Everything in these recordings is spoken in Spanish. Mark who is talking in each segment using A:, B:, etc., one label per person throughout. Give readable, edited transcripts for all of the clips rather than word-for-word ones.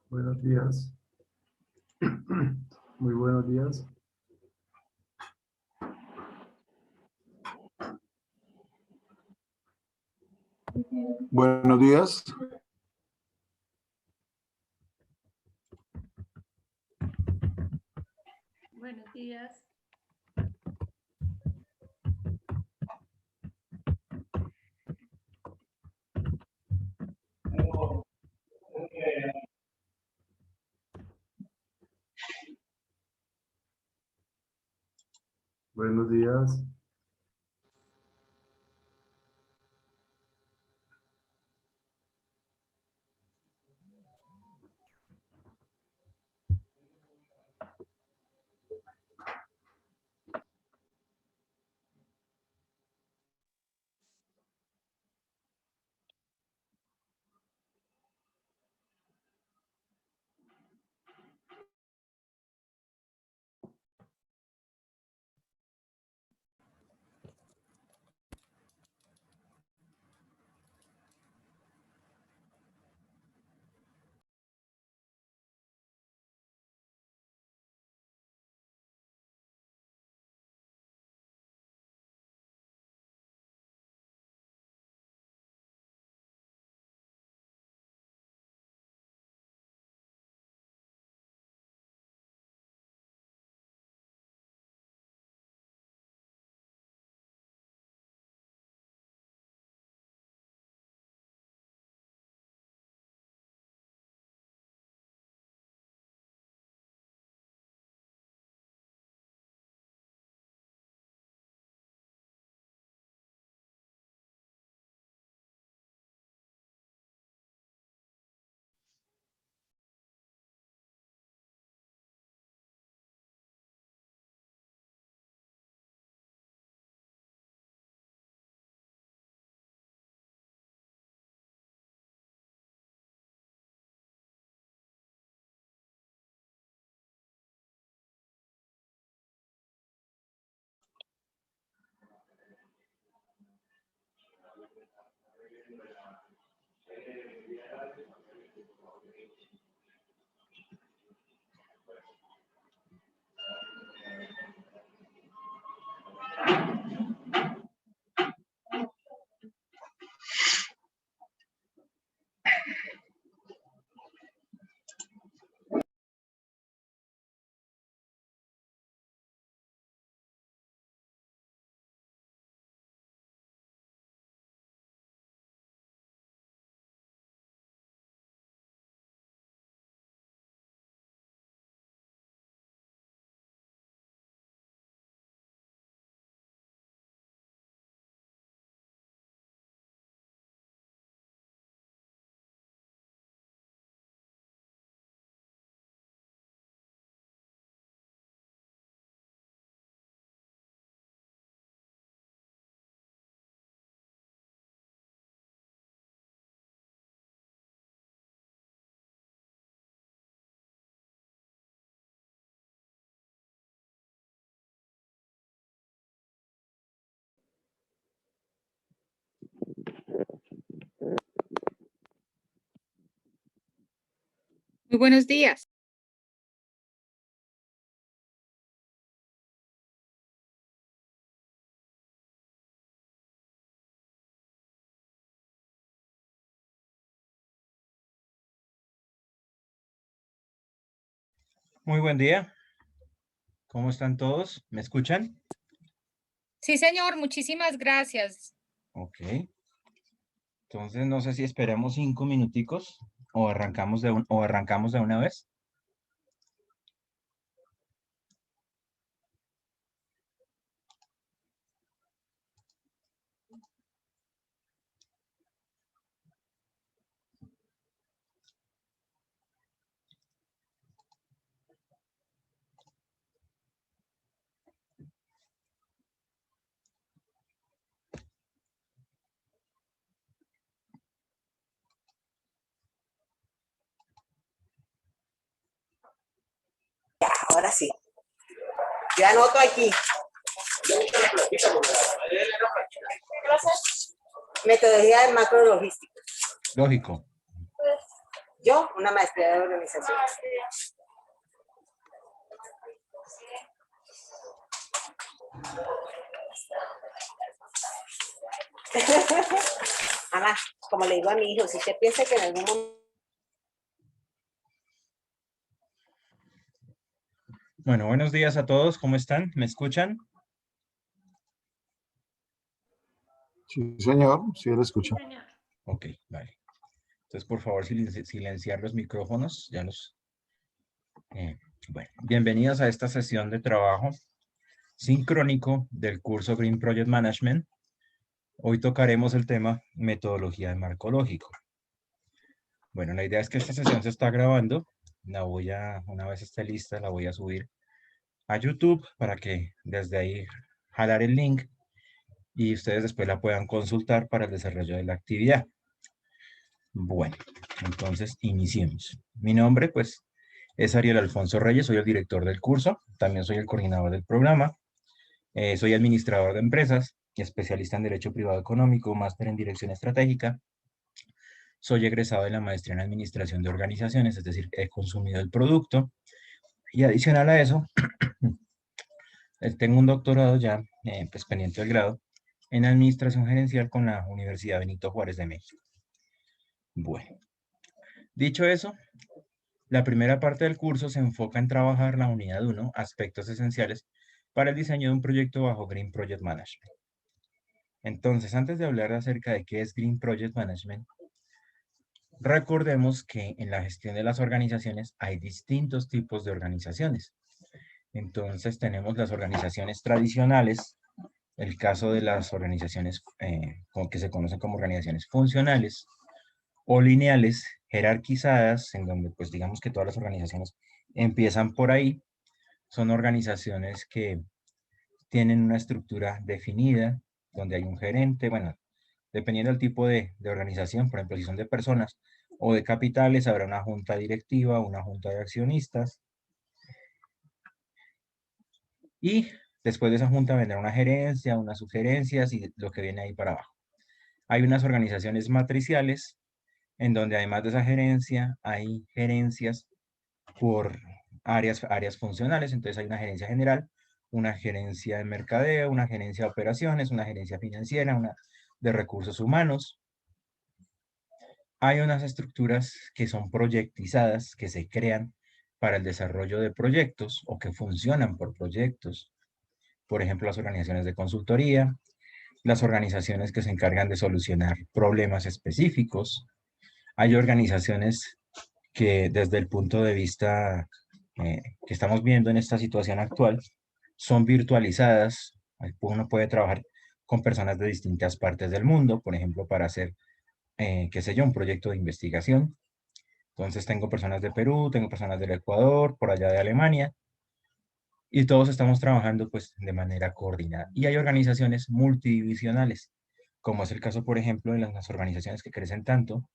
A: Buenos días. Muy buenos días.
B: Buenos días.
C: Buenos días.
A: Buenos días.
D: Muy buenos días.
E: Muy buen día. ¿Cómo están todos? ¿Me escuchan?
D: Sí, señor, muchísimas gracias.
E: Ok. Entonces, no sé si esperemos 5 minuticos o arrancamos de una vez.
F: Ahora sí. Yo anoto aquí.
C: Metodología de macrologística.
E: Lógico.
C: Yo, una maestría de organización. Ana, como le digo a mi hijo, si usted piensa que en algún momento...
E: Bueno, buenos días a todos. ¿Cómo están? ¿Me escuchan?
B: Sí, señor, sí, le escucho.
E: Ok, vale. Entonces, por favor, silenciar los micrófonos. Ya los... bueno, bienvenidos a esta sesión de trabajo sincrónico del curso Green Project Management. Hoy tocaremos el tema metodología de marco lógico. Bueno, la idea es que esta sesión se está grabando. La voy a, una vez esté lista, la voy a subir a YouTube para que desde ahí jalar el link y ustedes después la puedan consultar para el desarrollo de la actividad. Bueno, entonces iniciemos. Mi nombre, pues, es Ariel Alfonso Reyes, soy el director del curso, también soy el coordinador del programa, soy administrador de empresas y especialista en Derecho Privado Económico, máster en Dirección Estratégica. Soy egresado de la maestría en Administración de Organizaciones, es decir, he consumido el producto. Y adicional a eso, tengo un doctorado ya, pues pendiente del grado, en Administración Gerencial con la Universidad Benito Juárez de México. Bueno, dicho eso, la primera parte del curso se enfoca en trabajar la unidad 1, aspectos esenciales para el diseño de un proyecto bajo Green Project Management. Entonces, antes de hablar acerca de qué es Green Project Management, recordemos que en la gestión de las organizaciones hay distintos tipos de organizaciones. Entonces, tenemos las organizaciones tradicionales, el caso de las organizaciones que se conocen como organizaciones funcionales o lineales, jerarquizadas, en donde pues digamos que todas las organizaciones empiezan por ahí. Son organizaciones que tienen una estructura definida, donde hay un gerente, bueno, dependiendo del tipo de organización, por ejemplo, si son de personas o de capitales, habrá una junta directiva, una junta de accionistas. Y después de esa junta vendrá una gerencia, unas sugerencias y lo que viene ahí para abajo. Hay unas organizaciones matriciales, en donde además de esa gerencia, hay gerencias por áreas funcionales. Entonces hay una gerencia general, una gerencia de mercadeo, una gerencia de operaciones, una gerencia financiera, una de recursos humanos. Hay unas estructuras que son proyectizadas, que se crean para el desarrollo de proyectos o que funcionan por proyectos. Por ejemplo, las organizaciones de consultoría, las organizaciones que se encargan de solucionar problemas específicos. Hay organizaciones que desde el punto de vista que estamos viendo en esta situación actual, son virtualizadas. Uno puede trabajar con personas de distintas partes del mundo, por ejemplo, para hacer, qué sé yo, un proyecto de investigación. Entonces tengo personas de Perú, tengo personas del Ecuador, por allá de Alemania, y todos estamos trabajando pues de manera coordinada. Y hay organizaciones multidivisionales, como es el caso, por ejemplo, de las organizaciones que crecen tanto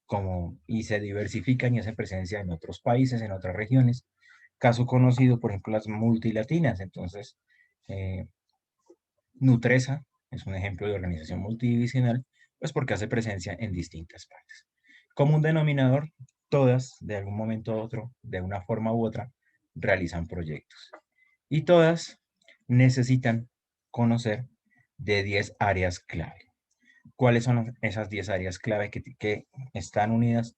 E: como, y se diversifican y hacen presencia en otros países, en otras regiones. Caso conocido, por ejemplo, las multilatinas. Entonces, Nutresa es un ejemplo de organización multidivisional, pues porque hace presencia en distintas partes. Como un denominador, todas, de algún momento a otro, de una forma u otra, realizan proyectos. Y todas necesitan conocer de 10 áreas clave. ¿Cuáles son esas 10 áreas clave que están unidas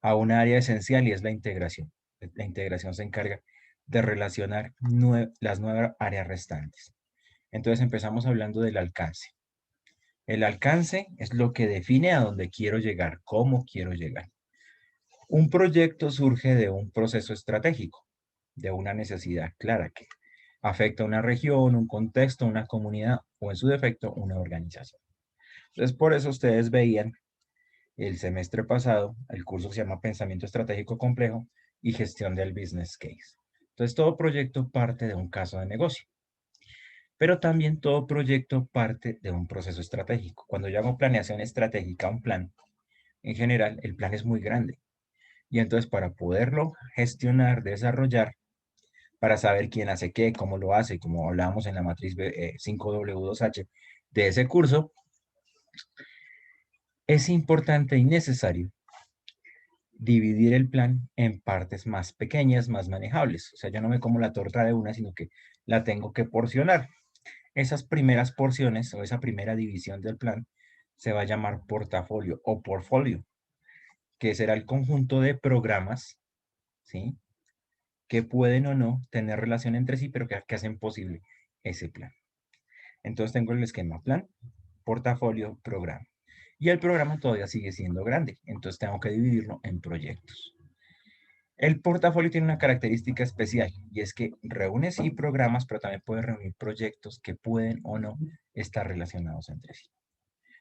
E: a una área esencial y es la integración? La integración se encarga de relacionar las 9 áreas restantes. Entonces empezamos hablando del alcance. El alcance es lo que define a dónde quiero llegar, cómo quiero llegar. Un proyecto surge de un proceso estratégico, de una necesidad clara que afecta a una región, un contexto, una comunidad o en su defecto una organización. Entonces por eso ustedes veían el semestre pasado el curso que se llama Pensamiento Estratégico Complejo y Gestión del Business Case. Entonces todo proyecto parte de un caso de negocio. Pero también todo proyecto parte de un proceso estratégico. Cuando yo hago planeación estratégica, un plan, en general, el plan es muy grande. Y entonces para poderlo gestionar, desarrollar, para saber quién hace qué, cómo lo hace, como hablábamos en la matriz 5W2H de ese curso, proyectos. Es importante y necesario dividir el plan en partes más pequeñas, más manejables. O sea, yo no me como la torta de una, sino que la tengo que porcionar. Esas primeras porciones o esa primera división del plan se va a llamar portafolio o portfolio, que será el conjunto de programas, ¿sí?, que pueden o no tener relación entre sí, pero que hacen posible ese plan. Entonces tengo el esquema plan, portafolio, programa. Y el programa todavía sigue siendo grande, entonces tengo que dividirlo en proyectos. El portafolio tiene una característica especial y es que reúne sí programas, pero también puede reunir proyectos que pueden o no estar relacionados entre sí.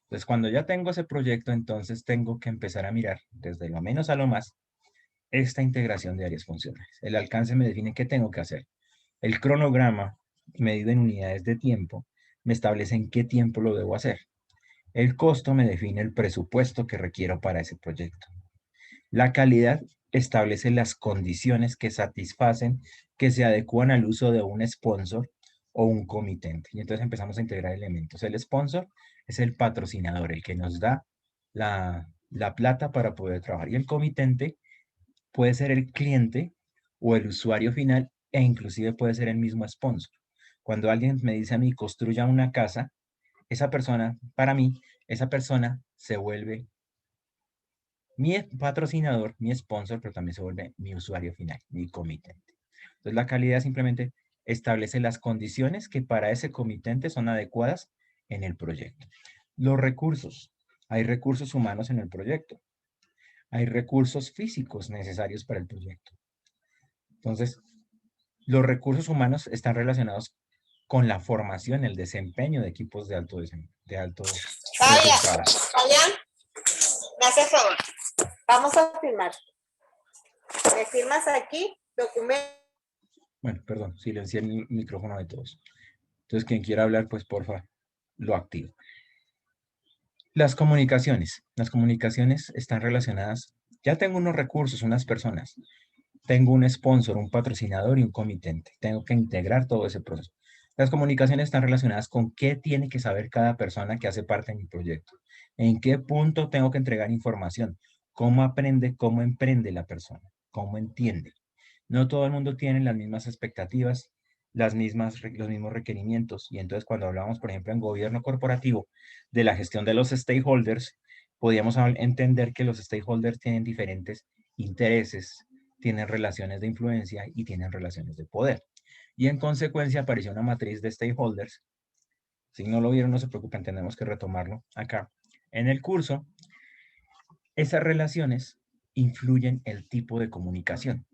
E: Entonces, cuando ya tengo ese proyecto, entonces tengo que empezar a mirar desde lo menos a lo más esta integración de áreas funcionales. El alcance me define qué tengo que hacer. El cronograma, medido en unidades de tiempo, me establece en qué tiempo lo debo hacer. El costo me define el presupuesto que requiero para ese proyecto. La calidad establece las condiciones que satisfacen, que se adecúan al uso de un sponsor o un comitente. Y entonces empezamos a integrar elementos. El sponsor es el patrocinador, el que nos da la plata para poder trabajar. Y el comitente puede ser el cliente o el usuario final e inclusive puede ser el mismo sponsor. Cuando alguien me dice a mí, construya una casa, esa persona, para mí, esa persona se vuelve mi patrocinador, mi sponsor, pero también se vuelve mi usuario final, mi comitente. Entonces, la calidad simplemente establece las condiciones que para ese comitente son adecuadas en el proyecto. Los recursos. Hay recursos humanos en el proyecto. Hay recursos físicos necesarios para el proyecto. Entonces, los recursos humanos están relacionados con la formación, el desempeño de equipos de alto resultado.
C: Fabián, me haces favor. Vamos a firmar. ¿Me firmas aquí? Documento.
E: Bueno, perdón, silencié el micrófono de todos. Entonces, quien quiera hablar, pues porfa, lo activo. Las comunicaciones están relacionadas. Ya tengo unos recursos, unas personas. Tengo un sponsor, un patrocinador y un comitente. Tengo que integrar todo ese proceso. Las comunicaciones están relacionadas con qué tiene que saber cada persona que hace parte de mi proyecto. En qué punto tengo que entregar información. Cómo aprende, cómo emprende la persona. Cómo entiende. No todo el mundo tiene las mismas expectativas, los mismos requerimientos. Y entonces cuando hablamos, por ejemplo, en gobierno corporativo, de la gestión de los stakeholders, podríamos entender que los stakeholders tienen diferentes intereses, tienen relaciones de influencia y tienen relaciones de poder. Y en consecuencia apareció una matriz de stakeholders. Si no lo vieron, no se preocupen, tenemos que retomarlo acá. En el curso, esas relaciones influyen el tipo de comunicación.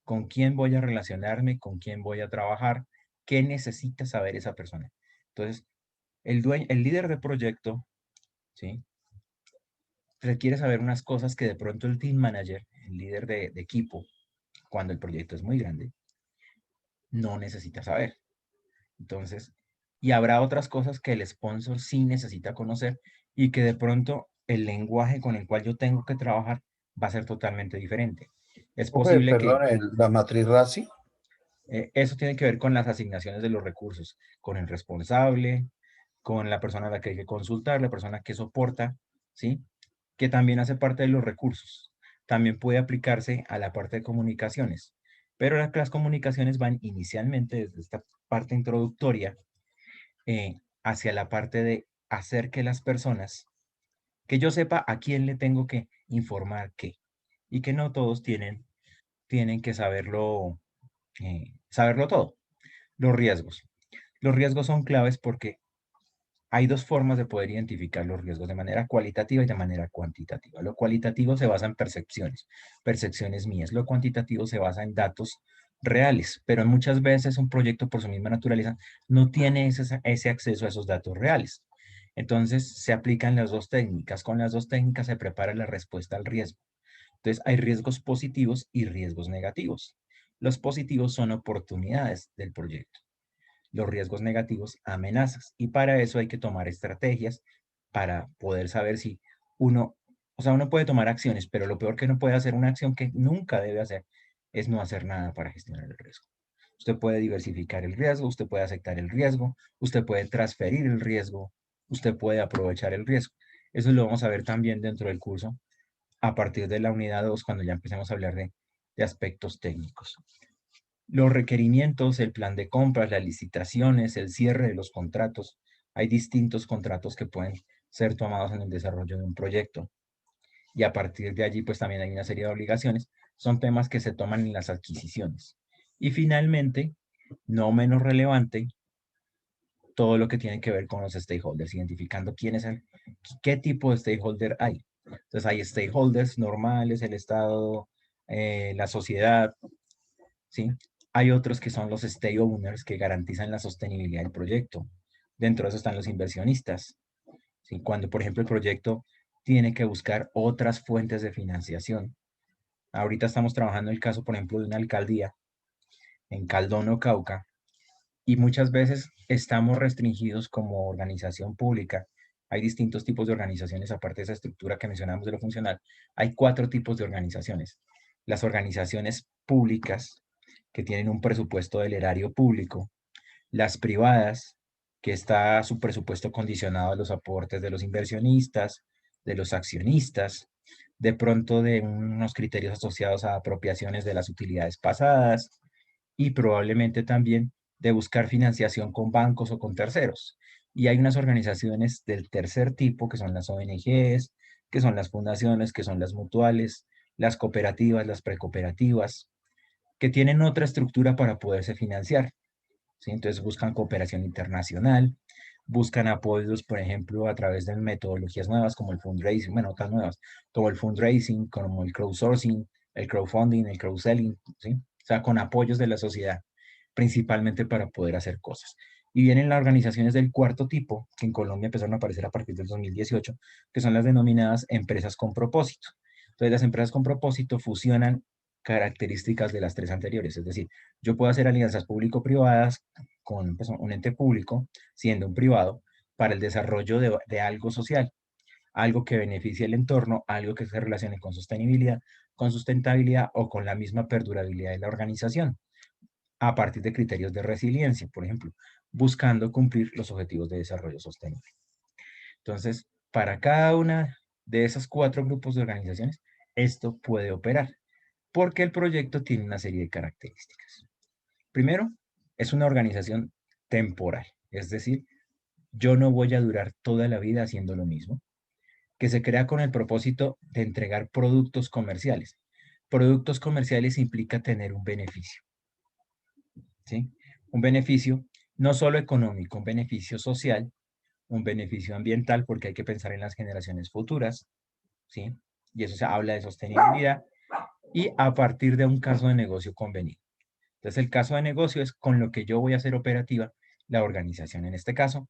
E: ¿Con quién voy a relacionarme? ¿Con quién voy a trabajar? ¿Qué necesita saber esa persona? Entonces, el líder de proyecto, ¿sí?, requiere saber unas cosas que de pronto el team manager, el líder de equipo, cuando el proyecto es muy grande, no necesita saber. Entonces, y habrá otras cosas que el sponsor sí necesita conocer y que de pronto el lenguaje con el cual yo tengo que trabajar va a ser totalmente diferente. Es posible que
B: Perdón, la matriz RACI.
E: eso tiene que ver con las asignaciones de los recursos, con el responsable, con la persona a la que hay que consultar, la persona que soporta, ¿sí?, que también hace parte de los recursos. También puede aplicarse a la parte de comunicaciones, pero las comunicaciones van inicialmente desde esta parte introductoria hacia la parte de hacer que las personas, que yo sepa a quién le tengo que informar qué, y que no todos tienen que saberlo todo. Los riesgos. Los riesgos son claves porque hay dos formas de poder identificar los riesgos, de manera cualitativa y de manera cuantitativa. Lo cualitativo se basa en percepciones mías. Lo cuantitativo se basa en datos reales, pero muchas veces un proyecto por su misma naturaleza no tiene ese acceso a esos datos reales. Entonces se aplican las dos técnicas. Con las dos técnicas se prepara la respuesta al riesgo. Entonces hay riesgos positivos y riesgos negativos. Los positivos son oportunidades del proyecto. Los riesgos negativos, amenazas. Y para eso hay que tomar estrategias para poder saber si uno puede tomar acciones, pero lo peor que no puede hacer, una acción que nunca debe hacer, es no hacer nada para gestionar el riesgo. Usted puede diversificar el riesgo, usted puede aceptar el riesgo, usted puede transferir el riesgo, usted puede aprovechar el riesgo. Eso lo vamos a ver también dentro del curso a partir de la unidad 2, cuando ya empecemos a hablar de aspectos técnicos. Los requerimientos, el plan de compras, las licitaciones, el cierre de los contratos. Hay distintos contratos que pueden ser tomados en el desarrollo de un proyecto. Y a partir de allí, pues también hay una serie de obligaciones. Son temas que se toman en las adquisiciones. Y finalmente, no menos relevante, todo lo que tiene que ver con los stakeholders, identificando qué tipo de stakeholder hay. Entonces hay stakeholders normales, el Estado, la sociedad, ¿sí? Hay otros que son los stakeowners que garantizan la sostenibilidad del proyecto. Dentro de eso están los inversionistas, ¿sí? Cuando, por ejemplo, el proyecto tiene que buscar otras fuentes de financiación. Ahorita estamos trabajando el caso, por ejemplo, de una alcaldía en Caldono, Cauca, y muchas veces estamos restringidos como organización pública. Hay distintos tipos de organizaciones, aparte de esa estructura que mencionamos de lo funcional. Hay 4 tipos de organizaciones. Las organizaciones públicas, que tienen un presupuesto del erario público. Las privadas, que está su presupuesto condicionado a los aportes de los inversionistas, de los accionistas, de pronto de unos criterios asociados a apropiaciones de las utilidades pasadas, y probablemente también de buscar financiación con bancos o con terceros. Y hay unas organizaciones del tercer tipo, que son las ONGs, que son las fundaciones, que son las mutuales, las cooperativas, las precooperativas, que tienen otra estructura para poderse financiar, ¿sí? Entonces buscan cooperación internacional, buscan apoyos, por ejemplo, a través de metodologías nuevas como el fundraising, bueno, otras nuevas, como el fundraising, como el crowdsourcing, el crowdfunding, el crowdselling, ¿sí? O sea, con apoyos de la sociedad, principalmente para poder hacer cosas. Y vienen las organizaciones del cuarto tipo, que en Colombia empezaron a aparecer a partir del 2018, que son las denominadas empresas con propósito. Entonces, las empresas con propósito fusionan características de las 3 anteriores, es decir, yo puedo hacer alianzas público-privadas con pues, un ente público, siendo un privado, para el desarrollo de algo social, algo que beneficie el entorno, algo que se relacione con sostenibilidad, con sustentabilidad o con la misma perdurabilidad de la organización, a partir de criterios de resiliencia, por ejemplo, buscando cumplir los objetivos de desarrollo sostenible. Entonces, para cada una de esos 4 grupos de organizaciones, esto puede operar, porque el proyecto tiene una serie de características. Primero, es una organización temporal, es decir, yo no voy a durar toda la vida haciendo lo mismo, que se crea con el propósito de entregar productos comerciales. Productos comerciales implica tener un beneficio, ¿sí? Un beneficio no solo económico, un beneficio social, un beneficio ambiental, porque hay que pensar en las generaciones futuras, ¿sí? Y eso se habla de sostenibilidad, y a partir de un caso de negocio convenido. Entonces, el caso de negocio es con lo que yo voy a hacer operativa la organización. En este caso,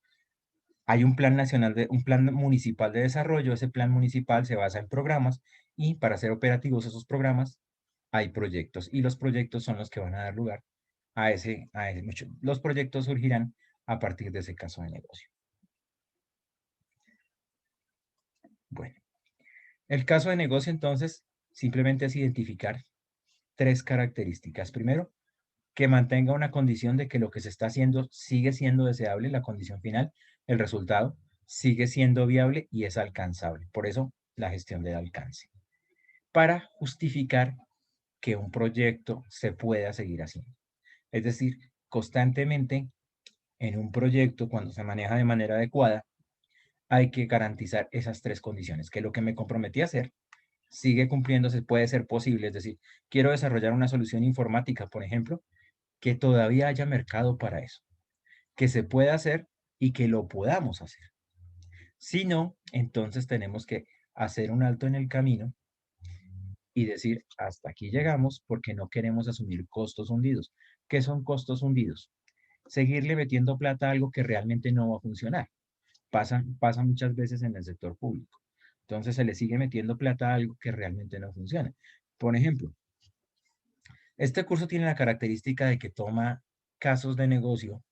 E: hay un plan nacional, un plan municipal de desarrollo. Ese plan municipal se basa en programas y para hacer operativos esos programas hay proyectos y los proyectos son los que van a dar lugar a ese los proyectos surgirán a partir de ese caso de negocio. Bueno, el caso de negocio entonces simplemente es identificar 3 características. Primero, que mantenga una condición de que lo que se está haciendo sigue siendo deseable, la condición final, el resultado sigue siendo viable y es alcanzable. Por eso, la gestión del alcance. Para justificar que un proyecto se pueda seguir haciendo. Es decir, constantemente en un proyecto, cuando se maneja de manera adecuada, hay que garantizar esas 3 condiciones, que lo que me comprometí a hacer sigue cumpliéndose, puede ser posible. Es decir, quiero desarrollar una solución informática, por ejemplo, que todavía haya mercado para eso, que se pueda hacer y que lo podamos hacer. Si no, entonces tenemos que hacer un alto en el camino y decir, hasta aquí llegamos porque no queremos asumir costos hundidos. ¿Qué son costos hundidos? Seguirle metiendo plata a algo que realmente no va a funcionar. Pasa muchas veces en el sector público. Entonces se le sigue metiendo plata a algo que realmente no funciona. Por ejemplo, este curso tiene la característica de que toma casos de negocio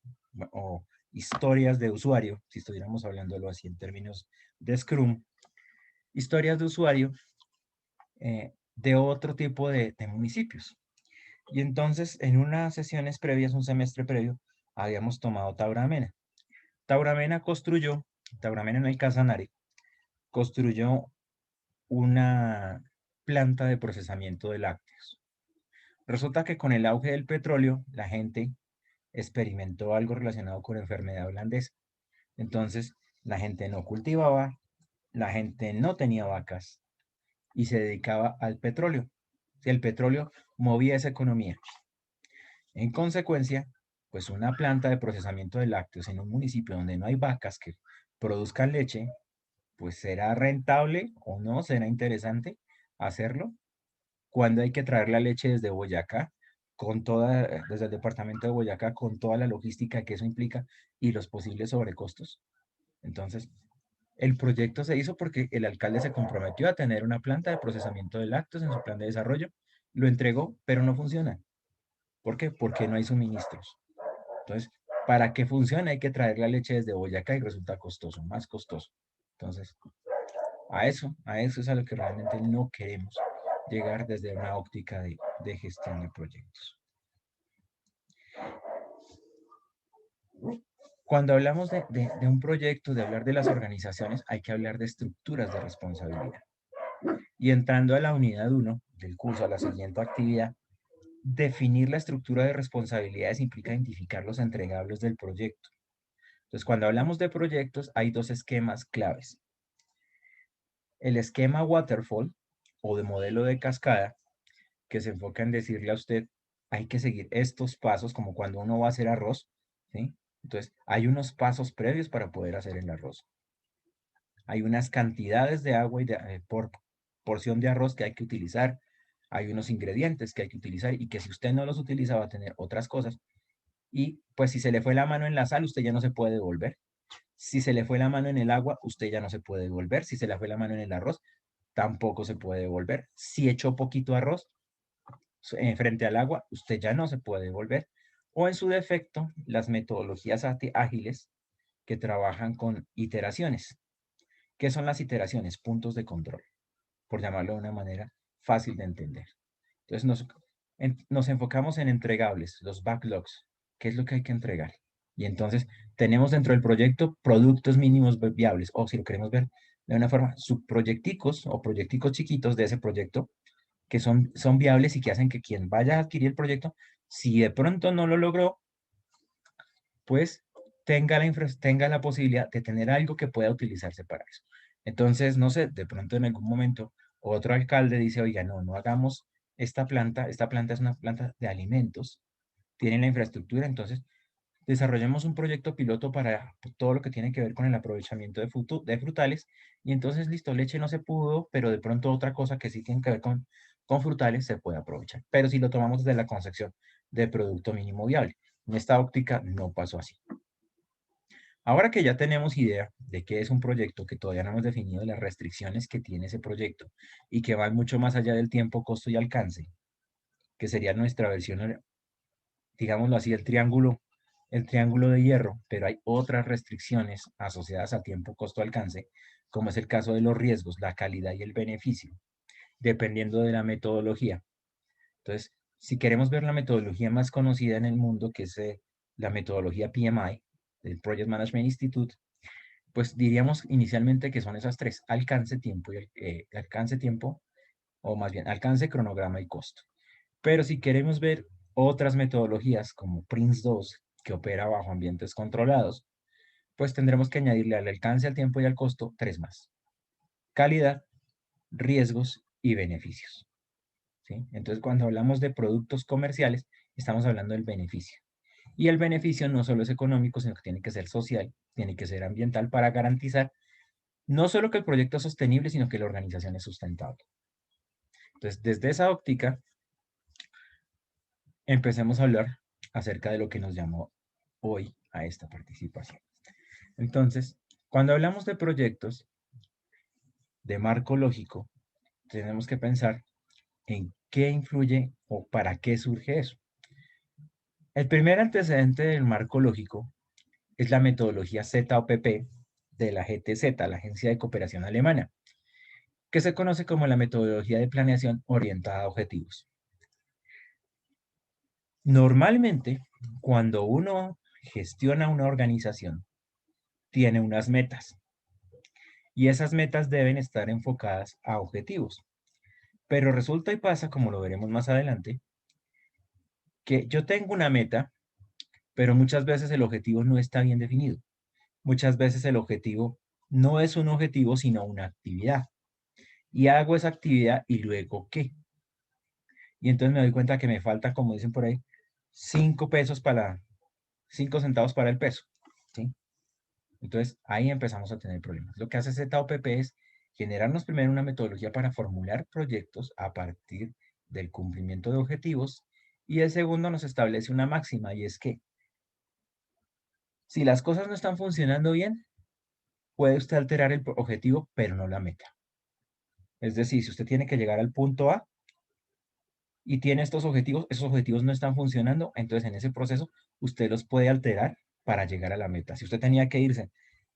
E: o historias de usuario, si estuviéramos hablándolo así en términos de Scrum, historias de usuario de otro tipo de municipios. Y entonces, en unas sesiones previas, un semestre previo, habíamos tomado Tauramena. Tauramena construyó Tauramain en el Casanare, construyó una planta de procesamiento de lácteos. Resulta que con el auge del petróleo, la gente experimentó algo relacionado con enfermedad holandesa. Entonces, la gente no cultivaba, la gente no tenía vacas y se dedicaba al petróleo. El petróleo movía esa economía. En consecuencia, pues una planta de procesamiento de lácteos en un municipio donde no hay vacas que produzcan leche, pues será rentable o no, será interesante hacerlo. Cuando hay que traer la leche desde Boyacá, desde el departamento de Boyacá, con toda la logística que eso implica y los posibles sobrecostos. Entonces, el proyecto se hizo porque el alcalde se comprometió a tener una planta de procesamiento de lácteos en su plan de desarrollo, lo entregó, pero no funciona. ¿Por qué? Porque no hay suministros. Entonces, para que funcione hay que traer la leche desde Boyacá y resulta costoso, más costoso. Entonces, a eso es a lo que realmente no queremos llegar desde una óptica de gestión de proyectos. Cuando hablamos de un proyecto, de hablar de las organizaciones, hay que hablar de estructuras de responsabilidad. Y entrando a la unidad 1 del curso, a la siguiente actividad, definir la estructura de responsabilidades implica identificar los entregables del proyecto. Entonces, cuando hablamos de proyectos, hay dos esquemas claves. El esquema waterfall o de modelo de cascada, que se enfoca en decirle a usted, hay que seguir estos pasos, como cuando uno va a hacer arroz, ¿sí? Entonces, hay unos pasos previos para poder hacer el arroz. Hay unas cantidades de agua y por porción de arroz que hay que utilizar. Hay unos ingredientes que hay que utilizar y que si usted no los utiliza va a tener otras cosas. Y pues si se le fue la mano en la sal, usted ya no se puede devolver. Si se le fue la mano en el agua, usted ya no se puede devolver. Si se le fue la mano en el arroz, tampoco se puede devolver. Si echó poquito arroz frente al agua, usted ya no se puede devolver. O en su defecto, las metodologías ágiles que trabajan con iteraciones. ¿Qué son las iteraciones? Puntos de control, por llamarlo de una manera fácil de entender. Entonces nos enfocamos en entregables, los backlogs, qué es lo que hay que entregar. Y entonces tenemos dentro del proyecto productos mínimos viables, o si lo queremos ver de una forma, subproyecticos o proyecticos chiquitos de ese proyecto que son viables y que hacen que quien vaya a adquirir el proyecto, si de pronto no lo logró, pues tenga la posibilidad de tener algo que pueda utilizarse para eso. Entonces, no sé, de pronto en algún momento otro alcalde dice, oiga, no hagamos esta planta es una planta de alimentos, tienen la infraestructura, entonces desarrollemos un proyecto piloto para todo lo que tiene que ver con el aprovechamiento de frutales, y entonces, listo, leche no se pudo, pero de pronto otra cosa que sí tiene que ver con frutales se puede aprovechar. Pero si lo tomamos desde la concepción de producto mínimo viable, en esta óptica no pasó así. Ahora que ya tenemos idea de qué es un proyecto, que todavía no hemos definido las restricciones que tiene ese proyecto y que van mucho más allá del tiempo, costo y alcance, que sería nuestra versión, digámoslo así, el triángulo de hierro, pero hay otras restricciones asociadas a tiempo, costo, alcance, como es el caso de los riesgos, la calidad y el beneficio, dependiendo de la metodología. Entonces, si queremos ver la metodología más conocida en el mundo, que es la metodología PMI, del Project Management Institute, pues diríamos inicialmente que son esas tres: alcance, tiempo, o más bien alcance, cronograma y costo. Pero si queremos ver otras metodologías como PRINCE2, que opera bajo ambientes controlados, pues tendremos que añadirle al alcance, al tiempo y al costo 3 más: calidad, riesgos y beneficios. ¿Sí? Entonces, cuando hablamos de productos comerciales, estamos hablando del beneficio. Y el beneficio no solo es económico, sino que tiene que ser social, tiene que ser ambiental, para garantizar no solo que el proyecto es sostenible, sino que la organización es sustentable. Entonces, desde esa óptica, empecemos a hablar acerca de lo que nos llamó hoy a esta participación. Entonces, cuando hablamos de proyectos de marco lógico, tenemos que pensar en qué influye o para qué surge eso. El primer antecedente del marco lógico es la metodología ZOPP de la GTZ, la Agencia de Cooperación Alemana, que se conoce como la metodología de planeación orientada a objetivos. Normalmente, cuando uno gestiona una organización, tiene unas metas. Y esas metas deben estar enfocadas a objetivos. Pero resulta y pasa, como lo veremos más adelante, que yo tengo una meta, pero muchas veces el objetivo no está bien definido. Muchas veces el objetivo no es un objetivo, sino una actividad. Y hago esa actividad y luego ¿qué? Y entonces me doy cuenta que me falta, como dicen por ahí, 5 centavos para el peso, ¿sí? Entonces ahí empezamos a tener problemas. Lo que hace ZOPP es generarnos primero una metodología para formular proyectos a partir del cumplimiento de objetivos, y el segundo nos establece una máxima, y es que si las cosas no están funcionando bien, puede usted alterar el objetivo, pero no la meta. Es decir, si usted tiene que llegar al punto A y tiene estos objetivos, esos objetivos no están funcionando, entonces en ese proceso usted los puede alterar para llegar a la meta. Si usted tenía que irse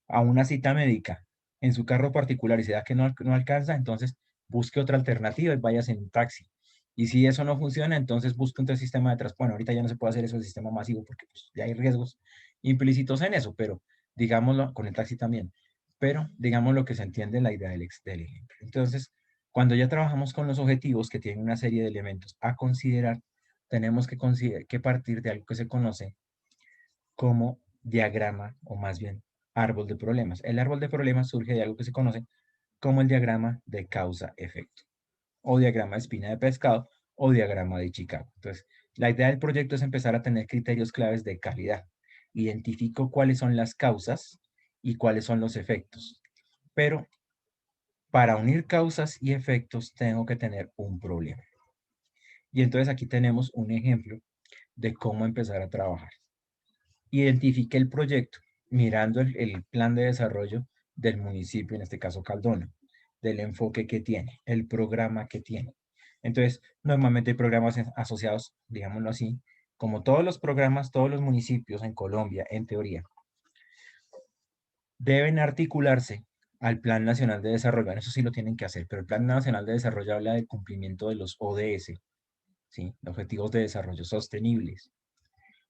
E: a una cita médica en su carro particular y se da que no alcanza, entonces busque otra alternativa y váyase en un taxi. Y si eso no funciona, entonces busque otro sistema de transporte. Bueno, ahorita ya no se puede hacer eso de sistema masivo porque pues, ya hay riesgos implícitos en eso, pero digámoslo con el taxi también. Pero digamos lo que se entiende la idea del ejemplo. Entonces, cuando ya trabajamos con los objetivos que tienen una serie de elementos a considerar, tenemos que partir de algo que se conoce como diagrama, o más bien árbol de problemas. El árbol de problemas surge de algo que se conoce como el diagrama de causa-efecto, o diagrama de espina de pescado, o diagrama de Chicago. Entonces, la idea del proyecto es empezar a tener criterios claves de calidad. Identifico cuáles son las causas y cuáles son los efectos. Pero para unir causas y efectos tengo que tener un problema. Y entonces aquí tenemos un ejemplo de cómo empezar a trabajar. Identifique el proyecto mirando el plan de desarrollo del municipio, en este caso Caldona, del enfoque que tiene, el programa que tiene. Entonces, normalmente hay programas asociados, digámoslo así, como todos los programas, todos los municipios en Colombia, en teoría, deben articularse al Plan Nacional de Desarrollo. Bueno, eso sí lo tienen que hacer, pero el Plan Nacional de Desarrollo habla del cumplimiento de los ODS, ¿sí? Objetivos de Desarrollo Sostenibles.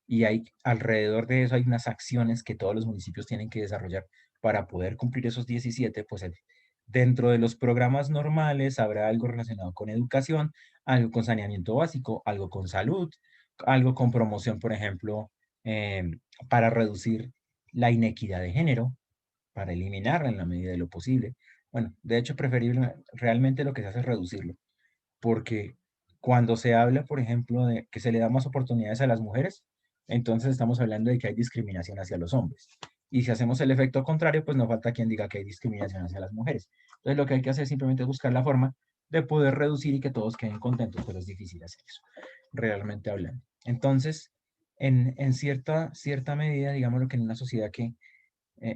E: Y hay, alrededor de eso hay unas acciones que todos los municipios tienen que desarrollar para poder cumplir esos 17, pues dentro de los programas normales habrá algo relacionado con educación, algo con saneamiento básico, algo con salud, algo con promoción, por ejemplo, para reducir la inequidad de género, para eliminarla en la medida de lo posible. Bueno, de hecho, preferible, realmente lo que se hace es reducirlo, porque cuando se habla, por ejemplo, de que se le da más oportunidades a las mujeres, entonces estamos hablando de que hay discriminación hacia los hombres. Y si hacemos el efecto contrario, pues no falta quien diga que hay discriminación hacia las mujeres. Entonces lo que hay que hacer es simplemente buscar la forma de poder reducir y que todos queden contentos, pero es difícil hacer eso, realmente hablando. Entonces, en cierta medida, digamos que en una sociedad que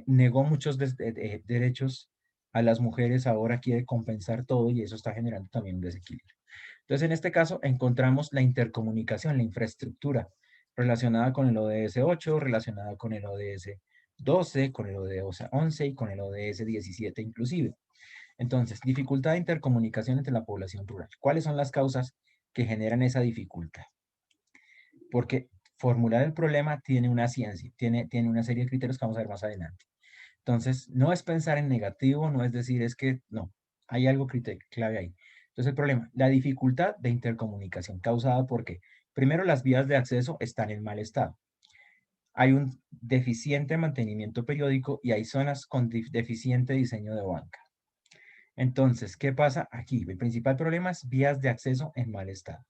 E: negó muchos derechos a las mujeres, ahora quiere compensar todo y eso está generando también un desequilibrio. Entonces, en este caso, encontramos la intercomunicación, la infraestructura relacionada con el ODS 8, relacionada con el ODS 12, con el ODS 11 y con el ODS 17 inclusive. Entonces, dificultad de intercomunicación entre la población rural. ¿Cuáles son las causas que generan esa dificultad? Porque formular el problema tiene una ciencia, tiene una serie de criterios que vamos a ver más adelante. Entonces, no es pensar en negativo, no es decir, es que no, hay algo clave ahí. Entonces, el problema, la dificultad de intercomunicación causada porque, primero, las vías de acceso están en mal estado. Hay un deficiente mantenimiento periódico y hay zonas con deficiente diseño de banca. Entonces, ¿qué pasa aquí? El principal problema es vías de acceso en mal estado.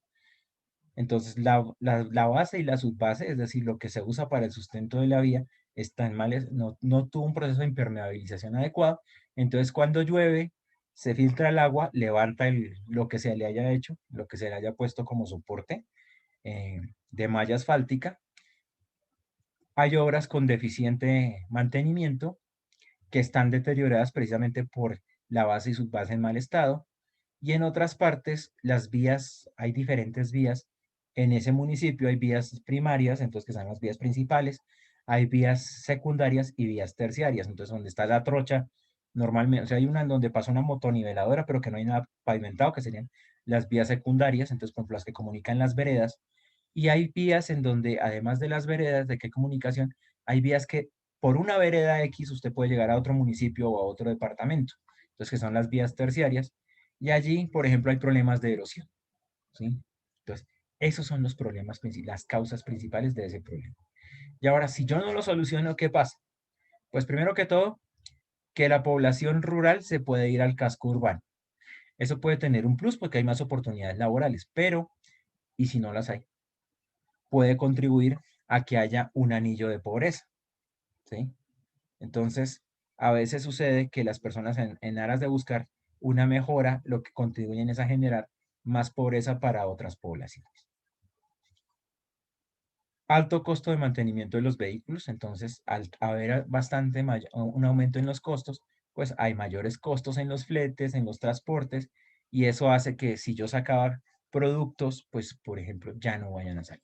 E: Entonces, la base y la subbase, es decir, lo que se usa para el sustento de la vía, está en mal, no tuvo un proceso de impermeabilización adecuado. Entonces, cuando llueve, se filtra el agua, levanta lo que se le haya hecho, lo que se le haya puesto como soporte de malla asfáltica. Hay obras con deficiente mantenimiento que están deterioradas precisamente por la base y subbase en mal estado. Y en otras partes, las vías, hay diferentes vías. En ese municipio hay vías primarias, entonces que son las vías principales, hay vías secundarias y vías terciarias. Entonces, donde está la trocha, normalmente, o sea, hay una en donde pasa una motoniveladora, pero que no hay nada pavimentado, que serían las vías secundarias, entonces, por ejemplo, las que comunican las veredas. Y hay vías en donde, además de las veredas, de qué comunicación, hay vías que por una vereda X usted puede llegar a otro municipio o a otro departamento, entonces que son las vías terciarias, y allí, por ejemplo, hay problemas de erosión, ¿sí? Entonces, esos son los problemas, las causas principales de ese problema. Y ahora, si yo no lo soluciono, ¿qué pasa? Pues primero que todo, que la población rural se puede ir al casco urbano. Eso puede tener un plus porque hay más oportunidades laborales, pero, ¿y si no las hay? Puede contribuir a que haya un anillo de pobreza, ¿sí? Entonces, a veces sucede que las personas en aras de buscar una mejora, lo que contribuyen es a generar más pobreza para otras poblaciones. Alto costo de mantenimiento de los vehículos, entonces al haber un aumento en los costos, pues hay mayores costos en los fletes, en los transportes, y eso hace que si yo sacaba productos, pues por ejemplo, ya no vayan a salir.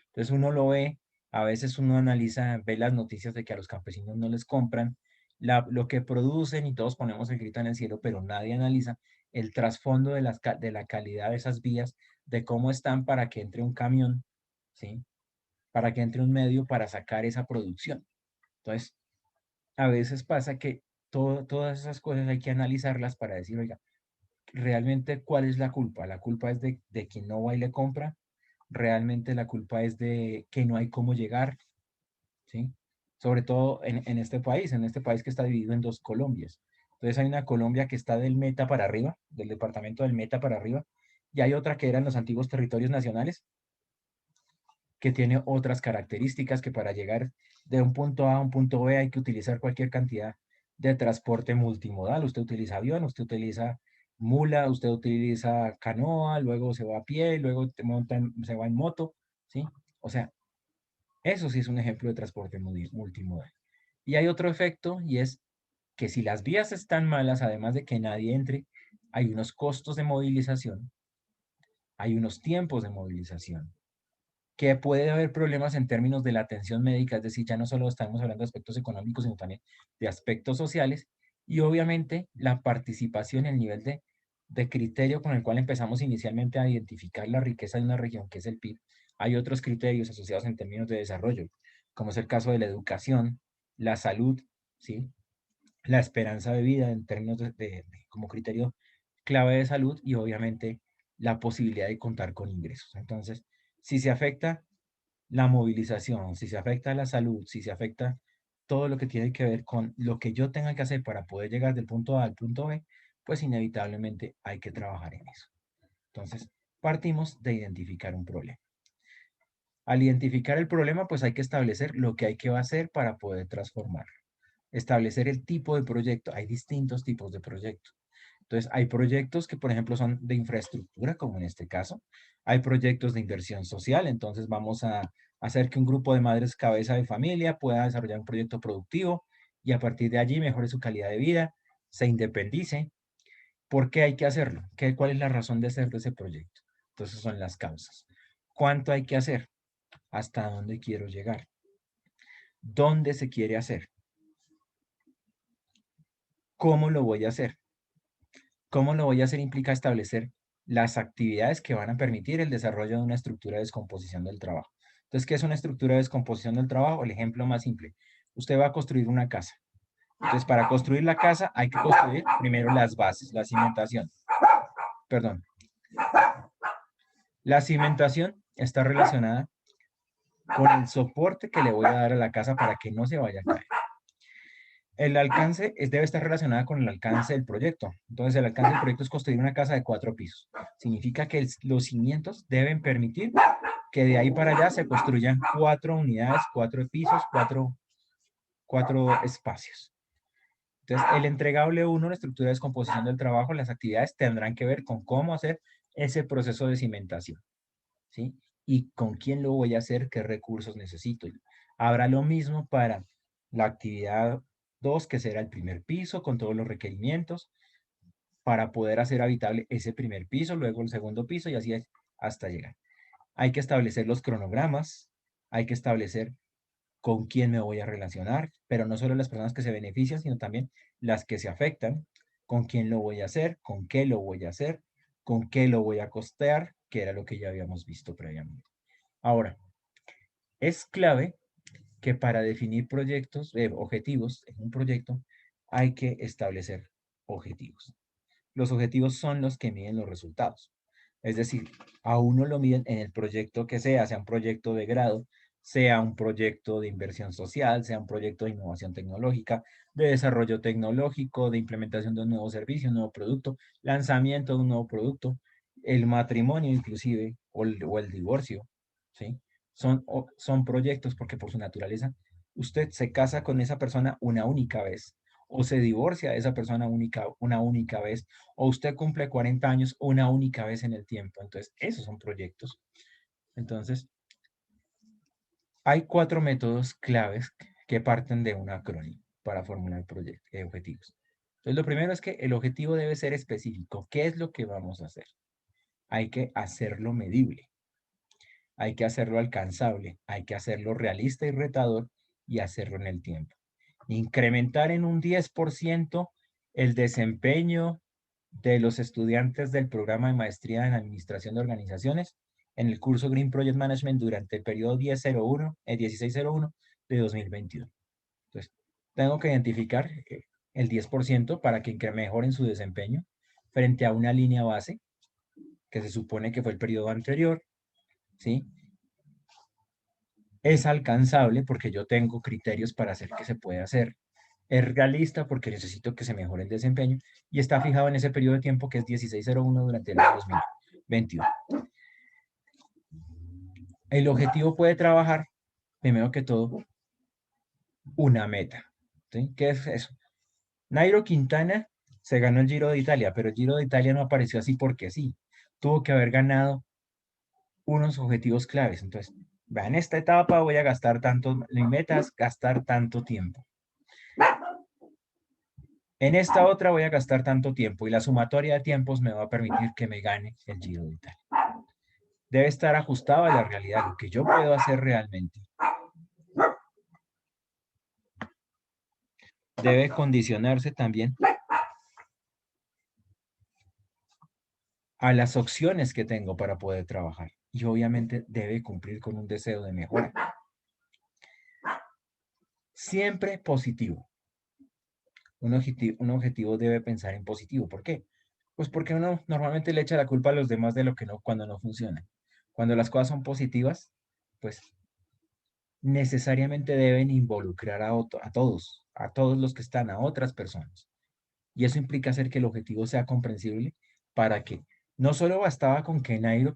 E: Entonces uno lo ve, a veces uno analiza, ve las noticias de que a los campesinos no les compran lo que producen y todos ponemos el grito en el cielo, pero nadie analiza el trasfondo de la calidad de esas vías, de cómo están para que entre un camión, ¿sí? Para que entre un medio para sacar esa producción. Entonces, a veces pasa que todas esas cosas hay que analizarlas para decir, oiga, realmente cuál es la culpa. La culpa es de quien no va y le compra. Realmente la culpa es de que no hay cómo llegar, ¿sí? Sobre todo en este país que está dividido en dos Colombias. Entonces hay una Colombia que está del Meta para arriba, del departamento del Meta para arriba, y hay otra que eran los antiguos territorios nacionales, que tiene otras características, que para llegar de un punto A a un punto B hay que utilizar cualquier cantidad de transporte multimodal. Usted utiliza avión, usted utiliza mula, usted utiliza canoa, luego se va a pie, luego se va en moto, ¿sí? O sea, eso sí es un ejemplo de transporte multimodal. Y hay otro efecto, y es que si las vías están malas, además de que nadie entre, hay unos costos de movilización, hay unos tiempos de movilización, que puede haber problemas en términos de la atención médica, es decir, ya no solo estamos hablando de aspectos económicos, sino también de aspectos sociales, y obviamente la participación, el nivel de criterio con el cual empezamos inicialmente a identificar la riqueza de una región, que es el PIB. Hay otros criterios asociados en términos de desarrollo, como es el caso de la educación, la salud, ¿sí? La esperanza de vida en términos como criterio clave de salud, y obviamente la posibilidad de contar con ingresos. Entonces, si se afecta la movilización, si se afecta la salud, si se afecta todo lo que tiene que ver con lo que yo tenga que hacer para poder llegar del punto A al punto B, pues inevitablemente hay que trabajar en eso. Entonces, partimos de identificar un problema. Al identificar el problema, pues hay que establecer lo que hay que hacer para poder transformarlo. Establecer el tipo de proyecto. Hay distintos tipos de proyectos. Entonces, hay proyectos que, por ejemplo, son de infraestructura, como en este caso. Hay proyectos de inversión social. Entonces, vamos a hacer que un grupo de madres cabeza de familia pueda desarrollar un proyecto productivo y a partir de allí mejore su calidad de vida, se independice. ¿Por qué hay que hacerlo? ¿Cuál es la razón de hacer ese proyecto? Entonces, son las causas. ¿Cuánto hay que hacer? ¿Hasta dónde quiero llegar? ¿Dónde se quiere hacer? ¿Cómo lo voy a hacer? ¿Cómo lo voy a hacer? Implica establecer las actividades que van a permitir el desarrollo de una estructura de descomposición del trabajo. Entonces, ¿qué es una estructura de descomposición del trabajo? El ejemplo más simple. Usted va a construir una casa. Entonces, para construir la casa hay que construir primero las bases, la cimentación. Perdón. La cimentación está relacionada con el soporte que le voy a dar a la casa para que no se vaya a caer. El alcance debe estar relacionado con el alcance del proyecto. Entonces, el alcance del proyecto es construir una casa de 4 pisos. Significa que los cimientos deben permitir que de ahí para allá se construyan 4 unidades, 4 pisos, 4 espacios. Entonces, el entregable 1, la estructura de descomposición del trabajo, las actividades tendrán que ver con cómo hacer ese proceso de cimentación, ¿sí? Y con quién lo voy a hacer, qué recursos necesito. Habrá lo mismo para la actividad 2, que será el primer piso, con todos los requerimientos, para poder hacer habitable ese primer piso, luego el segundo piso, y así es hasta llegar. Hay que establecer los cronogramas, hay que establecer con quién me voy a relacionar, pero no solo las personas que se benefician, sino también las que se afectan, con quién lo voy a hacer, con qué lo voy a hacer, con qué lo voy a costear, que era lo que ya habíamos visto previamente. Ahora, es clave que para definir proyectos, objetivos en un proyecto, hay que establecer objetivos. Los objetivos son los que miden los resultados. Es decir, a uno lo miden en el proyecto que sea un proyecto de grado, sea un proyecto de inversión social, sea un proyecto de innovación tecnológica, de desarrollo tecnológico, de implementación de un nuevo servicio, un nuevo producto, lanzamiento de un nuevo producto, el matrimonio inclusive, o el divorcio, ¿sí? Son proyectos porque por su naturaleza, usted se casa con esa persona una única vez, o se divorcia de esa persona una única vez, o usted cumple 40 años una única vez en el tiempo. Entonces, esos son proyectos. Entonces, hay 4 métodos claves que parten de un acrónimo para formular objetivos. Entonces, lo primero es que el objetivo debe ser específico. ¿Qué es lo que vamos a hacer? Hay que hacerlo medible. Hay que hacerlo alcanzable. Hay que hacerlo realista y retador y hacerlo en el tiempo. Incrementar en un 10% el desempeño de los estudiantes del programa de maestría en administración de organizaciones en el curso Green Project Management durante el periodo 1601 de 2021. Entonces, tengo que identificar el 10% para que mejoren su desempeño frente a una línea base que se supone que fue el periodo anterior, ¿sí? Es alcanzable porque yo tengo criterios para hacer que se puede hacer. Es realista porque necesito que se mejore el desempeño y está fijado en ese periodo de tiempo que es 1601 durante el año 2021. El objetivo puede trabajar, primero que todo, una meta. ¿Sí? ¿Qué es eso? Nairo Quintana se ganó el Giro de Italia, pero el Giro de Italia no apareció así porque sí. Tuvo que haber ganado unos objetivos claves. Entonces, en esta etapa voy a gastar tanto, mi meta es gastar tanto tiempo. En esta otra voy a gastar tanto tiempo y la sumatoria de tiempos me va a permitir que me gane el Giro de Italia. Debe estar ajustado a la realidad, lo que yo puedo hacer realmente. Debe condicionarse también a las opciones que tengo para poder trabajar. Y obviamente debe cumplir con un deseo de mejora. Siempre positivo. Un objetivo debe pensar en positivo. ¿Por qué? Pues porque uno normalmente le echa la culpa a los demás de lo que no, cuando no funciona. Cuando las cosas son positivas, pues necesariamente deben involucrar a todos los que están, a otras personas. Y eso implica hacer que el objetivo sea comprensible para que no solo bastaba con que Nairo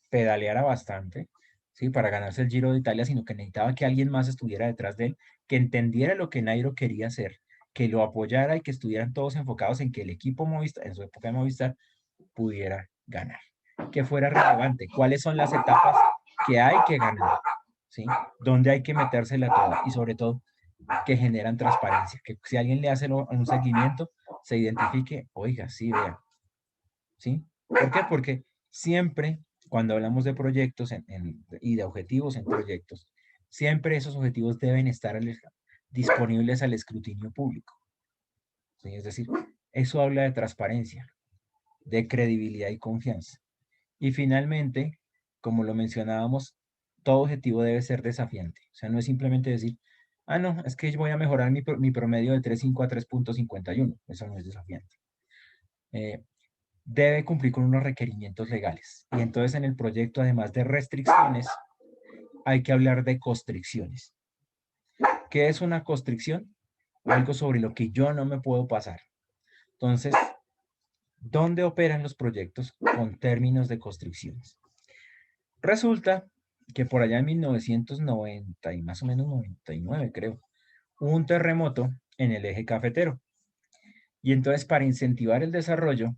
E: pedaleara bastante, ¿sí? Para ganarse el Giro de Italia, sino que necesitaba que alguien más estuviera detrás de él, que entendiera lo que Nairo quería hacer, que lo apoyara y que estuvieran todos enfocados en que el equipo Movistar, en su época de Movistar, pudiera ganar. Que fuera relevante. ¿Cuáles son las etapas que hay que ganar? ¿Sí? ¿Dónde hay que metérsela toda? Y sobre todo, que generan transparencia. Que si alguien le hace un seguimiento, se identifique, oiga, sí, vea. ¿Sí? ¿Por qué? Porque siempre, cuando hablamos de proyectos y de objetivos en proyectos, siempre esos objetivos deben estar disponibles al escrutinio público. ¿Sí? Es decir, eso habla de transparencia, de credibilidad y confianza. Y finalmente, como lo mencionábamos, todo objetivo debe ser desafiante. O sea, no es simplemente decir, ah, no, es que yo voy a mejorar mi promedio de 3.5 a 3.51. Eso no es desafiante. Debe cumplir con unos requerimientos legales. Y entonces en el proyecto, además de restricciones, hay que hablar de constricciones. ¿Qué es una constricción? Algo sobre lo que yo no me puedo pasar. Entonces, ¿dónde operan los proyectos con términos de constricciones? Resulta que por allá en 1990 y más o menos 99, creo, hubo un terremoto en el eje cafetero. Y entonces, para incentivar el desarrollo,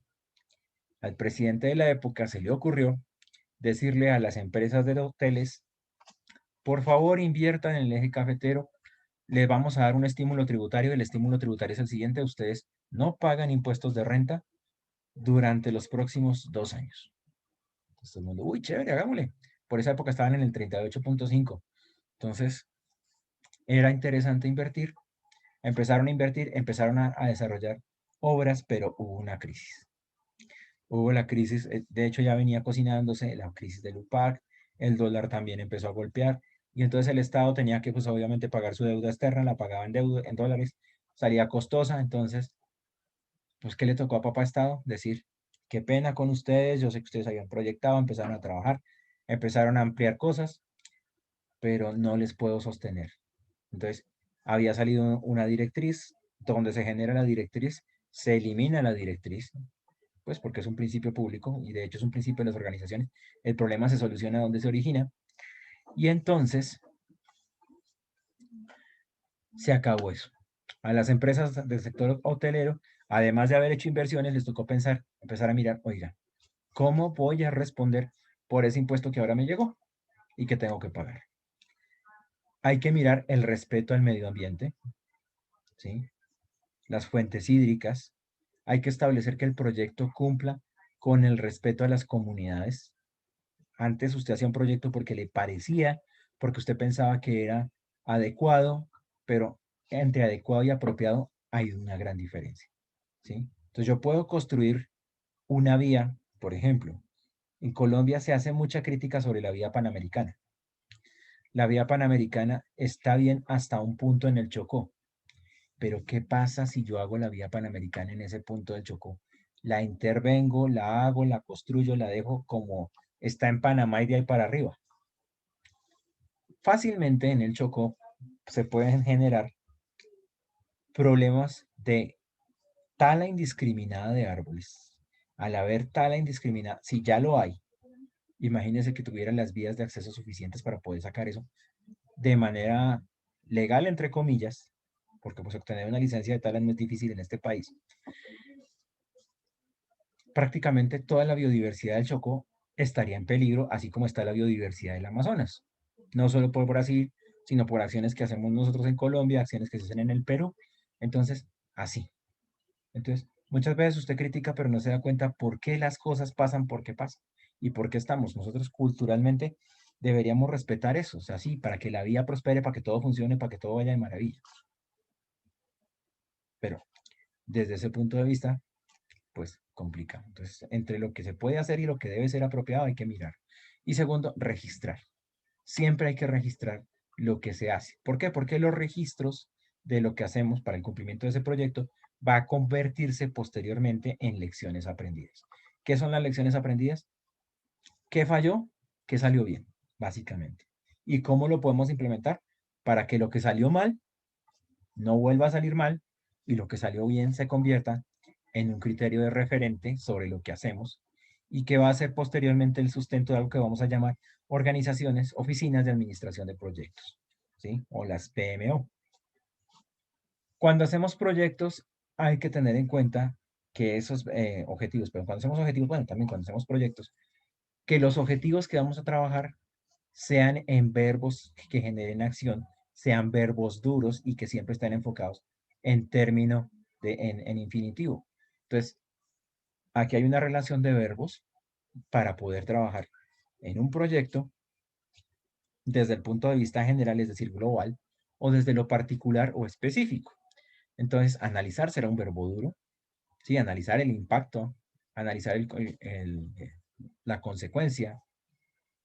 E: al presidente de la época se le ocurrió decirle a las empresas de hoteles, por favor inviertan en el eje cafetero, les vamos a dar un estímulo tributario. El estímulo tributario es el siguiente: ustedes no pagan impuestos de renta durante los próximos 2 años. Entonces todo el mundo, uy, chévere, hagámosle. Por esa época estaban en el 38.5. Entonces, era interesante invertir. Empezaron a invertir, empezaron a desarrollar obras, pero hubo una crisis. Hubo la crisis, de hecho ya venía cocinándose la crisis del UPAC, el dólar también empezó a golpear, Y entonces el Estado tenía que, pues obviamente, pagar su deuda externa, la pagaba en dólares, salía costosa. Entonces, pues, ¿qué le tocó a papá Estado? Decir, qué pena con ustedes, yo sé que ustedes habían proyectado, empezaron a trabajar, empezaron a ampliar cosas, pero no les puedo sostener. Entonces, había salido una directriz, donde se genera la directriz, se elimina la directriz, pues porque es un principio público y de hecho es un principio de las organizaciones. El problema se soluciona donde se origina y entonces se acabó eso. A las empresas del sector hotelero, además de haber hecho inversiones, les tocó pensar, empezar a mirar, oiga, ¿cómo voy a responder por ese impuesto que ahora me llegó y que tengo que pagar? Hay que mirar el respeto al medio ambiente, ¿sí? Las fuentes hídricas. Hay que establecer que el proyecto cumpla con el respeto a las comunidades. Antes usted hacía un proyecto porque le parecía, porque usted pensaba que era adecuado, pero entre adecuado y apropiado hay una gran diferencia, ¿sí? Entonces yo puedo construir una vía, por ejemplo, en Colombia se hace mucha crítica sobre la vía panamericana. La vía panamericana está bien hasta un punto en el Chocó, pero ¿qué pasa si yo hago la vía panamericana en ese punto del Chocó? La intervengo, la hago, la construyo, la dejo como está en Panamá y de ahí para arriba. Fácilmente en el Chocó se pueden generar problemas de tala indiscriminada de árboles. Al haber tala indiscriminada, si ya lo hay, imagínense que tuvieran las vías de acceso suficientes para poder sacar eso de manera legal, entre comillas, porque pues obtener una licencia de tala no es difícil en este país. Prácticamente toda la biodiversidad del Chocó estaría en peligro, así como está la biodiversidad del Amazonas. No solo por Brasil, sino por acciones que hacemos nosotros en Colombia, acciones que se hacen en el Perú. Entonces, así. Entonces, muchas veces usted critica, pero no se da cuenta por qué las cosas pasan, por qué pasan y por qué estamos. Nosotros culturalmente deberíamos respetar eso, o sea, sí, para que la vida prospere, para que todo funcione, para que todo vaya de maravilla. Pero desde ese punto de vista, pues complica. Entonces, entre lo que se puede hacer y lo que debe ser apropiado hay que mirar. Y segundo, registrar. Siempre hay que registrar lo que se hace. ¿Por qué? Porque los registros de lo que hacemos para el cumplimiento de ese proyecto va a convertirse posteriormente en lecciones aprendidas. ¿Qué son las lecciones aprendidas? ¿Qué falló? ¿Qué salió bien? Básicamente. ¿Y cómo lo podemos implementar? Para que lo que salió mal no vuelva a salir mal y lo que salió bien se convierta en un criterio de referente sobre lo que hacemos y que va a ser posteriormente el sustento de algo que vamos a llamar organizaciones, oficinas de administración de proyectos, ¿sí? O las PMO. Cuando hacemos proyectos hay que tener en cuenta que esos objetivos, pero cuando hacemos objetivos, bueno, también cuando hacemos proyectos, que los objetivos que vamos a trabajar sean en verbos que generen acción, sean verbos duros y que siempre estén enfocados en término en infinitivo. Entonces, aquí hay una relación de verbos para poder trabajar en un proyecto desde el punto de vista general, es decir, global, o desde lo particular o específico. Entonces, analizar será un verbo duro, ¿sí? Analizar el impacto, analizar la consecuencia,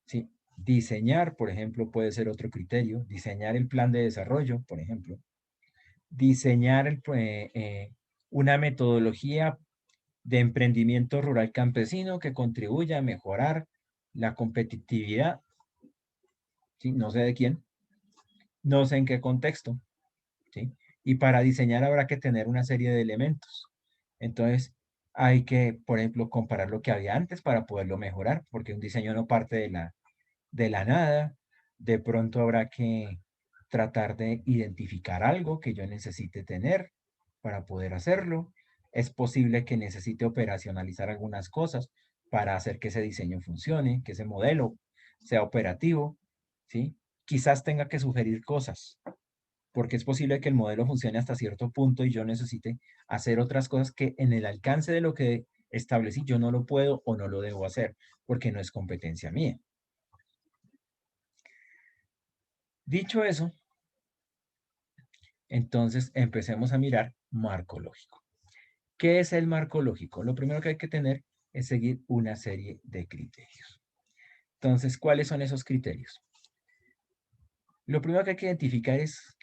E: ¿sí? Diseñar, por ejemplo, puede ser otro criterio. Diseñar el plan de desarrollo, por ejemplo. Diseñar una metodología de emprendimiento rural campesino que contribuya a mejorar la competitividad. ¿Sí? No sé de quién, no sé en qué contexto. ¿Sí? Y para diseñar habrá que tener una serie de elementos. Entonces, hay que, por ejemplo, comparar lo que había antes para poderlo mejorar, porque un diseño no parte de la nada. De pronto habrá que tratar de identificar algo que yo necesite tener para poder hacerlo. Es posible que necesite operacionalizar algunas cosas para hacer que ese diseño funcione, que ese modelo sea operativo, ¿sí? Quizás tenga que sugerir cosas, porque es posible que el modelo funcione hasta cierto punto y yo necesite hacer otras cosas que en el alcance de lo que establecí yo no lo puedo o no lo debo hacer, porque no es competencia mía. Dicho eso, entonces empecemos a mirar marco lógico. ¿Qué es el marco lógico? Lo primero que hay que tener es seguir una serie de criterios. Entonces, ¿cuáles son esos criterios? Lo primero que hay que identificar es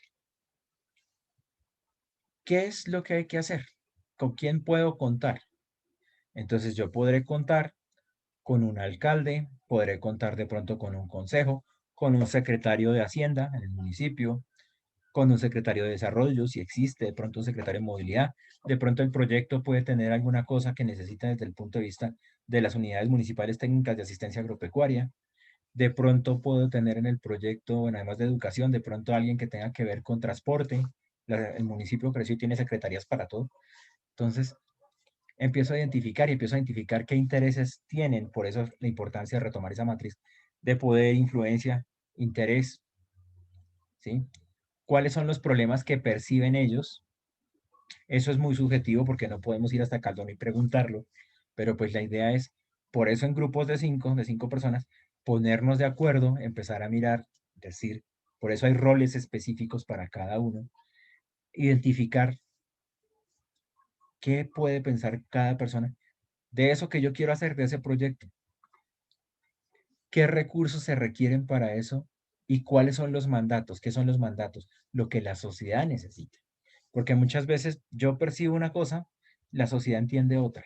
E: qué es lo que hay que hacer, con quién puedo contar. Entonces yo podré contar con un alcalde, podré contar de pronto con un consejo, con un secretario de Hacienda en el municipio, con un secretario de desarrollo, si existe, de pronto un secretario de movilidad. De pronto el proyecto puede tener alguna cosa que necesita desde el punto de vista de las unidades municipales técnicas de asistencia agropecuaria. De pronto puedo tener en el proyecto, bueno, además de educación, de pronto alguien que tenga que ver con transporte. El municipio creció y tiene secretarías para todo. Entonces, empiezo a identificar y empiezo a identificar qué intereses tienen. Por eso la importancia de retomar esa matriz de poder, influencia, interés, ¿sí? ¿Cuáles son los problemas que perciben ellos? Eso es muy subjetivo porque no podemos ir hasta Caldón y preguntarlo, pero pues la idea es, por eso en grupos de cinco personas, ponernos de acuerdo, empezar a mirar, decir, por eso hay roles específicos para cada uno, identificar qué puede pensar cada persona de eso que yo quiero hacer, de ese proyecto, qué recursos se requieren para eso y cuáles son los mandatos, qué son los mandatos, lo que la sociedad necesita. Porque muchas veces yo percibo una cosa, la sociedad entiende otra.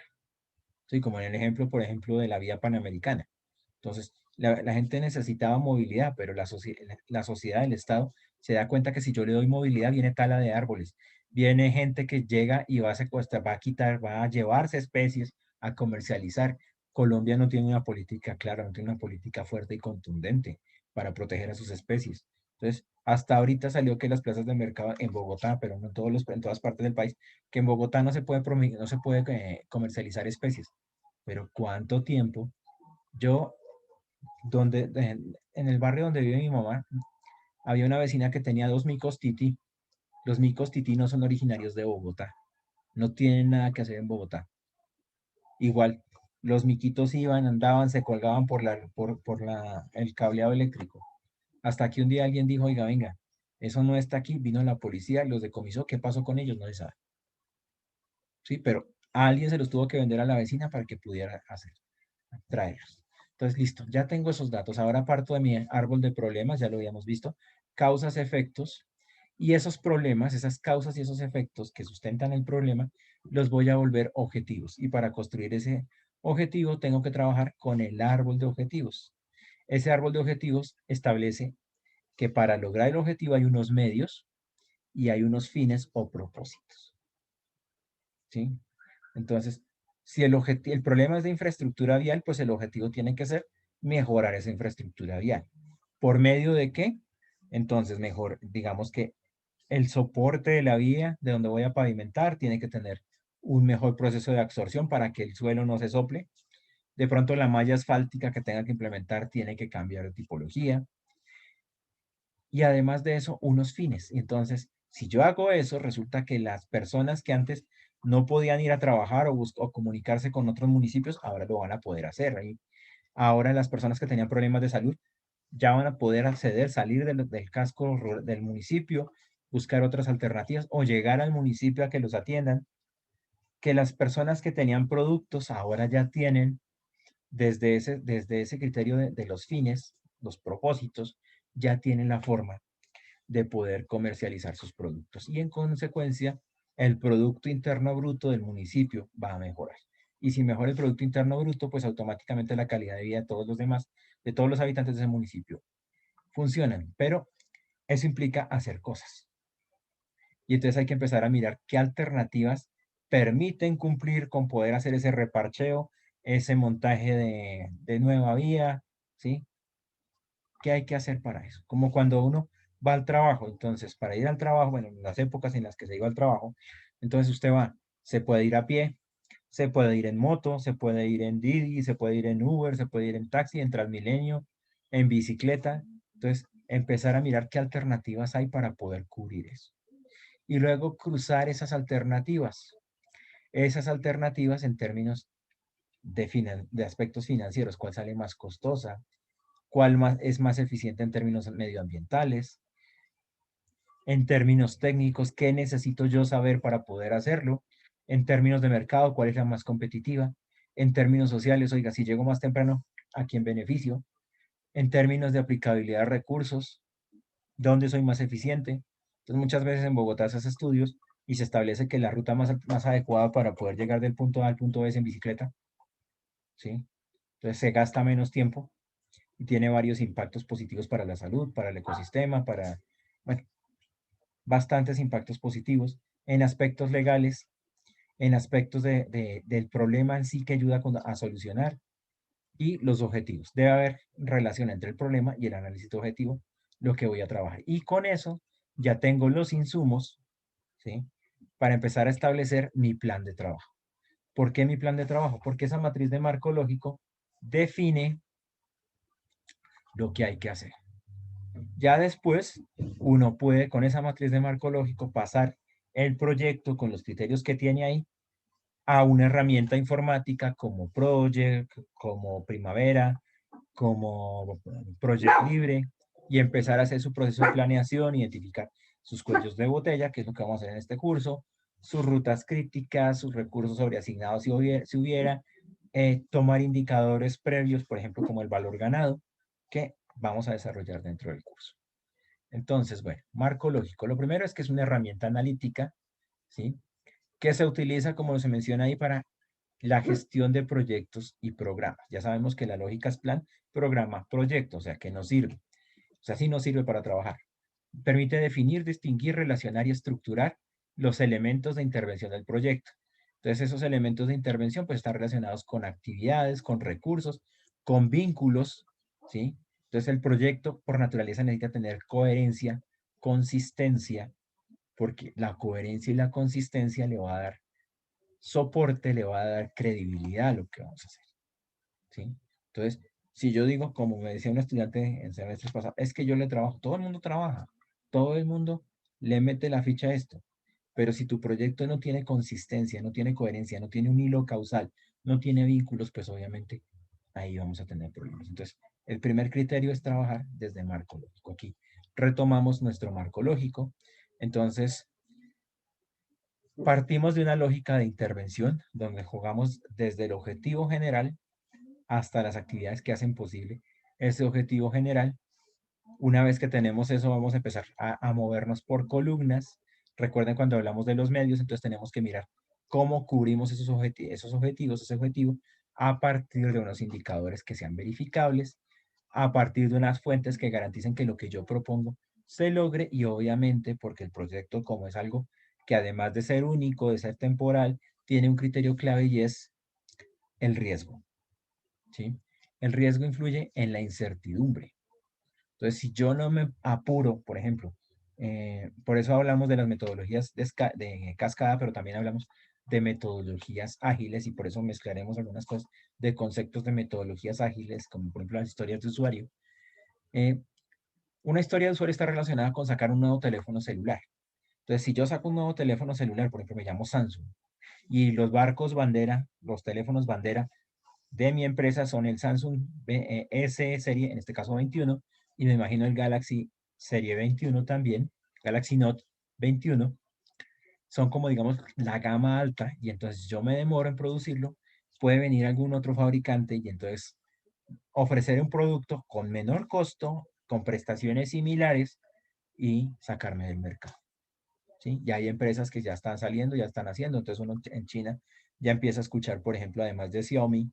E: Sí, como en el ejemplo, por ejemplo, de la vía panamericana. Entonces, la gente necesitaba movilidad, pero la sociedad, el Estado, se da cuenta que si yo le doy movilidad, viene tala de árboles. Viene gente que llega y va a secuestrar, va a quitar, va a llevarse especies, a comercializar. Colombia no tiene una política clara, no tiene una política fuerte y contundente para proteger a sus especies. Entonces, hasta ahorita salió que las plazas de mercado en Bogotá, pero no en, en todas partes del país, que en Bogotá no se puede, no se puede comercializar especies. Pero ¿cuánto tiempo? Yo, en el barrio donde vive mi mamá, había una vecina que tenía dos micos tití. Los micos tití no son originarios de Bogotá. No tienen nada que hacer en Bogotá. Igual, los miquitos iban, andaban, se colgaban el cableado eléctrico. Hasta que un día alguien dijo, oiga, venga, eso no está aquí. Vino la policía, los decomisó. ¿Qué pasó con ellos? No se sabe. Sí, pero a alguien se los tuvo que vender a la vecina para que pudiera traerlos. Entonces, listo, ya tengo esos datos. Ahora parto de mi árbol de problemas, ya lo habíamos visto, causas, efectos, y esos problemas, esas causas y esos efectos que sustentan el problema, los voy a volver objetivos. Y para construir ese objetivo, tengo que trabajar con el árbol de objetivos. Ese árbol de objetivos establece que para lograr el objetivo hay unos medios y hay unos fines o propósitos. ¿Sí? Entonces, si el problema es de infraestructura vial, pues el objetivo tiene que ser mejorar esa infraestructura vial. ¿Por medio de qué? Entonces, mejor, digamos que el soporte de la vía de donde voy a pavimentar tiene que tener un mejor proceso de absorción para que el suelo no se sople. De pronto la malla asfáltica que tenga que implementar tiene que cambiar de tipología. Y además de eso, unos fines. Entonces, si yo hago eso, resulta que las personas que antes no podían ir a trabajar o comunicarse con otros municipios, ahora lo van a poder hacer. Ahora las personas que tenían problemas de salud ya van a poder acceder, salir del casco del municipio, buscar otras alternativas o llegar al municipio a que los atiendan. Que las personas que tenían productos ahora ya tienen, desde ese criterio de los fines, los propósitos, ya tienen la forma de poder comercializar sus productos y en consecuencia el Producto Interno Bruto del municipio va a mejorar. Y si mejora el Producto Interno Bruto, pues automáticamente la calidad de vida de todos los demás, de todos los habitantes de ese municipio, funcionan. Pero eso implica hacer cosas. Y entonces hay que empezar a mirar qué alternativas permiten cumplir con poder hacer ese reparcheo, ese montaje de nueva vía, ¿sí? ¿Qué hay que hacer para eso? Como cuando uno va al trabajo, entonces para ir al trabajo, bueno, en las épocas en las que se iba al trabajo, entonces usted va, se puede ir a pie, se puede ir en moto, se puede ir en Didi, se puede ir en Uber, se puede ir en taxi, en Transmilenio, en bicicleta. Entonces, empezar a mirar qué alternativas hay para poder cubrir eso. Y luego cruzar esas alternativas en términos de aspectos financieros, cuál sale más costosa, es más eficiente en términos medioambientales, en términos técnicos, qué necesito yo saber para poder hacerlo, en términos de mercado, cuál es la más competitiva, en términos sociales, oiga, si llego más temprano, ¿a quién beneficio? En términos de aplicabilidad de recursos, ¿Dónde soy más eficiente? Entonces, muchas veces en Bogotá se hace estudios y se establece que la ruta más adecuada para poder llegar del punto A al punto B es en bicicleta, ¿sí? Entonces, se gasta menos tiempo y tiene varios impactos positivos para la salud, para el ecosistema, para, bueno, bastantes impactos positivos en aspectos legales, en aspectos del problema en sí que ayuda a solucionar y los objetivos. Debe haber relación entre el problema y el análisis de objetivo, lo que voy a trabajar. Y con eso ya tengo los insumos, ¿sí? Para empezar a establecer mi plan de trabajo. ¿Por qué mi plan de trabajo? Porque esa matriz de marco lógico define lo que hay que hacer. Ya después, uno puede con esa matriz de marco lógico pasar el proyecto con los criterios que tiene ahí a una herramienta informática como Project, como Primavera, como Project Libre, y empezar a hacer su proceso de planeación, identificar sus cuellos de botella, que es lo que vamos a hacer en este curso, sus rutas críticas, sus recursos sobreasignados si hubiera, tomar indicadores previos, por ejemplo, como el valor ganado, que vamos a desarrollar dentro del curso. Entonces, bueno, marco lógico. Lo primero es que es una herramienta analítica, ¿sí? Que se utiliza, como se menciona ahí, para la gestión de proyectos y programas. Ya sabemos que la lógica es plan, programa, proyecto, o sea, que nos sirve. O sea, sí nos sirve para trabajar. Permite definir, distinguir, relacionar y estructurar los elementos de intervención del proyecto. Entonces, esos elementos de intervención pues están relacionados con actividades, con recursos, con vínculos, ¿sí? Entonces, el proyecto por naturaleza necesita tener coherencia, consistencia, porque la coherencia y la consistencia le va a dar soporte, le va a dar credibilidad a lo que vamos a hacer, ¿sí? Entonces, si yo digo, como me decía un estudiante en semestres pasados, es que yo le trabajo, todo el mundo trabaja, todo el mundo le mete la ficha a esto, pero si tu proyecto no tiene consistencia, no tiene coherencia, no tiene un hilo causal, no tiene vínculos, pues obviamente ahí vamos a tener problemas. Entonces, el primer criterio es trabajar desde marco lógico. Aquí retomamos nuestro marco lógico. Entonces, partimos de una lógica de intervención donde jugamos desde el objetivo general hasta las actividades que hacen posible ese objetivo general. Una vez que tenemos eso, vamos a empezar a movernos por columnas. Recuerden cuando hablamos de los medios, entonces tenemos que mirar cómo cubrimos ese objetivo, a partir de unos indicadores que sean verificables, a partir de unas fuentes que garanticen que lo que yo propongo se logre y obviamente porque el proyecto como es algo que además de ser único, de ser temporal, tiene un criterio clave y es el riesgo, ¿sí? El riesgo influye en la incertidumbre. Entonces, si yo no me apuro, por ejemplo, por eso hablamos de las metodologías de cascada, pero también hablamos de metodologías ágiles y por eso mezclaremos algunas cosas de conceptos de metodologías ágiles, como por ejemplo las historias de usuario. Una historia de usuario está relacionada con sacar un nuevo teléfono celular. Entonces, si yo saco un nuevo teléfono celular, por ejemplo, me llamo Samsung, y los barcos bandera, los teléfonos bandera de mi empresa son el Samsung S serie, en este caso 21, y me imagino el Galaxy serie 21 también, Galaxy Note 21, son como digamos la gama alta, y entonces yo me demoro en producirlo, puede venir algún otro fabricante y entonces ofrecer un producto con menor costo, con prestaciones similares y sacarme del mercado. ¿Sí? Ya hay empresas que ya están saliendo, ya están haciendo, entonces uno en China ya empieza a escuchar, por ejemplo, además de Xiaomi,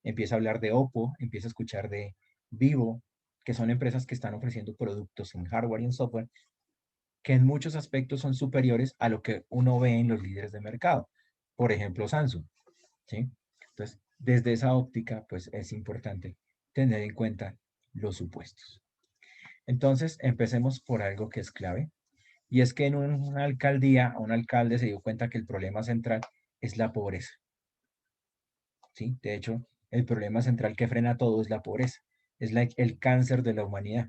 E: empieza a hablar de Oppo, empieza a escuchar de Vivo, que son empresas que están ofreciendo productos en hardware y en software que en muchos aspectos son superiores a lo que uno ve en los líderes de mercado. Por ejemplo, Samsung, ¿sí? Entonces, desde esa óptica, pues es importante tener en cuenta los supuestos. Entonces, empecemos por algo que es clave, y es que en una alcaldía, un alcalde se dio cuenta que el problema central es la pobreza. ¿Sí? De hecho, el problema central que frena todo es la pobreza. Es el cáncer de la humanidad.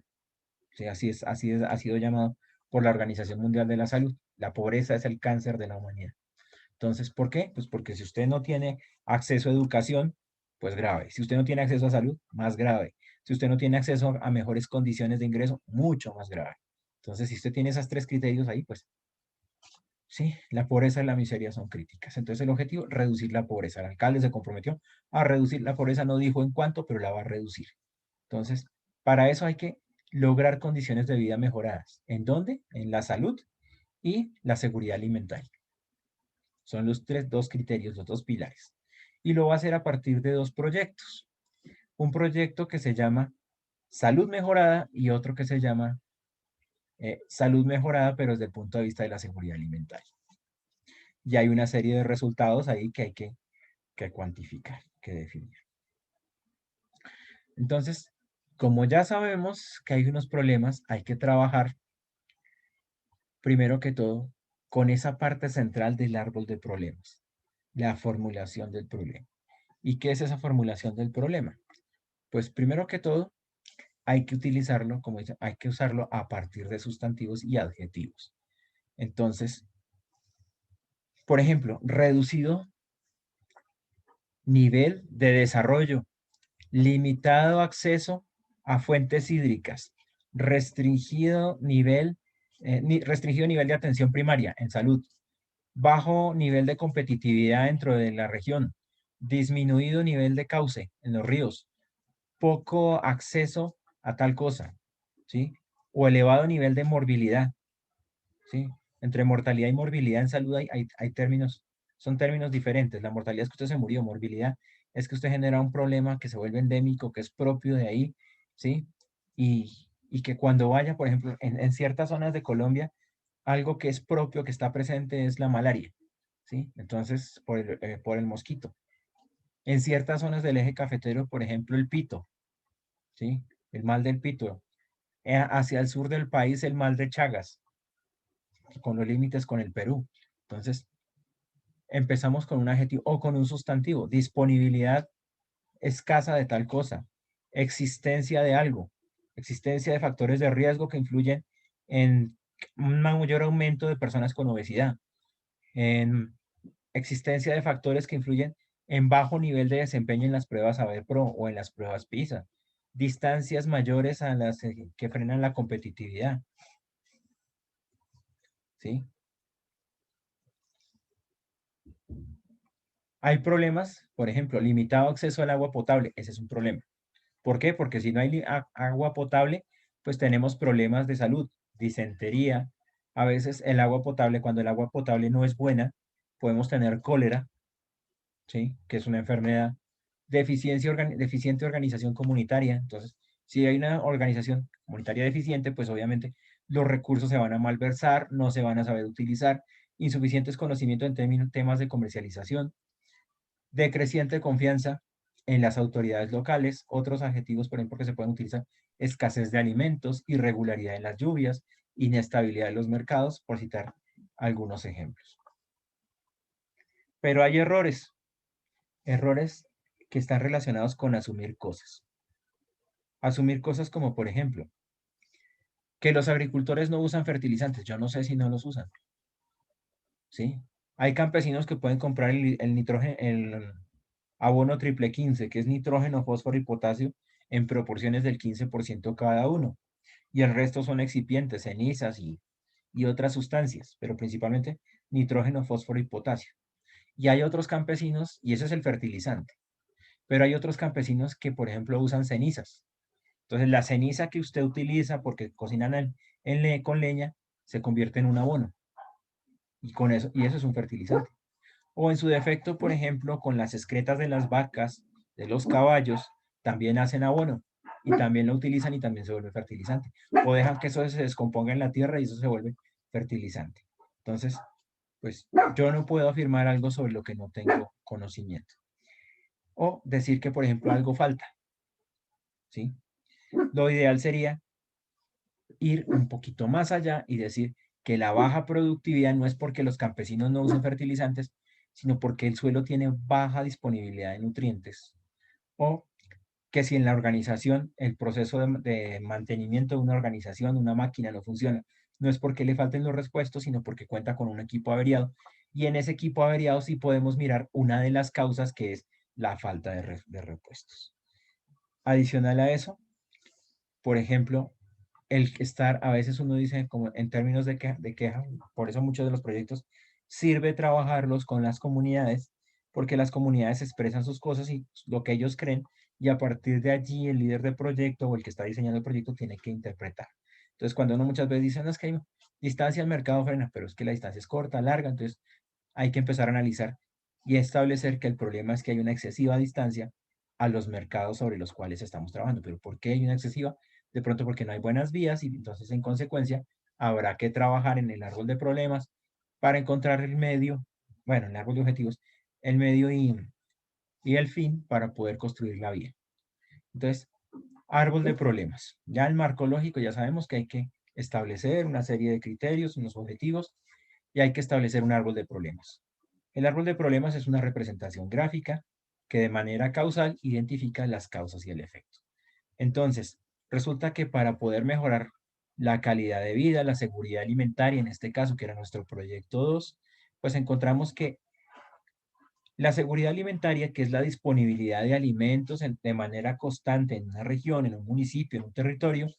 E: ¿Sí? Ha sido llamado por la Organización Mundial de la Salud. La pobreza es el cáncer de la humanidad. Entonces, ¿por qué? Pues porque si usted no tiene acceso a educación, pues grave. Si usted no tiene acceso a salud, más grave. Si usted no tiene acceso a mejores condiciones de ingreso, mucho más grave. Entonces, si usted tiene esos tres criterios ahí, pues sí, la pobreza y la miseria son críticas. Entonces el objetivo, reducir la pobreza. El alcalde se comprometió a reducir la pobreza, no dijo en cuánto, pero la va a reducir. Entonces, para eso hay que lograr condiciones de vida mejoradas. ¿En dónde? En la salud y la seguridad alimentaria. Son los dos criterios, los dos pilares. Y lo va a hacer a partir de dos proyectos. Un proyecto que se llama Salud Mejorada y otro que se llama Salud Mejorada, pero desde el punto de vista de la seguridad alimentaria. Y hay una serie de resultados ahí que hay que cuantificar, que definir. Entonces, como ya sabemos que hay unos problemas, hay que trabajar, primero que todo, con esa parte central del árbol de problemas, la formulación del problema. ¿Y qué es esa formulación del problema? Pues primero que todo, hay que utilizarlo, como dice, hay que usarlo a partir de sustantivos y adjetivos. Entonces, por ejemplo, reducido nivel de desarrollo, limitado acceso a fuentes hídricas, restringido nivel de atención primaria en salud, bajo nivel de competitividad dentro de la región, disminuido nivel de cauce en los ríos, poco acceso a tal cosa, ¿sí? O elevado nivel de morbilidad, ¿sí? Entre mortalidad y morbilidad en salud hay términos, son términos diferentes. La mortalidad es que usted se murió, morbilidad es que usted genera un problema que se vuelve endémico, que es propio de ahí, ¿sí? Y que cuando vaya, por ejemplo, en ciertas zonas de Colombia, algo que es propio, que está presente, es la malaria, ¿sí? Entonces, por el mosquito. En ciertas zonas del eje cafetero, por ejemplo, el pito, ¿sí? El mal del pito. Hacia el sur del país, el mal de Chagas, con los límites con el Perú. Entonces, empezamos con un adjetivo o con un sustantivo. Disponibilidad escasa de tal cosa. Existencia de algo. Existencia de factores de riesgo que influyen en un mayor aumento de personas con obesidad. En existencia de factores que influyen en bajo nivel de desempeño en las pruebas ABEPRO o en las pruebas PISA. Distancias mayores a las que frenan la competitividad. ¿Sí? Hay problemas, por ejemplo, limitado acceso al agua potable. Ese es un problema. ¿Por qué? Porque si no hay agua potable, pues tenemos problemas de salud, disentería. A veces el agua potable, cuando el agua potable no es buena, podemos tener cólera, ¿sí? Que es una enfermedad. Deficiente organización comunitaria. Entonces, si hay una organización comunitaria deficiente, pues obviamente los recursos se van a malversar, no se van a saber utilizar, insuficientes conocimientos en temas de comercialización, decreciente confianza en las autoridades locales. Otros adjetivos, por ejemplo, que se pueden utilizar: escasez de alimentos, irregularidad en las lluvias, inestabilidad de los mercados, por citar algunos ejemplos. Pero hay errores que están relacionados con asumir cosas. Asumir cosas como, por ejemplo, que los agricultores no usan fertilizantes. Yo no sé si no los usan. ¿Sí? Hay campesinos que pueden comprar el nitrógeno, el abono triple 15, que es nitrógeno, fósforo y potasio en proporciones del 15% cada uno. Y el resto son excipientes, cenizas y otras sustancias, pero principalmente nitrógeno, fósforo y potasio. Y hay otros campesinos, y ese es el fertilizante, pero hay otros campesinos que, por ejemplo, usan cenizas. Entonces, la ceniza que usted utiliza porque cocinan con leña se convierte en un abono. Y eso es un fertilizante. O en su defecto, por ejemplo, con las excretas de las vacas, de los caballos, también hacen abono y también lo utilizan y también se vuelve fertilizante. O dejan que eso se descomponga en la tierra y eso se vuelve fertilizante. Entonces, pues yo no puedo afirmar algo sobre lo que no tengo conocimiento. O decir que, por ejemplo, algo falta. ¿Sí? Lo ideal sería ir un poquito más allá y decir que la baja productividad no es porque los campesinos no usen fertilizantes, sino porque el suelo tiene baja disponibilidad de nutrientes. O que si en la organización el proceso de mantenimiento de una organización, una máquina no funciona, no es porque le falten los repuestos, sino porque cuenta con un equipo averiado. Y en ese equipo averiado sí podemos mirar una de las causas, que es la falta de repuestos. Adicional a eso, por ejemplo, el estar, a veces uno dice, como en términos de queja, por eso muchos de los proyectos sirve trabajarlos con las comunidades, porque las comunidades expresan sus cosas y lo que ellos creen, y a partir de allí el líder de proyecto o el que está diseñando el proyecto tiene que interpretar. Entonces, cuando uno muchas veces dice, no, es que hay distancia al mercado frena, pero es que la distancia es corta, larga, entonces hay que empezar a analizar y establecer que el problema es que hay una excesiva distancia a los mercados sobre los cuales estamos trabajando. ¿Pero por qué hay una excesiva? De pronto porque no hay buenas vías y entonces en consecuencia habrá que trabajar en el árbol de problemas para encontrar el medio, bueno, el árbol de objetivos, el medio y el fin para poder construir la vía. Entonces, árbol de problemas. Ya el marco lógico ya sabemos que hay que establecer una serie de criterios, unos objetivos, y hay que establecer un árbol de problemas. El árbol de problemas es una representación gráfica que de manera causal identifica las causas y el efecto. Entonces, resulta que para poder mejorar la calidad de vida, la seguridad alimentaria, en este caso, que era nuestro proyecto 2, pues encontramos que la seguridad alimentaria, que es la disponibilidad de alimentos de manera constante en una región, en un municipio, en un territorio,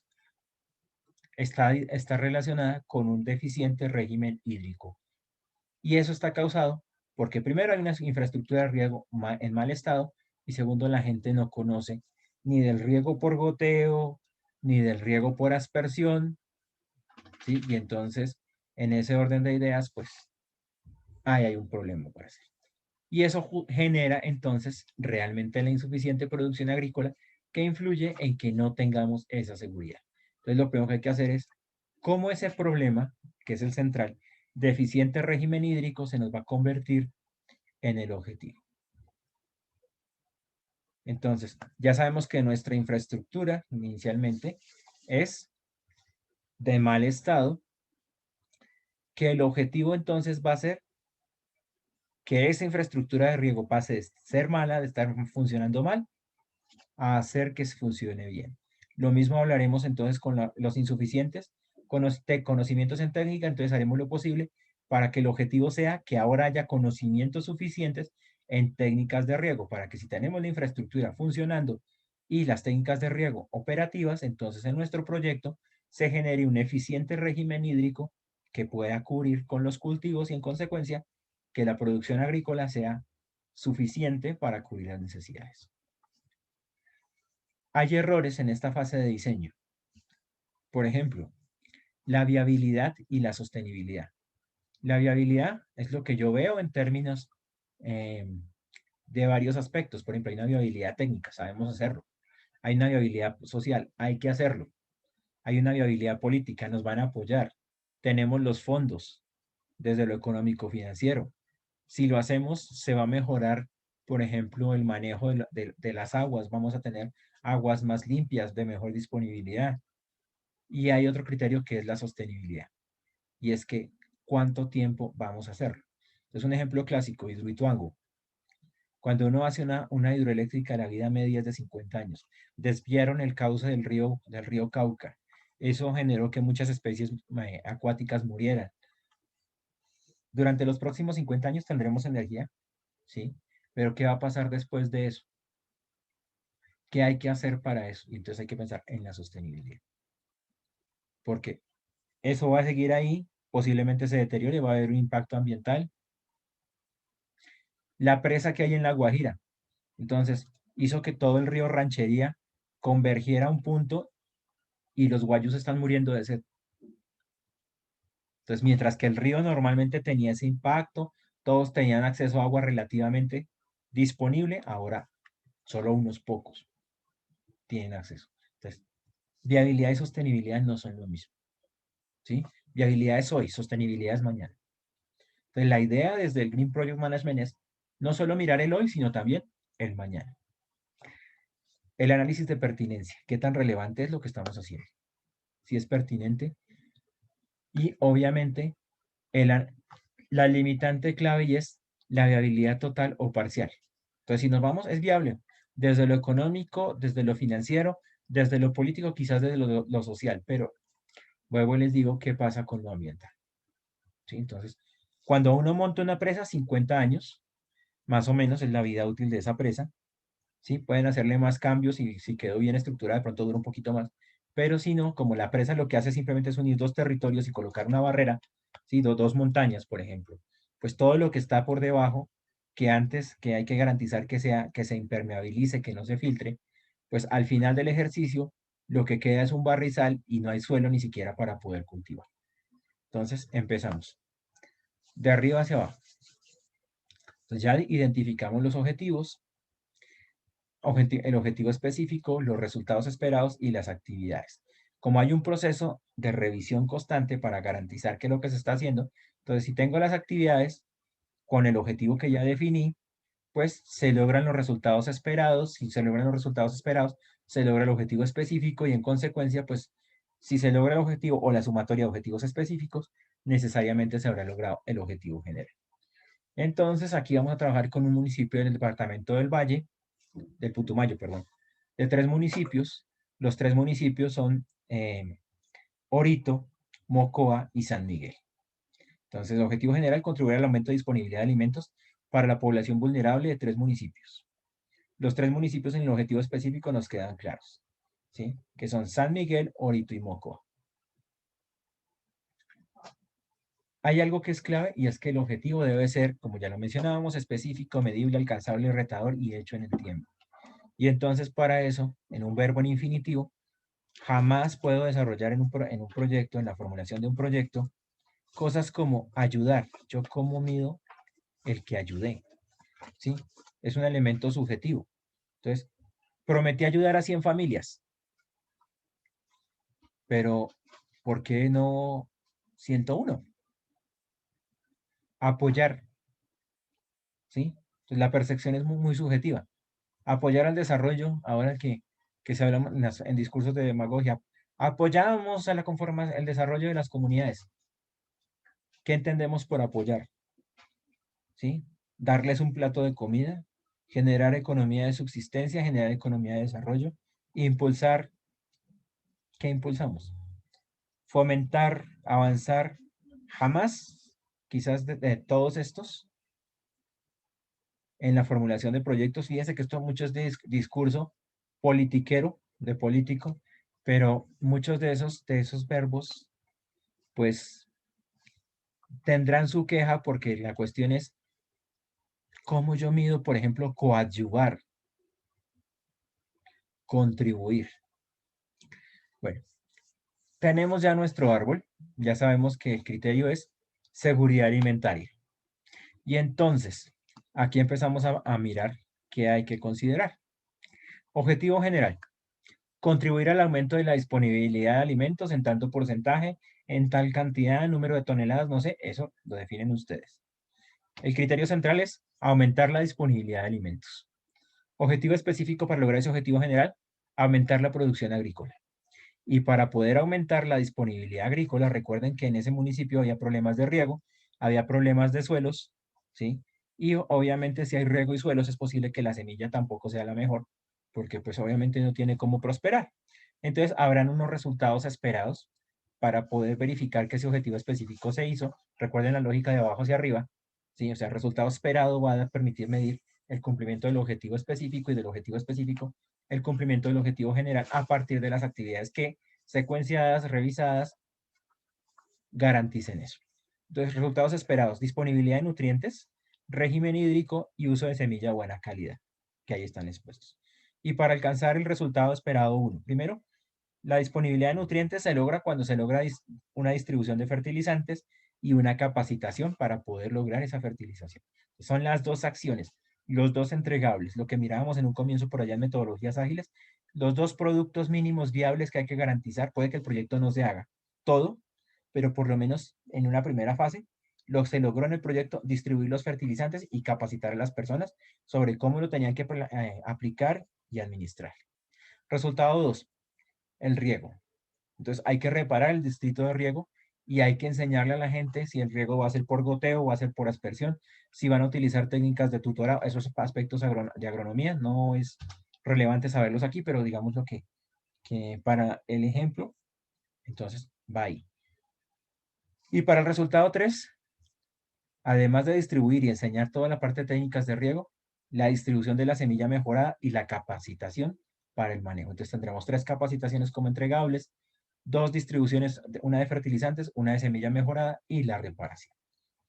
E: está relacionada con un deficiente régimen hídrico. Y eso está causado porque primero hay una infraestructura de riego en mal estado y segundo la gente no conoce ni del riego por goteo, ni del riego por aspersión, ¿sí? Y entonces en ese orden de ideas pues ahí hay un problema para hacer. Y eso genera entonces realmente la insuficiente producción agrícola que influye en que no tengamos esa seguridad. Entonces lo primero que hay que hacer es cómo ese problema, que es el central, deficiente régimen hídrico se nos va a convertir en el objetivo. Entonces, ya sabemos que nuestra infraestructura inicialmente es de mal estado, que el objetivo entonces va a ser que esa infraestructura de riego pase de ser mala, de estar funcionando mal, a hacer que funcione bien. Lo mismo hablaremos entonces con los insuficientes, con los conocimientos en técnica, entonces haremos lo posible para que el objetivo sea que ahora haya conocimientos suficientes en técnicas de riego, para que si tenemos la infraestructura funcionando y las técnicas de riego operativas, entonces en nuestro proyecto se genere un eficiente régimen hídrico que pueda cubrir con los cultivos y en consecuencia que la producción agrícola sea suficiente para cubrir las necesidades. Hay errores en esta fase de diseño. Por ejemplo, la viabilidad y la sostenibilidad. La viabilidad es lo que yo veo en términos de varios aspectos. Por ejemplo, hay una viabilidad técnica, sabemos hacerlo. Hay una viabilidad social, hay que hacerlo. Hay una viabilidad política, nos van a apoyar. Tenemos los fondos desde lo económico financiero. Si lo hacemos, se va a mejorar, por ejemplo, el manejo de las aguas. Vamos a tener aguas más limpias, de mejor disponibilidad. Y hay otro criterio que es la sostenibilidad. Y es que, ¿cuánto tiempo vamos a hacerlo? Entonces, un ejemplo clásico, Hidroituango. Cuando uno hace una hidroeléctrica, la vida media es de 50 años. Desviaron el cauce del río Cauca. Eso generó que muchas especies acuáticas murieran. Durante los próximos 50 años tendremos energía, ¿sí? Pero ¿qué va a pasar después de eso? ¿Qué hay que hacer para eso? Y entonces hay que pensar en la sostenibilidad. Porque eso va a seguir ahí, posiblemente se deteriore, va a haber un impacto ambiental. La presa que hay en La Guajira, entonces, hizo que todo el río Ranchería convergiera a un punto y los guayús están muriendo de sed. Entonces, mientras que el río normalmente tenía ese impacto, todos tenían acceso a agua relativamente disponible, ahora solo unos pocos tienen acceso. Entonces, viabilidad y sostenibilidad no son lo mismo, ¿sí? Viabilidad es hoy, sostenibilidad es mañana. Entonces, la idea desde el Green Project Management es no solo mirar el hoy, sino también el mañana. El análisis de pertinencia, ¿qué tan relevante es lo que estamos haciendo? Si es pertinente. Y obviamente, la limitante clave y es la viabilidad total o parcial. Entonces, si nos vamos, es viable desde lo económico, desde lo financiero, desde lo político, quizás desde lo social, pero luego les digo qué pasa con lo ambiental. ¿Sí? Entonces, cuando uno monta una presa, 50 años, más o menos es la vida útil de esa presa. ¿Sí? Pueden hacerle más cambios y si quedó bien estructurada, de pronto dura un poquito más. Pero si no, como la presa lo que hace simplemente es unir dos territorios y colocar una barrera, ¿sí? Dos montañas, por ejemplo, pues todo lo que está por debajo, que antes que hay que garantizar que se impermeabilice, que no se filtre, pues al final del ejercicio lo que queda es un barrizal y no hay suelo ni siquiera para poder cultivar. Entonces empezamos. De arriba hacia abajo. Entonces ya identificamos los objetivos, el objetivo específico, los resultados esperados y las actividades. Como hay un proceso de revisión constante para garantizar que lo que se está haciendo, entonces si tengo las actividades con el objetivo que ya definí, pues se logran los resultados esperados. Si se logran los resultados esperados, se logra el objetivo específico y en consecuencia, pues si se logra el objetivo o la sumatoria de objetivos específicos, necesariamente se habrá logrado el objetivo general. Entonces aquí vamos a trabajar con un municipio del departamento del Valle, del Putumayo, perdón, de 3 municipios. Los 3 municipios son Orito, Mocoa y San Miguel. Entonces, el objetivo general, contribuir al aumento de disponibilidad de alimentos para la población vulnerable de 3 municipios. Los 3 municipios en el objetivo específico nos quedan claros, ¿sí? Que son San Miguel, Orito y Mocoa. Hay algo que es clave y es que el objetivo debe ser, como ya lo mencionábamos, específico, medible, alcanzable, retador y hecho en el tiempo. Y entonces para eso, en un verbo en infinitivo, jamás puedo desarrollar en un proyecto, en la formulación de un proyecto, cosas como ayudar. Yo cómo mido el que ayudé, ¿sí? Es un elemento subjetivo. Entonces, prometí ayudar a 100 familias, pero ¿por qué no 101? Apoyar, ¿sí? Entonces, la percepción es muy subjetiva. Apoyar al desarrollo, ahora que se habla en discursos de demagogia, apoyamos a el desarrollo de las comunidades. ¿Qué entendemos por apoyar? ¿Sí? Darles un plato de comida, generar economía de subsistencia, generar economía de desarrollo, impulsar, ¿qué impulsamos? Fomentar, avanzar, jamás, quizás de todos estos, en la formulación de proyectos. Fíjense que esto mucho es de discurso politiquero, de político, pero muchos de esos verbos, pues, tendrán su queja porque la cuestión es cómo yo mido, por ejemplo, coadyuvar, contribuir. Bueno, tenemos ya nuestro árbol, ya sabemos que el criterio es seguridad alimentaria. Y entonces, aquí empezamos a mirar qué hay que considerar. Objetivo general, contribuir al aumento de la disponibilidad de alimentos en tanto porcentaje, en tal cantidad, número de toneladas, no sé, eso lo definen ustedes. El criterio central es aumentar la disponibilidad de alimentos. Objetivo específico para lograr ese objetivo general, aumentar la producción agrícola. Y para poder aumentar la disponibilidad agrícola, recuerden que en ese municipio había problemas de riego, había problemas de suelos, ¿sí? Y obviamente si hay riego y suelos es posible que la semilla tampoco sea la mejor, porque pues obviamente no tiene cómo prosperar. Entonces habrán unos resultados esperados para poder verificar que ese objetivo específico se hizo. Recuerden la lógica de abajo hacia arriba, ¿sí? O sea, el resultado esperado va a permitir medir el cumplimiento del objetivo específico y del objetivo específico el cumplimiento del objetivo general a partir de las actividades que, secuenciadas, revisadas, garanticen eso. Entonces, resultados esperados, disponibilidad de nutrientes, régimen hídrico y uso de semilla de buena calidad, que ahí están expuestos. Y para alcanzar el resultado esperado 1, primero, la disponibilidad de nutrientes se logra cuando se logra una distribución de fertilizantes y una capacitación para poder lograr esa fertilización. Son las dos acciones, los dos entregables, lo que mirábamos en un comienzo por allá en metodologías ágiles, los dos productos mínimos viables que hay que garantizar. Puede que el proyecto no se haga todo, pero por lo menos en una primera fase, se logró en el proyecto distribuir los fertilizantes y capacitar a las personas sobre cómo lo tenían que aplicar y administrar. Resultado 2, el riego. Entonces hay que reparar el distrito de riego y hay que enseñarle a la gente si el riego va a ser por goteo o va a ser por aspersión, si van a utilizar técnicas de tutorado, esos aspectos de agronomía. No es relevante saberlos aquí, pero digamos lo que para el ejemplo, entonces va ahí. Y para el resultado 3, además de distribuir y enseñar toda la parte de técnicas de riego, la distribución de la semilla mejorada y la capacitación para el manejo. Entonces tendremos 3 capacitaciones como entregables, 2 distribuciones, una de fertilizantes, una de semilla mejorada y la reparación.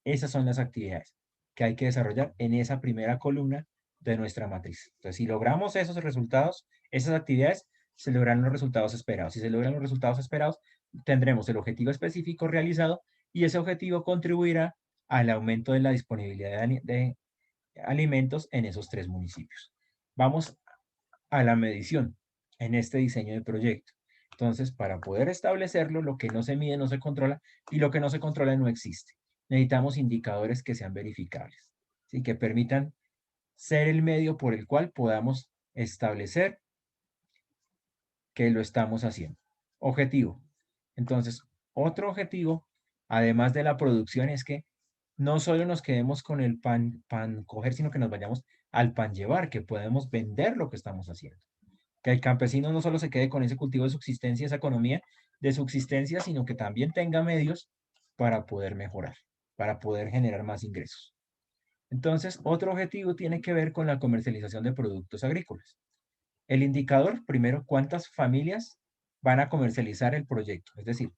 E: Esas son las actividades que hay que desarrollar en esa primera columna de nuestra matriz. Entonces, si logramos esos resultados, esas actividades se logran los resultados esperados. Si se logran los resultados esperados, tendremos el objetivo específico realizado y ese objetivo contribuirá al aumento de la disponibilidad de alimentos en esos 3 municipios. Vamos a la medición en este diseño de proyecto. Entonces, para poder establecerlo, lo que no se mide no se controla y lo que no se controla no existe. Necesitamos indicadores que sean verificables, ¿sí? Que permitan ser el medio por el cual podamos establecer que lo estamos haciendo. Objetivo. Entonces, otro objetivo, además de la producción, es que no solo nos quedemos con el pan coger, sino que nos vayamos al pan llevar, que podemos vender lo que estamos haciendo. Que el campesino no solo se quede con ese cultivo de subsistencia, esa economía de subsistencia, sino que también tenga medios para poder mejorar, para poder generar más ingresos. Entonces, otro objetivo tiene que ver con la comercialización de productos agrícolas. El indicador, primero, cuántas familias van a comercializar el proyecto. Es decir,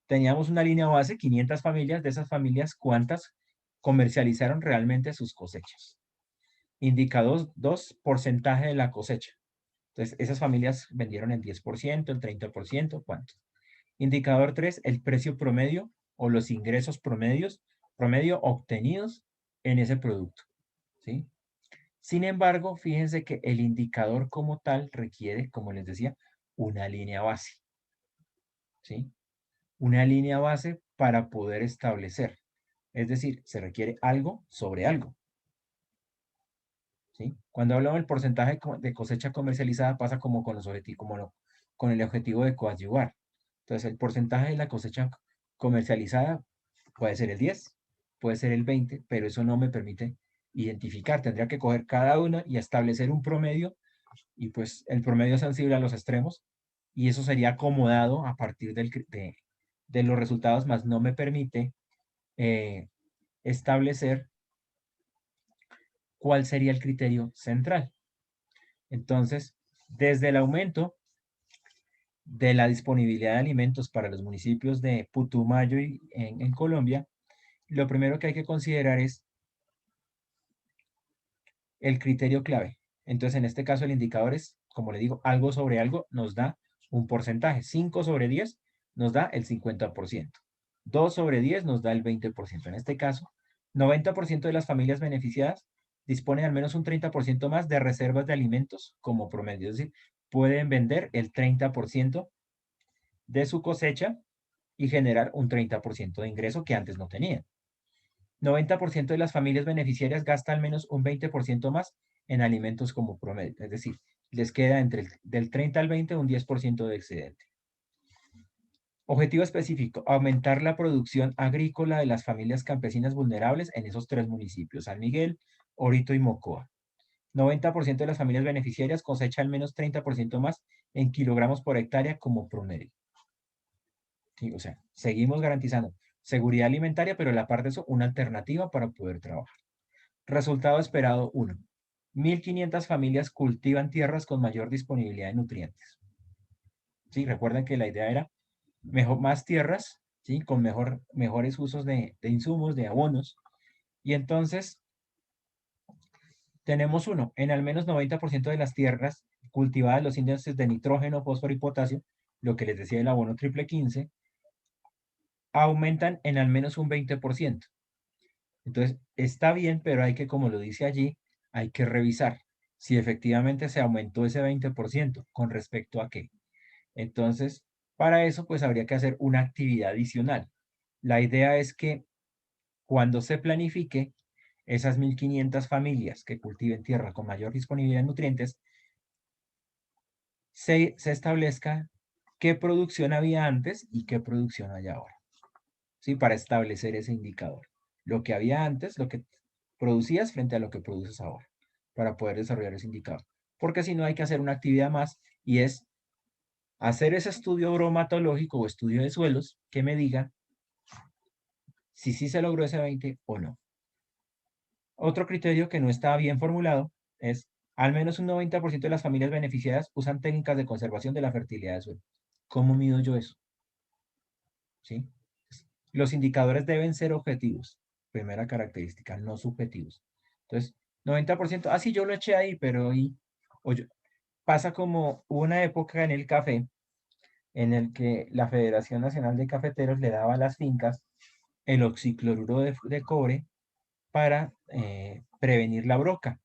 E: teníamos una línea base, 500 familias, de esas familias, ¿cuántas comercializaron realmente sus cosechas? Indicador 2, porcentaje de la cosecha. Entonces, esas familias vendieron el 10%, el 30%, ¿cuánto? Indicador 3, el precio promedio o los ingresos promedio obtenidos en ese producto, ¿sí? Sin embargo, fíjense que el indicador como tal requiere, como les decía, una línea base, ¿sí? Una línea base para poder establecer. Es decir, se requiere algo sobre algo, ¿sí? Cuando hablamos del porcentaje de cosecha comercializada pasa como con los objetivos, con el objetivo de coadyuvar. Entonces, el porcentaje de la cosecha comercializada puede ser el 10, puede ser el 20, pero eso no me permite identificar. Tendría que coger cada uno y establecer un promedio, y pues el promedio es sensible a los extremos, y eso sería acomodado a partir de los resultados, más no me permite establecer cuál sería el criterio central. Entonces, desde el aumento de la disponibilidad de alimentos para los municipios de Putumayo y en Colombia, lo primero que hay que considerar es el criterio clave. Entonces, en este caso, el indicador es, como le digo, algo sobre algo nos da un porcentaje. 5 sobre 10 nos da el 50%. 2 sobre 10 nos da el 20%. En este caso, 90% de las familias beneficiadas disponen al menos un 30% más de reservas de alimentos como promedio. Es decir, pueden vender el 30% de su cosecha y generar un 30% de ingreso que antes no tenían. 90% de las familias beneficiarias gasta al menos un 20% más en alimentos como promedio. Es decir, les queda del 30 al 20 un 10% de excedente. Objetivo específico, aumentar la producción agrícola de las familias campesinas vulnerables en esos 3 municipios, San Miguel, Orito y Mocoa. 90% de las familias beneficiarias cosecha al menos 30% más en kilogramos por hectárea como promedio. Sí, o sea, seguimos garantizando seguridad alimentaria, pero la parte de eso, una alternativa para poder trabajar. Resultado esperado 1. 1.500 familias cultivan tierras con mayor disponibilidad de nutrientes. Sí, recuerden que la idea era más tierras, ¿sí? Con mejores usos de insumos, de abonos. Y entonces, tenemos 1. En al menos 90% de las tierras cultivadas, los índices de nitrógeno, fósforo y potasio, lo que les decía el abono triple 15, aumentan en al menos un 20%. Entonces, está bien, pero hay que, como lo dice allí, hay que revisar si efectivamente se aumentó ese 20%, con respecto a qué. Entonces, para eso, pues habría que hacer una actividad adicional. La idea es que cuando se planifique, esas 1.500 familias que cultiven tierra con mayor disponibilidad de nutrientes, se establezca qué producción había antes y qué producción hay ahora. ¿Sí? Para establecer ese indicador. Lo que había antes, lo que producías frente a lo que produces ahora, para poder desarrollar ese indicador. Porque si no, hay que hacer una actividad más, y es hacer ese estudio bromatológico o estudio de suelos que me diga si sí se logró ese 20 o no. Otro criterio que no está bien formulado es, al menos un 90% de las familias beneficiadas usan técnicas de conservación de la fertilidad del suelo. ¿Cómo mido yo eso? ¿Sí? Los indicadores deben ser objetivos. Primera característica, no subjetivos. Entonces, 90%, sí, yo lo eché ahí, pero pasa como hubo una época en el café en el que la Federación Nacional de Cafeteros le daba a las fincas el oxicloruro de cobre para prevenir la broca.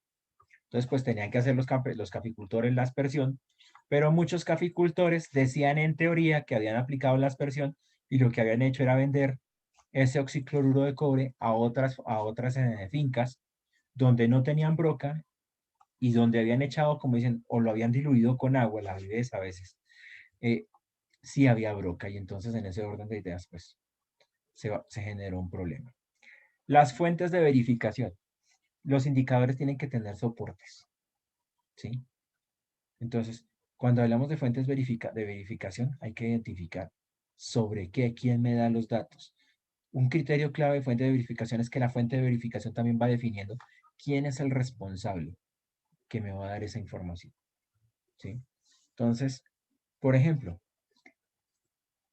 E: Entonces, pues tenían que hacer los caficultores la aspersión, pero muchos caficultores decían en teoría que habían aplicado la aspersión y lo que habían hecho era vender ese oxicloruro de cobre a otras fincas donde no tenían broca y donde habían echado, como dicen, o lo habían diluido con agua, la viveza a veces, sí había broca y entonces en ese orden de ideas, pues se generó un problema. Las fuentes de verificación. Los indicadores tienen que tener soportes, ¿sí? Entonces, cuando hablamos de fuentes de verificación, hay que identificar sobre qué, quién me da los datos. Un criterio clave de fuente de verificación es que la fuente de verificación también va definiendo quién es el responsable que me va a dar esa información, ¿sí? Entonces, por ejemplo,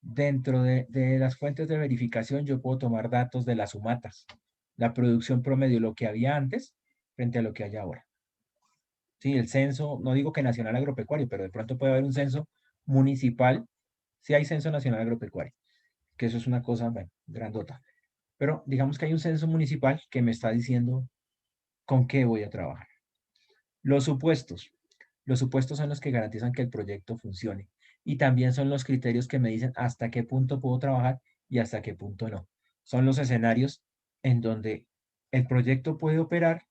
E: dentro de las fuentes de verificación yo puedo tomar datos de las sumatas, la producción promedio, lo que había antes frente a lo que hay ahora. Sí, el censo, no digo que nacional agropecuario, pero de pronto puede haber un censo municipal, si hay censo nacional agropecuario, que eso es una cosa, bueno, grandota. Pero digamos que hay un censo municipal que me está diciendo con qué voy a trabajar. Los supuestos. Los supuestos son los que garantizan que el proyecto funcione. Y también son los criterios que me dicen hasta qué punto puedo trabajar y hasta qué punto no. Son los escenarios en donde el proyecto puede operar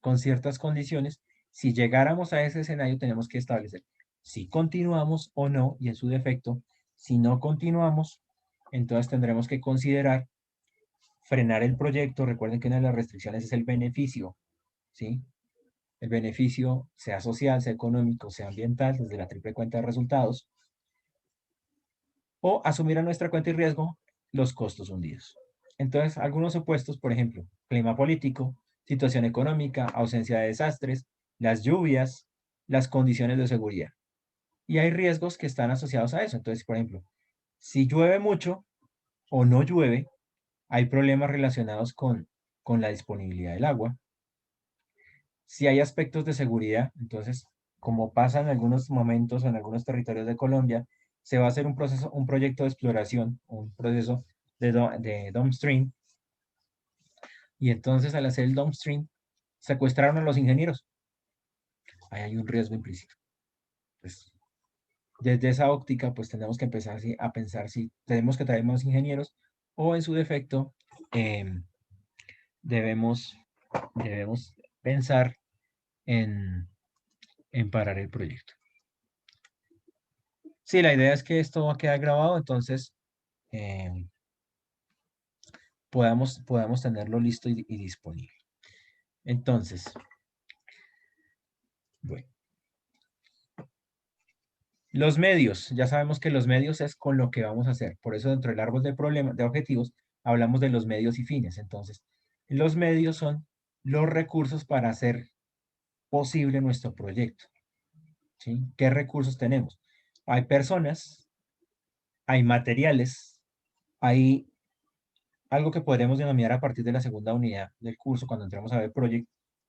E: con ciertas condiciones. Si llegáramos a ese escenario, tenemos que establecer si continuamos o no, y en su defecto, si no continuamos, entonces tendremos que considerar frenar el proyecto. Recuerden que una de las restricciones es el beneficio, ¿sí? El beneficio, sea social, sea económico, sea ambiental, desde la triple cuenta de resultados, o asumir a nuestra cuenta y riesgo los costos hundidos. Entonces, algunos supuestos, por ejemplo, clima político, situación económica, ausencia de desastres, las lluvias, las condiciones de seguridad. Y hay riesgos que están asociados a eso. Entonces, por ejemplo, si llueve mucho o no llueve, hay problemas relacionados con la disponibilidad del agua. Si hay aspectos de seguridad, entonces, como pasa en algunos momentos o en algunos territorios de Colombia, se va a hacer un proyecto de exploración, un proceso de downstream, y entonces al hacer el downstream, secuestraron a los ingenieros. Ahí hay un riesgo implícito. Pues, desde esa óptica, pues tenemos que empezar a pensar si tenemos que traer más ingenieros o en su defecto debemos pensar en parar el proyecto. Sí, la idea es que esto va a quedar grabado, entonces podamos tenerlo listo y disponible. Entonces, bueno. Los medios, ya sabemos que los medios es con lo que vamos a hacer. Por eso dentro del árbol de problemas, de objetivos, hablamos de los medios y fines. Entonces, los medios son los recursos para hacer posible nuestro proyecto, ¿sí? ¿Qué recursos tenemos? Hay personas, hay materiales, hay algo que podremos denominar a partir de la segunda unidad del curso, cuando entramos a ver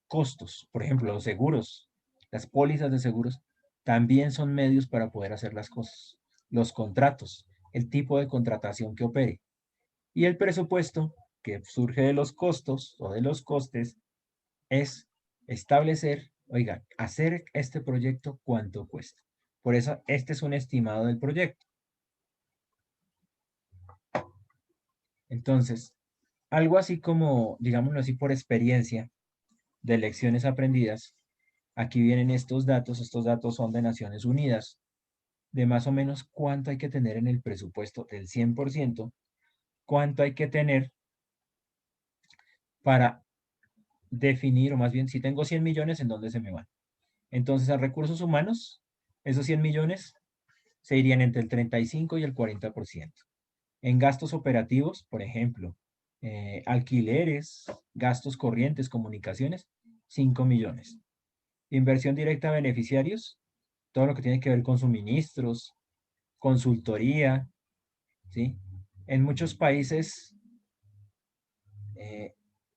E: costos. Por ejemplo, los seguros, las pólizas de seguros, también son medios para poder hacer las cosas. Los contratos, el tipo de contratación que opere. Y el presupuesto, que surge de los costos o de los costes, es establecer, oiga, hacer este proyecto cuánto cuesta. Por eso, este es un estimado del proyecto. Entonces, algo así como, digámoslo así, por experiencia de lecciones aprendidas, aquí vienen estos datos son de Naciones Unidas, de más o menos cuánto hay que tener en el presupuesto del 100%, cuánto hay que tener para definir, o más bien, si tengo 100 millones, ¿en dónde se me van? Entonces, a recursos humanos, esos 100 millones se irían entre el 35 y el 40%. En gastos operativos, por ejemplo, alquileres, gastos corrientes, comunicaciones, 5 millones. Inversión directa a beneficiarios, todo lo que tiene que ver con suministros, consultoría, ¿sí? En muchos países,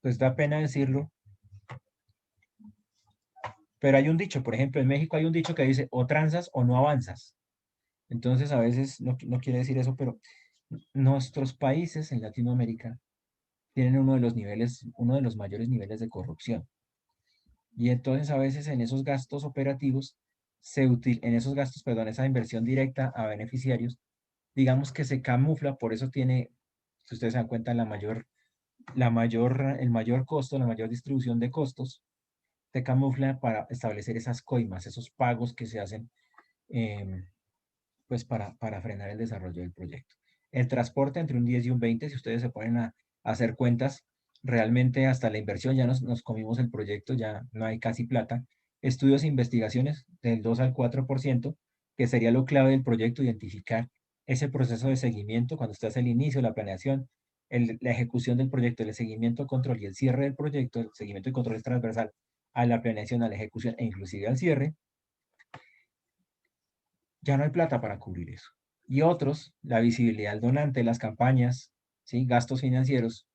E: pues da pena decirlo, Pero hay un dicho, por ejemplo, en México hay un dicho que dice, o transas o no avanzas. Entonces, a veces no quiere decir eso, pero nuestros países en Latinoamérica tienen uno de los mayores niveles de corrupción. Y entonces, a veces en esos gastos operativos, en esos gastos, perdón, esa inversión directa a beneficiarios, digamos que se camufla, por eso tiene, si ustedes se dan cuenta, el mayor costo, la mayor distribución de costos, se camufla para establecer esas coimas, esos pagos que se hacen pues para frenar el desarrollo del proyecto. El transporte entre un 10 y un 20, si ustedes se ponen a hacer cuentas, realmente hasta la inversión ya nos comimos el proyecto, ya no hay casi plata. Estudios e investigaciones del 2 al 4%, que sería lo clave del proyecto, identificar ese proceso de seguimiento cuando usted hace el inicio, la planeación, la ejecución del proyecto, el seguimiento, control y el cierre del proyecto, el seguimiento y control es transversal a la planeación, a la ejecución e inclusive al cierre. Ya no hay plata para cubrir eso. Y otros, la visibilidad del donante, las campañas, ¿sí? Gastos financieros,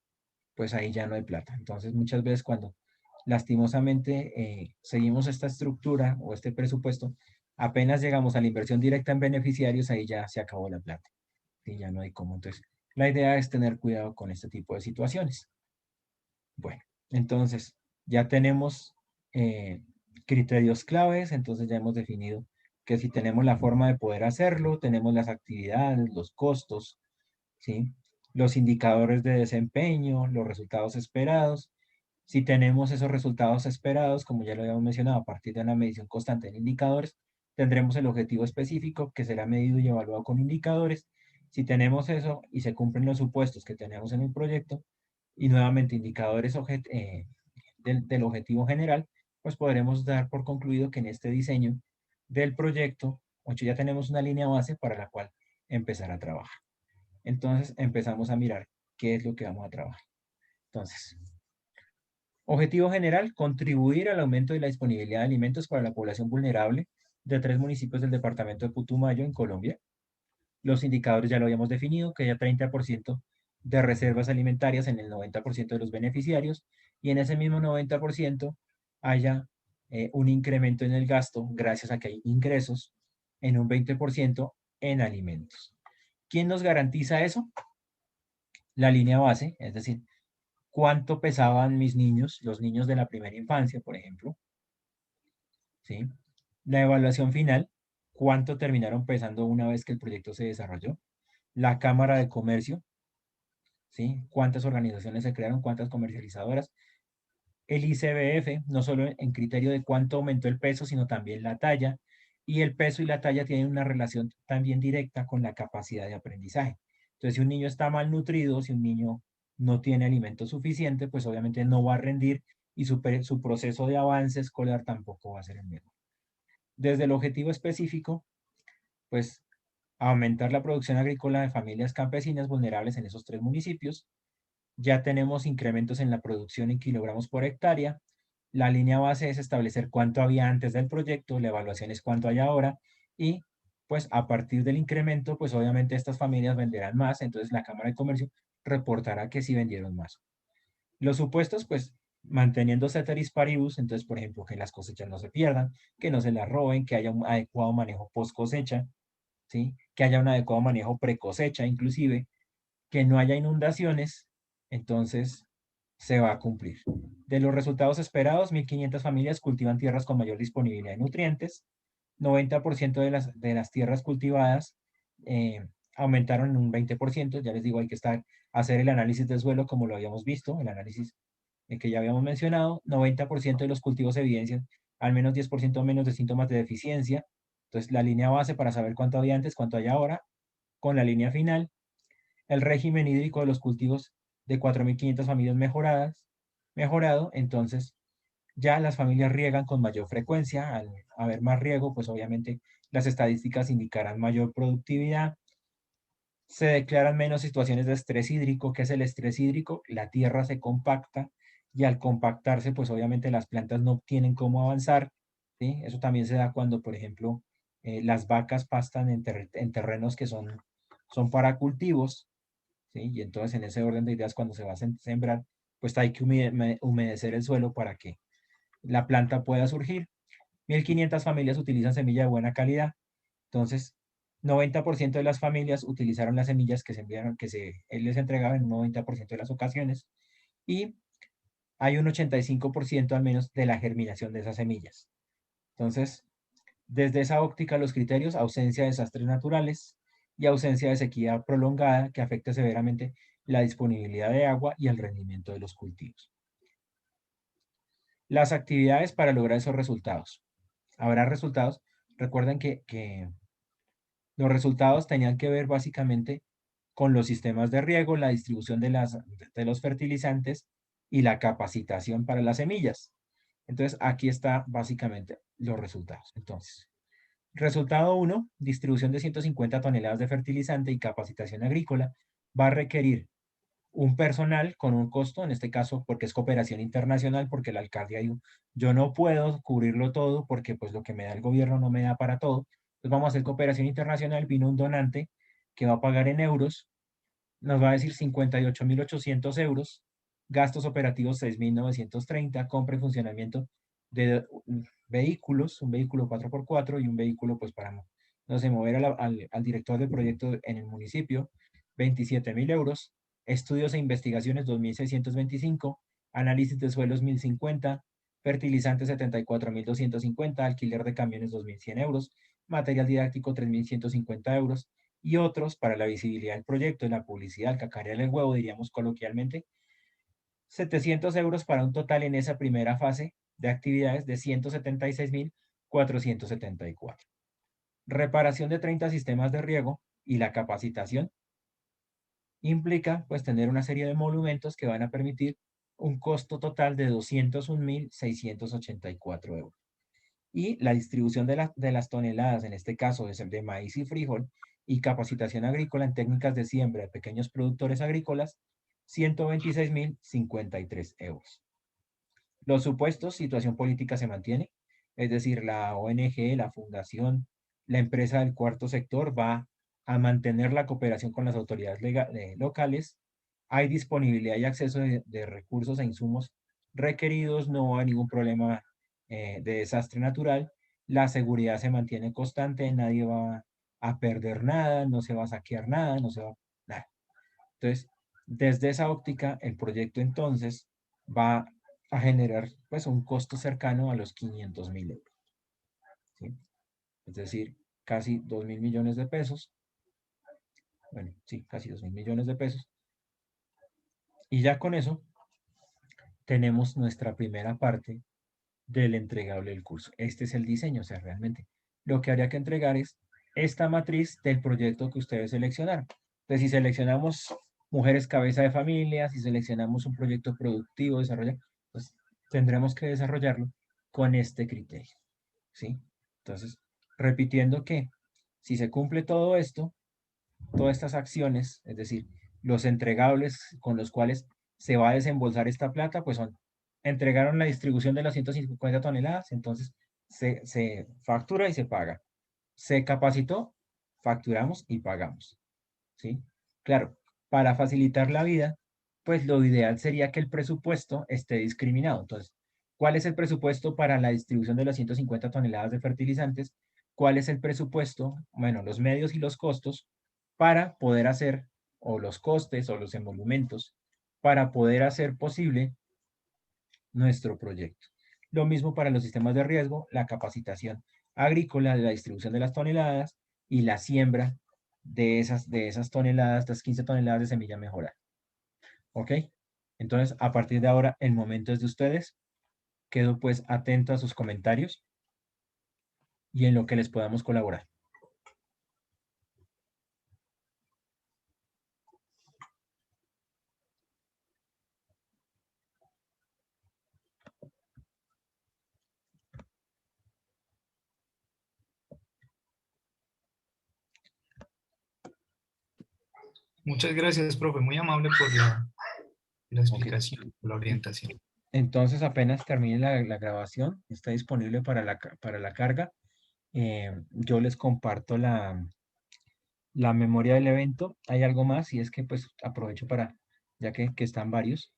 E: pues ahí ya no hay plata. Entonces, muchas veces cuando lastimosamente seguimos esta estructura o este presupuesto, apenas llegamos a la inversión directa en beneficiarios, ahí ya se acabó la plata. Y ya no hay cómo. Entonces, la idea es tener cuidado con este tipo de situaciones. Bueno, entonces, ya tenemos criterios claves, entonces ya hemos definido que si tenemos la forma de poder hacerlo, tenemos las actividades, los costos, ¿sí? Los indicadores de desempeño, los resultados esperados. Si tenemos esos resultados esperados, como ya lo habíamos mencionado, a partir de una medición constante en indicadores, tendremos el objetivo específico que será medido y evaluado con indicadores. Si tenemos eso y se cumplen los supuestos que tenemos en el proyecto, y nuevamente indicadores del objetivo general, pues podremos dar por concluido que en este diseño del proyecto, ya tenemos una línea base para la cual empezar a trabajar. Entonces empezamos a mirar qué es lo que vamos a trabajar. Entonces, objetivo general, contribuir al aumento de la disponibilidad de alimentos para la población vulnerable de 3 municipios del departamento de Putumayo, en Colombia. Los indicadores ya lo habíamos definido, que haya 30% de reservas alimentarias en el 90% de los beneficiarios, y en ese mismo 90% haya un incremento en el gasto, gracias a que hay ingresos, en un 20% en alimentos. ¿Quién nos garantiza eso? La línea base, es decir, cuánto pesaban mis niños, los niños de la primera infancia, por ejemplo, ¿sí? La evaluación final, cuánto terminaron pesando una vez que el proyecto se desarrolló. La Cámara de Comercio, ¿sí? Cuántas organizaciones se crearon, cuántas comercializadoras. El ICBF, no solo en criterio de cuánto aumentó el peso, sino también la talla. Y el peso y la talla tienen una relación también directa con la capacidad de aprendizaje. Entonces, si un niño está malnutrido, si un niño no tiene alimento suficiente, pues obviamente no va a rendir y su proceso de avance escolar tampoco va a ser el mismo. Desde el objetivo específico, pues aumentar la producción agrícola de familias campesinas vulnerables en esos 3 municipios. Ya tenemos incrementos en la producción en kilogramos por hectárea. La línea base es establecer cuánto había antes del proyecto, la evaluación es cuánto hay ahora, y pues a partir del incremento, pues obviamente estas familias venderán más, entonces la Cámara de Comercio reportará que sí vendieron más. Los supuestos, pues manteniendo ceteris paribus, entonces por ejemplo que las cosechas no se pierdan, que no se las roben, que haya un adecuado manejo post cosecha, ¿sí? Que haya un adecuado manejo pre cosecha inclusive, que no haya inundaciones, entonces se va a cumplir. De los resultados esperados, 1.500 familias cultivan tierras con mayor disponibilidad de nutrientes, 90% de las tierras cultivadas aumentaron en un 20%, ya les digo, hay que hacer el análisis del suelo como lo habíamos visto, el análisis que ya habíamos mencionado, 90% de los cultivos evidencian al menos 10% menos de síntomas de deficiencia, entonces la línea base para saber cuánto había antes, cuánto hay ahora, con la línea final, el régimen hídrico de los cultivos de 4.500 familias mejorado, entonces ya las familias riegan con mayor frecuencia, al haber más riego, pues obviamente las estadísticas indicarán mayor productividad, se declaran menos situaciones de estrés hídrico. ¿Qué es el estrés hídrico? La tierra se compacta y al compactarse, pues obviamente las plantas no tienen cómo avanzar, ¿sí? Eso también se da cuando, por ejemplo, las vacas pastan en terrenos que son para cultivos, ¿sí? Y entonces en ese orden de ideas, cuando se va a sembrar, pues hay que humedecer el suelo para que la planta pueda surgir. 1.500 familias utilizan semilla de buena calidad. Entonces, 90% de las familias utilizaron las semillas que se enviaron, él les entregaba en un 90% de las ocasiones. Y hay un 85% al menos de la germinación de esas semillas. Entonces, desde esa óptica, los criterios: ausencia de desastres naturales y ausencia de sequía prolongada que afecte severamente la disponibilidad de agua y el rendimiento de los cultivos. Las actividades para lograr esos resultados. Habrá resultados. Recuerden que los resultados tenían que ver básicamente con los sistemas de riego, la distribución de los fertilizantes y la capacitación para las semillas. Entonces, aquí está básicamente los resultados. Entonces, resultado 1, distribución de 150 toneladas de fertilizante y capacitación agrícola, va a requerir un personal con un costo, en este caso porque es cooperación internacional, porque la alcaldía dijo, yo no puedo cubrirlo todo porque pues lo que me da el gobierno no me da para todo. Entonces vamos a hacer cooperación internacional, vino un donante que va a pagar en euros, nos va a decir 58.800 euros, gastos operativos 6.930, compra y funcionamiento de vehículos, un vehículo 4x4 y un vehículo pues para, no sé, mover al director del proyecto en el municipio, 27.000 euros, estudios e investigaciones 2.625, análisis de suelos 1.050, fertilizantes 74.250, alquiler de camiones 2.100 euros, material didáctico 3.150 euros, y otros para la visibilidad del proyecto, la publicidad, el cacarear el huevo, diríamos coloquialmente, 700 euros para un total en esa primera fase de actividades de 176.474. Reparación de 30 sistemas de riego y la capacitación implica pues tener una serie de monumentos que van a permitir un costo total de 201.684 euros. Y la distribución de las toneladas, en este caso de maíz y frijol, y capacitación agrícola en técnicas de siembra de pequeños productores agrícolas, 126.053 euros. Los supuestos: situación política se mantiene, es decir, la ONG, la fundación, la empresa del cuarto sector va a mantener la cooperación con las autoridades locales, hay disponibilidad y acceso de recursos e insumos requeridos, no hay ningún problema de desastre natural, la seguridad se mantiene constante, nadie va a perder nada, no se va a saquear nada, no se va nada. Entonces, desde esa óptica, el proyecto entonces va a generar pues un costo cercano a los 500.000 euros. ¿Sí? Es decir, casi 2.000 millones de pesos. Bueno, sí, casi 2.000 millones de pesos. Y ya con eso tenemos nuestra primera parte del entregable del curso. Este es el diseño, o sea, realmente lo que habría que entregar es esta matriz del proyecto que ustedes seleccionaron. Entonces, si seleccionamos mujeres cabeza de familia, si seleccionamos un proyecto productivo, pues tendremos que desarrollarlo con este criterio, ¿sí? Entonces, repitiendo que si se cumple todo esto, todas estas acciones, es decir, los entregables con los cuales se va a desembolsar esta plata, pues son: entregaron la distribución de las 150 toneladas, entonces se factura y se paga. Se capacitó, facturamos y pagamos, ¿sí? Claro, para facilitar la vida, pues lo ideal sería que el presupuesto esté discriminado. Entonces, ¿cuál es el presupuesto para la distribución de las 150 toneladas de fertilizantes? ¿Cuál es el presupuesto? Bueno, los medios y los costos para poder hacer, o los costes o los emolumentos, para poder hacer posible nuestro proyecto. Lo mismo para los sistemas de riesgo, la capacitación agrícola, la distribución de las toneladas y la siembra de esas toneladas, estas 15 toneladas de semilla mejorada. ¿Ok? Entonces, a partir de ahora, el momento es de ustedes. Quedo pues atento a sus comentarios y en lo que les podamos colaborar.
F: Muchas gracias, profe. Muy amable por la explicación, por la orientación.
E: Entonces, apenas termine la grabación, está disponible para la carga. Yo les comparto la memoria del evento. Hay algo más, y es que pues aprovecho para, ya que están varios,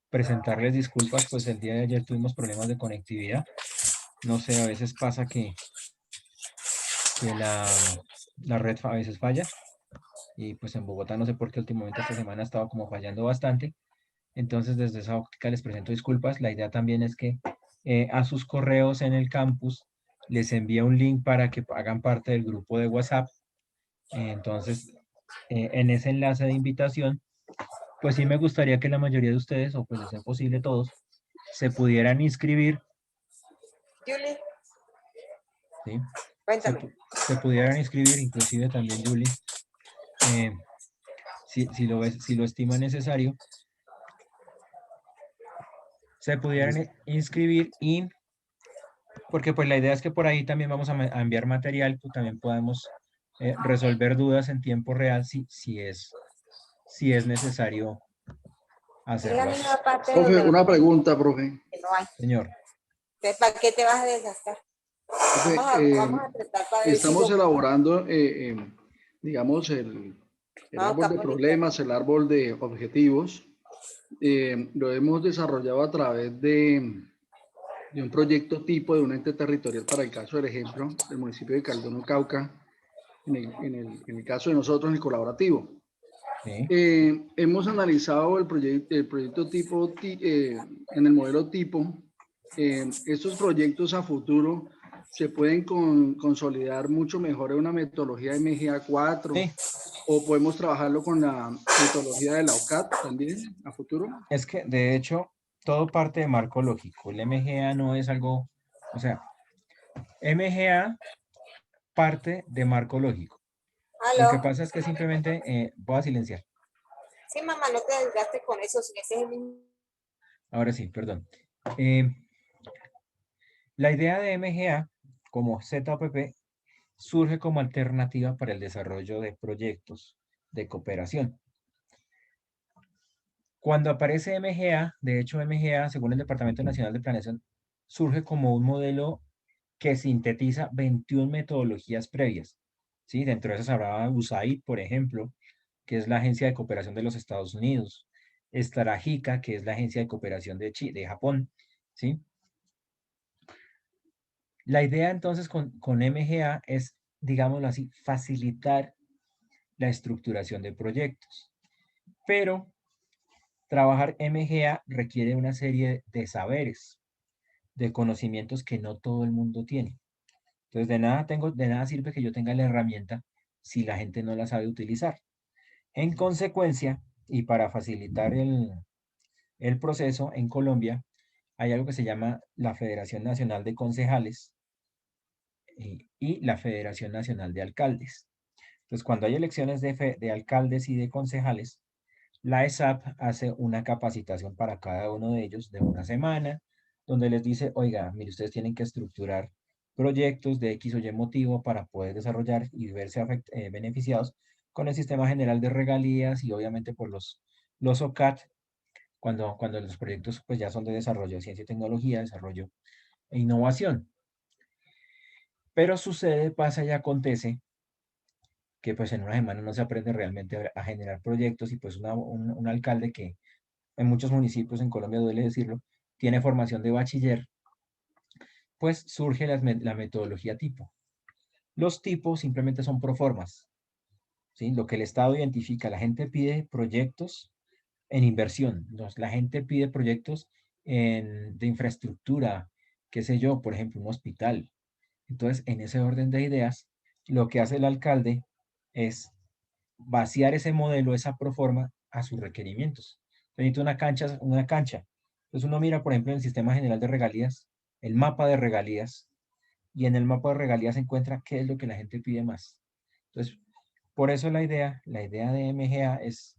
E: presentarles disculpas, pues el día de ayer tuvimos problemas de conectividad. No sé, a veces pasa que la red a veces falla. Y pues en Bogotá no sé por qué últimamente esta semana ha estado como fallando bastante. Entonces desde esa óptica les presento disculpas. La idea también es que a sus correos en el campus les envía un link para que hagan parte del grupo de WhatsApp. Entonces en ese enlace de invitación, pues sí me gustaría que la mayoría de ustedes, o pues de ser posible todos, se pudieran inscribir,
C: Julie,
E: ¿sí?
C: cuéntame.
E: Se pudieran inscribir, inclusive también Julie, eh, si lo estima necesario, se pudieran inscribir y, porque pues la idea es que por ahí también vamos a enviar material, pues también podemos resolver dudas en tiempo real si es necesario
C: Es la
E: hacerlo así.
C: misma parte
B: Profe,
C: donde
B: una pregunta, profe.
C: que no hay.
E: Señor,
C: Entonces, ¿para qué te vas a desgastar?
B: Profe,
C: Vamos a tratar para ver si
B: estamos
C: lo...
B: elaborando, digamos, el
C: No,
B: árbol de
C: Capone,
B: problemas, el árbol de objetivos. Lo hemos desarrollado a través de un proyecto tipo de un ente territorial para el caso del ejemplo del municipio de Caldono, Cauca, en el caso de nosotros, en el colaborativo.
E: ¿sí?
B: Hemos analizado el proyecto tipo en el modelo tipo. Estos proyectos a futuro se pueden consolidar mucho mejor en una metodología MGA 4
E: Sí,
B: o podemos trabajarlo con la metodología de la OCAT también a futuro.
E: es que de hecho todo parte de marco lógico. El MGA no es algo, o sea, MGA parte de marco lógico. Lo que
C: ¿Aló?
E: pasa es que simplemente, voy a silenciar.
C: Sí, mamá, no te desgastes con eso, si ese es el mismo.
E: Ahora sí, perdón. Eh, la idea de MGA como ZOPP surge como alternativa para el desarrollo de proyectos de cooperación. Cuando aparece MGA, de hecho MGA, según el Departamento Nacional de Planeación, surge como un modelo que sintetiza 21 metodologías previas. ¿Sí? Dentro de esas habrá USAID, por ejemplo, que es la Agencia de Cooperación de los Estados Unidos, estará JICA, que es la Agencia de Cooperación de Japón. ¿Sí? La idea entonces con MGA es, digámoslo así, facilitar la estructuración de proyectos. Pero trabajar MGA requiere una serie de saberes, de conocimientos que no todo el mundo tiene. Entonces, de nada sirve que yo tenga la herramienta si la gente no la sabe utilizar. En consecuencia, y para facilitar el proceso en Colombia, hay algo que se llama la Federación Nacional de Concejales y la Federación Nacional de Alcaldes. Entonces, cuando hay elecciones de alcaldes y de concejales, la ESAP hace una capacitación para cada uno de ellos de una semana, donde les dice, oiga, mire, ustedes tienen que estructurar proyectos de X o Y motivo para poder desarrollar y verse beneficiados con el Sistema General de Regalías y obviamente por los OCAT, cuando los proyectos pues ya son de desarrollo de ciencia y tecnología, desarrollo e innovación. Pero sucede, pasa y acontece que pues en una semana no se aprende realmente a generar proyectos y pues un alcalde que en muchos municipios en Colombia, duele decirlo, tiene formación de bachiller, pues surge la metodología tipo. Los tipos simplemente son proformas, ¿sí? Lo que el Estado identifica, la gente pide proyectos en inversión, la gente pide proyectos de infraestructura, qué sé yo, por ejemplo, un hospital. Entonces, en ese orden de ideas, lo que hace el alcalde es vaciar ese modelo, esa proforma, a sus requerimientos. Necesito una cancha, una cancha. Entonces uno mira, por ejemplo, en el Sistema General de Regalías, el mapa de regalías, y en el mapa de regalías se encuentra qué es lo que la gente pide más. Entonces, por eso la idea de MGA es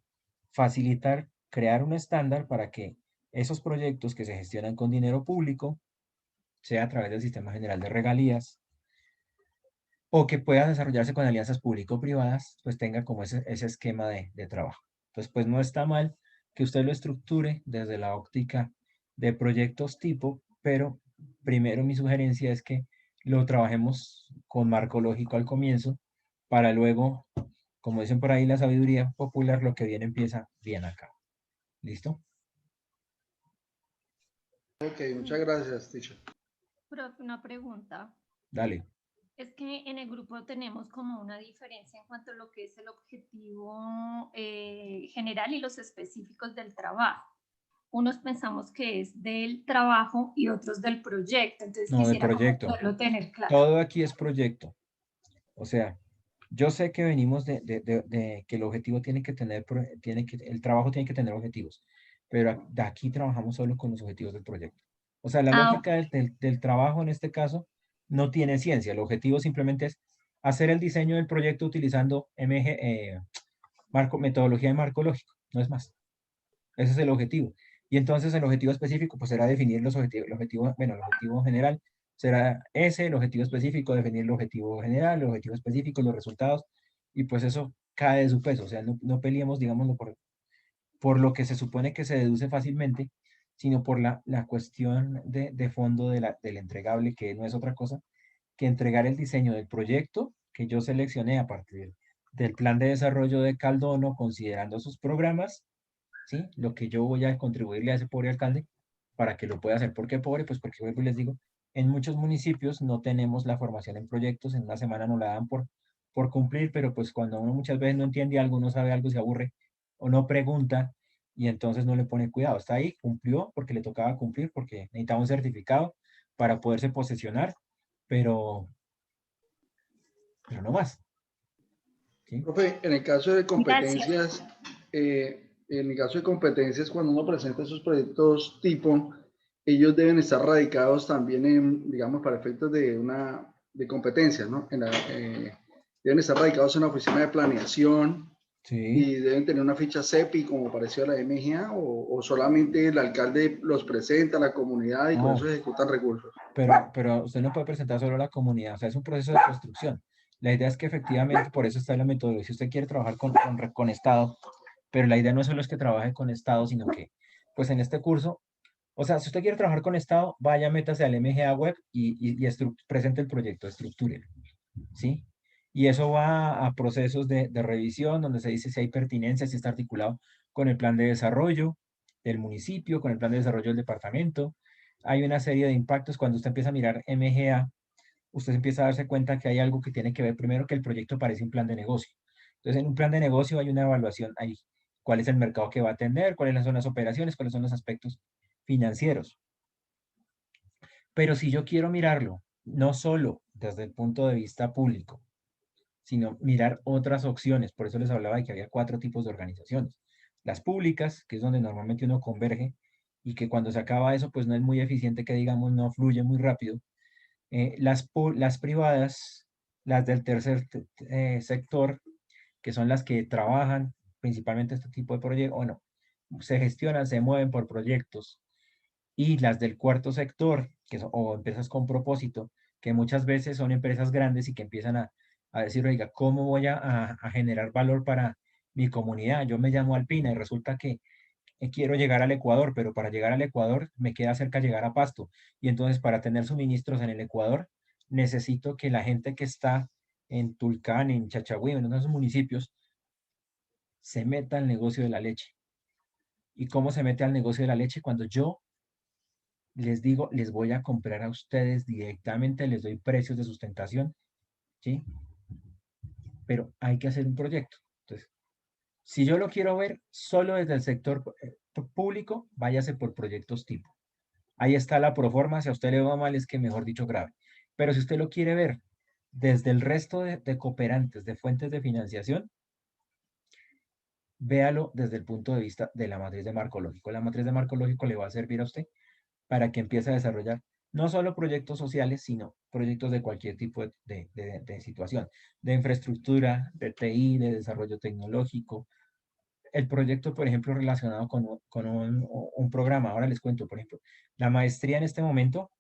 E: facilitar, crear un estándar para que esos proyectos que se gestionan con dinero público, sea a través del Sistema General de Regalías, o que pueda desarrollarse con alianzas público-privadas, pues tenga como ese esquema de trabajo. Entonces, pues no está mal que usted lo estructure desde la óptica de proyectos tipo, pero primero mi sugerencia es que lo trabajemos con marco lógico al comienzo, para luego, como dicen por ahí la sabiduría popular, lo que bien empieza, bien acá. ¿Listo?
B: Ok, muchas gracias, teacher.
G: Profe, una pregunta.
E: Dale.
G: Es que en el grupo tenemos como una diferencia en cuanto a lo que es el objetivo general y los específicos del trabajo. Unos pensamos que es del trabajo y otros del proyecto. Entonces
E: No, del
G: quisiera como
E: proyecto.
G: poderlo tener claro.
E: Todo aquí es proyecto. O sea, yo sé que venimos de que el objetivo tiene que tener, el trabajo tiene que tener objetivos, pero de aquí trabajamos solo con los objetivos del proyecto. O sea, la lógica del trabajo en este caso no tiene ciencia. El objetivo simplemente es hacer el diseño del proyecto utilizando metodología de marco lógico, no es más. Ese es el objetivo. Y entonces el objetivo específico pues será definir los objetivos, el objetivo general será ese, el objetivo específico, definir el objetivo general, el objetivo específico, los resultados, y pues eso cae de su peso. O sea, no peleemos, digámoslo, por lo que se supone que se deduce fácilmente, sino por la cuestión de fondo del entregable, que no es otra cosa que entregar el diseño del proyecto que yo seleccioné a partir del plan de desarrollo de Caldono, considerando sus programas, ¿sí? Lo que yo voy a contribuirle a ese pobre alcalde para que lo pueda hacer. ¿Por qué pobre? Pues porque, vuelvo y les digo, en muchos municipios no tenemos la formación en proyectos, en una semana no la dan por cumplir, pero pues cuando uno muchas veces no entiende algo, no sabe algo, se aburre o no pregunta y entonces no le pone cuidado. Está ahí, cumplió porque le tocaba cumplir, porque necesitaba un certificado para poderse posesionar, pero no más. ¿Sí?
B: Profe, en el caso de
G: Gracias.
B: competencias, cuando uno presenta esos proyectos tipo, ellos deben estar radicados también en, digamos, para efectos de competencia, ¿no? Deben estar radicados en la oficina de planeación
E: Sí.
B: y deben tener una ficha CEPI como pareció a la MGA o solamente el alcalde los presenta a la comunidad y con eso ejecutan recursos.
E: Pero usted no puede presentar solo a la comunidad, o sea, es un proceso de construcción. La idea es que efectivamente, por eso está la metodología, si usted quiere trabajar con Estado, pero la idea no solo es que trabaje con Estado, sino que, pues en este curso, o sea, si usted quiere trabajar con Estado, vaya, métase al MGA web y presente el proyecto, estructúrelo, ¿sí? Y eso va a procesos de revisión, donde se dice si hay pertinencia, si está articulado con el plan de desarrollo del municipio, con el plan de desarrollo del departamento. Hay una serie de impactos. Cuando usted empieza a mirar MGA, usted empieza a darse cuenta que hay algo que tiene que ver primero que el proyecto parece un plan de negocio. Entonces, en un plan de negocio hay una evaluación ahí. ¿Cuál es el mercado que va a atender? ¿Cuáles son las operaciones? ¿Cuáles son los aspectos financieros? Pero si yo quiero mirarlo, no solo desde el punto de vista público, sino mirar otras opciones. Por eso les hablaba de que había 4 tipos de organizaciones. Las públicas, que es donde normalmente uno converge, y que cuando se acaba eso, pues no es muy eficiente, que digamos, no fluye muy rápido. Las privadas, las del tercer sector, que son las que trabajan principalmente este tipo de proyectos, o no, se gestionan, se mueven por proyectos, y las del cuarto sector, que son, o empresas con propósito, que muchas veces son empresas grandes y que empiezan a decir, oiga, ¿cómo voy a generar valor para mi comunidad? Yo me llamo Alpina y resulta que quiero llegar al Ecuador, pero para llegar al Ecuador me queda cerca llegar a Pasto. Y entonces para tener suministros en el Ecuador, necesito que la gente que está en Tulcán, en Chachagüí, en esos municipios, se meta al negocio de la leche. ¿Y cómo se mete al negocio de la leche? Cuando yo les digo, les voy a comprar a ustedes directamente, les doy precios de sustentación, ¿sí? Pero hay que hacer un proyecto. Entonces, si yo lo quiero ver solo desde el sector público, váyase por proyectos tipo. Ahí está la proforma, si a usted le va mal es que mejor dicho grave. Pero si usted lo quiere ver desde el resto de cooperantes, de fuentes de financiación, véalo desde el punto de vista de la matriz de marco lógico. La matriz de marco lógico le va a servir a usted para que empiece a desarrollar no solo proyectos sociales, sino proyectos de cualquier tipo de situación, de infraestructura, de TI, de desarrollo tecnológico. El proyecto, por ejemplo, relacionado con un programa. Ahora les cuento, por ejemplo, la maestría en este momento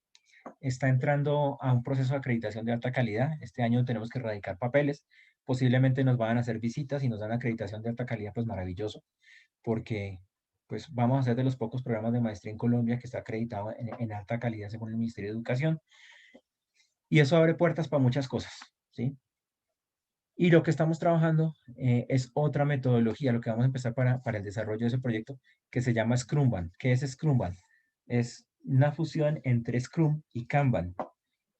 E: está entrando a un proceso de acreditación de alta calidad. Este año tenemos que erradicar papeles. Posiblemente nos van a hacer visitas y nos dan acreditación de alta calidad, pues maravilloso, porque pues vamos a ser de los pocos programas de maestría en Colombia que está acreditado en alta calidad según el Ministerio de Educación. Y eso abre puertas para muchas cosas, ¿sí? Y lo que estamos trabajando es otra metodología, lo que vamos a empezar para el desarrollo de ese proyecto, que se llama Scrumban. ¿Qué es Scrumban? Es una fusión entre Scrum y Kanban,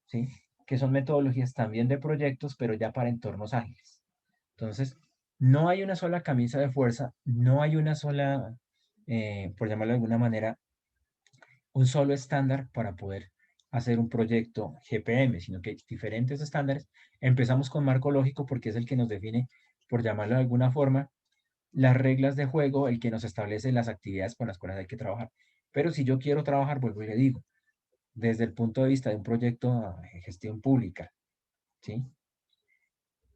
E: ¿sí? Que son metodologías también de proyectos, pero ya para entornos ágiles. Entonces, no hay una sola camisa de fuerza, no hay una sola, por llamarlo de alguna manera, un solo estándar para poder hacer un proyecto GPM, sino que hay diferentes estándares. Empezamos con marco lógico porque es el que nos define, por llamarlo de alguna forma, las reglas de juego, el que nos establece las actividades con las cuales hay que trabajar. Pero si yo quiero trabajar, vuelvo y le digo, desde el punto de vista de un proyecto de gestión pública, ¿sí?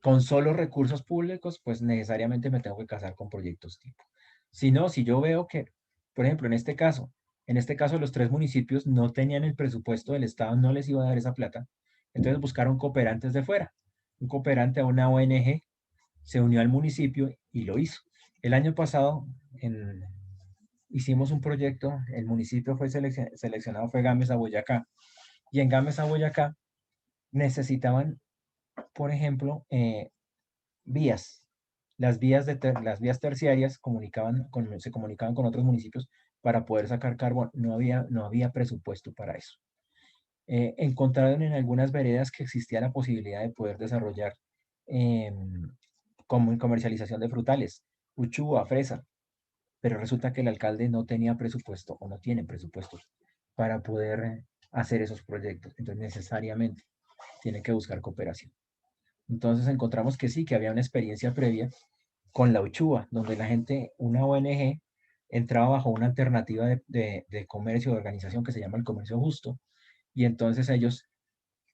E: Con solo recursos públicos, pues necesariamente me tengo que casar con proyectos tipo. Si no, si yo veo que, por ejemplo, en este caso los 3 municipios no tenían el presupuesto del Estado, no les iba a dar esa plata, entonces buscaron cooperantes de fuera. Un cooperante a una ONG se unió al municipio y lo hizo. El año pasado hicimos un proyecto, el municipio fue seleccionado, fue Gámeza, Boyacá, y en Gámeza, Boyacá necesitaban, por ejemplo, vías. Las vías terciarias se comunicaban con otros municipios para poder sacar carbón. No había presupuesto para eso. Encontraron en algunas veredas que existía la posibilidad de poder desarrollar como comercialización de frutales, uchúa, fresa, pero resulta que el alcalde no tenía presupuesto o no tiene presupuesto para poder hacer esos proyectos. Entonces necesariamente tiene que buscar cooperación. Entonces encontramos que sí, que había una experiencia previa con la uchúa, donde la gente, una ONG, entraba bajo una alternativa de comercio, de organización que se llama el comercio justo, y entonces ellos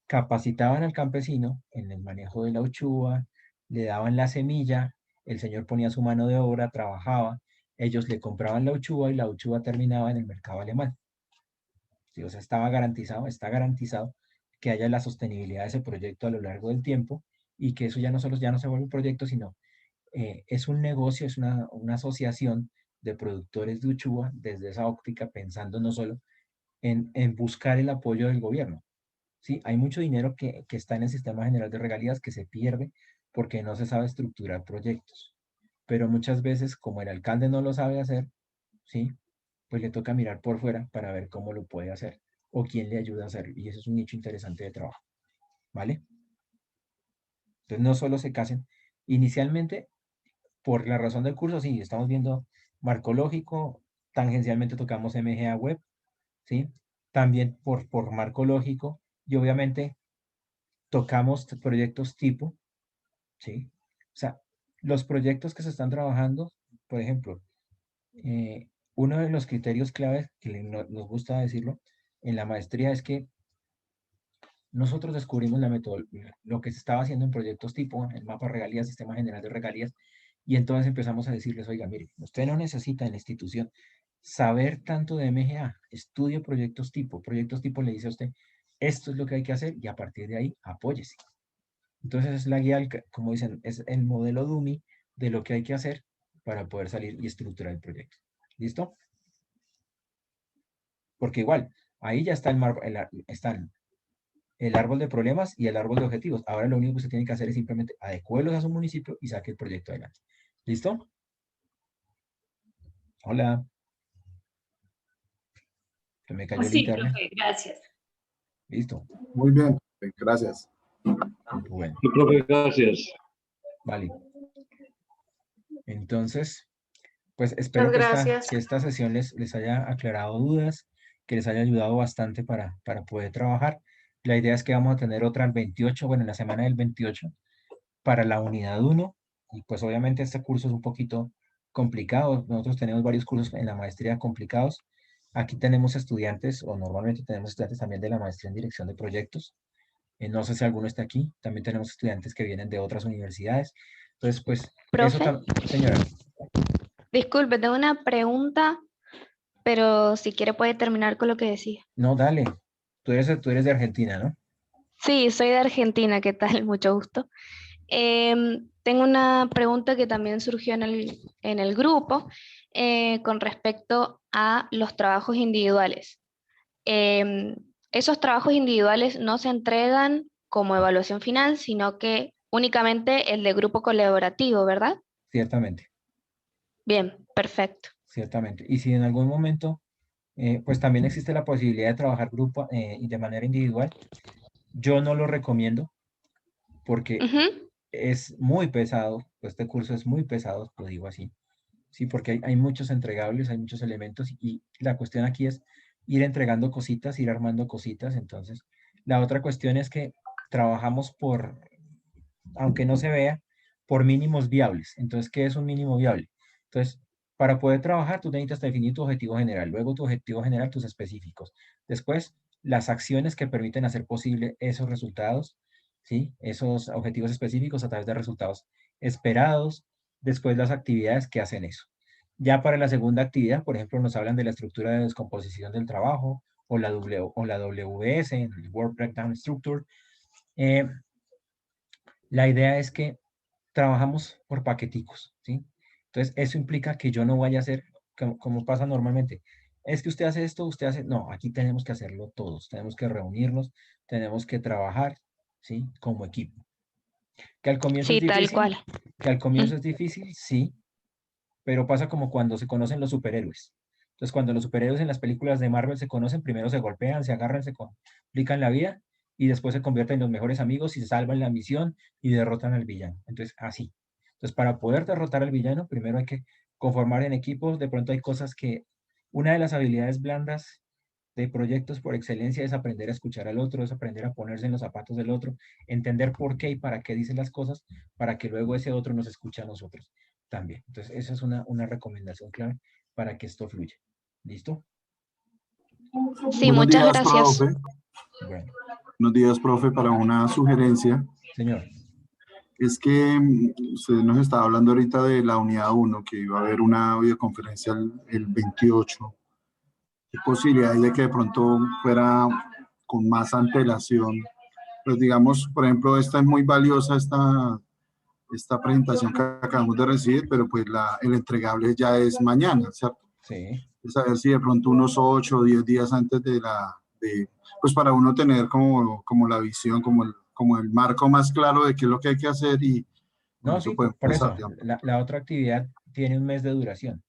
E: capacitaban al campesino en el manejo de la uchúa, le daban la semilla, el señor ponía su mano de obra, trabajaba, ellos le compraban la uchúa y la uchúa terminaba en el mercado alemán. Sí, o sea, está garantizado que haya la sostenibilidad de ese proyecto a lo largo del tiempo y que eso ya no se vuelve un proyecto, sino es un negocio, es una asociación de productores de uchúa desde esa óptica, pensando no solo en buscar el apoyo del gobierno. ¿Sí? Hay mucho dinero que está en el sistema general de regalías que se pierde porque no se sabe estructurar proyectos. Pero muchas veces, como el alcalde no lo sabe hacer, ¿sí? Pues le toca mirar por fuera para ver cómo lo puede hacer o quién le ayuda a hacerlo. Y eso es un nicho interesante de trabajo. ¿Vale? Entonces no solo se casen. Inicialmente, por la razón del curso, sí, estamos viendo marco lógico, tangencialmente tocamos MGA web, ¿sí? También por marco lógico y obviamente tocamos proyectos tipo, ¿sí? O sea, los proyectos que se están trabajando, por ejemplo, uno de los criterios claves que nos gusta decirlo en la maestría es que nosotros descubrimos lo que se estaba haciendo en proyectos tipo, el mapa regalías, sistema general de regalías, y entonces empezamos a decirles, oiga, mire, usted no necesita en la institución saber tanto de MGA, estudie proyectos tipo le dice a usted, esto es lo que hay que hacer y a partir de ahí apóyese. Entonces es la guía, como dicen, es el modelo dummy de lo que hay que hacer para poder salir y estructurar el proyecto. ¿Listo? Porque igual, ahí ya está están el árbol de problemas y el árbol de objetivos. Ahora lo único que usted tiene que hacer es simplemente adecuarlos a su municipio y saque el proyecto adelante. ¿Listo? Hola. Se me cayó el
G: Sí,
E: internet.
G: profe, gracias.
E: Listo.
A: Muy bien, gracias.
E: Bueno,
H: Sí, profe, gracias.
E: vale. Entonces, pues espero
C: gracias.
E: que esta sesión les haya aclarado dudas, que les haya ayudado bastante para poder trabajar. La idea es que vamos a tener otra el 28, bueno, en la semana del 28, para la unidad 1. Y pues obviamente este curso es un poquito complicado. Nosotros tenemos varios cursos en la maestría complicados. Aquí tenemos estudiantes, o normalmente tenemos estudiantes también de la maestría en dirección de proyectos. No sé si alguno está aquí. También tenemos estudiantes que vienen de otras universidades. Entonces, pues, eso
I: Profe,
E: también, señora.
I: disculpe, tengo una pregunta, pero si quiere puede terminar con lo que decía.
E: No, dale. Tú eres de Argentina, ¿no?
I: Sí, soy de Argentina, ¿qué tal? Mucho gusto. Tengo una pregunta que también surgió en el grupo con respecto a los trabajos individuales. Esos trabajos individuales no se entregan como evaluación final, sino que únicamente el de grupo colaborativo, ¿verdad?
E: Ciertamente,
I: Bien, perfecto.
E: ciertamente. Y si en algún momento pues también existe la posibilidad de trabajar grupo y de manera individual. Yo no lo recomiendo porque
I: Ujú.
E: es muy pesado, pues este curso es muy pesado, lo digo así, sí, porque hay muchos entregables, hay muchos elementos y la cuestión aquí es ir entregando cositas, ir armando cositas. Entonces, la otra cuestión es que trabajamos por, aunque no se vea, por mínimos viables. Entonces, ¿qué es un mínimo viable? Entonces, para poder trabajar, tú necesitas definir tu objetivo general, luego tu objetivo general, tus específicos. Después, las acciones que permiten hacer posible esos resultados, ¿sí? Esos objetivos específicos a través de resultados esperados. Después, las actividades que hacen eso. Ya para la segunda actividad, por ejemplo, nos hablan de la estructura de descomposición del trabajo o la WS, el Work Breakdown Structure. Eh, la idea es que trabajamos por paqueticos, ¿sí? Entonces, eso implica que yo no vaya a hacer como pasa normalmente. Es que usted hace esto, usted hace... No, aquí tenemos que hacerlo todos. Tenemos que reunirnos, tenemos que trabajar, ¿sí? Como equipo. ¿Que al comienzo es
I: Sí, tal
E: difícil?
I: cual.
E: ¿Que al comienzo
I: Mm.
E: es difícil? Sí, pero pasa como cuando se conocen los superhéroes. Entonces, cuando los superhéroes en las películas de Marvel se conocen, primero se golpean, se agarran, se complican la vida y después se convierten en los mejores amigos y se salvan la misión y derrotan al villano. Entonces, así. Entonces, para poder derrotar al villano, primero hay que conformar en equipos. De pronto hay cosas que una de las habilidades blandas de proyectos por excelencia es aprender a escuchar al otro, es aprender a ponerse en los zapatos del otro, entender por qué y para qué dicen las cosas, para que luego ese otro nos escuche a nosotros también. Entonces, esa es una recomendación clave para que esto fluya. ¿Listo?
I: Sí,
A: Buenos
I: muchas
A: días,
I: gracias.
A: profe.
E: Bueno,
A: Buenos días, profe, para una sugerencia.
E: señor.
A: Es que usted nos estaba hablando ahorita de la unidad 1, que iba a haber una videoconferencia el 28. ¿Qué posibilidad hay de que de pronto fuera con más antelación? Pues digamos, por ejemplo, esta es muy valiosa, esta presentación que acabamos de recibir, pero pues el entregable ya es mañana, ¿cierto?
E: Sí.
A: Es saber si de pronto unos 8 o 10 días antes pues para uno tener como la visión, como el marco más claro de qué es lo que hay que hacer y con
E: No,
A: eso
E: sí,
A: podemos
E: por eso,
A: desarrollar.
E: la otra actividad tiene un mes de duración.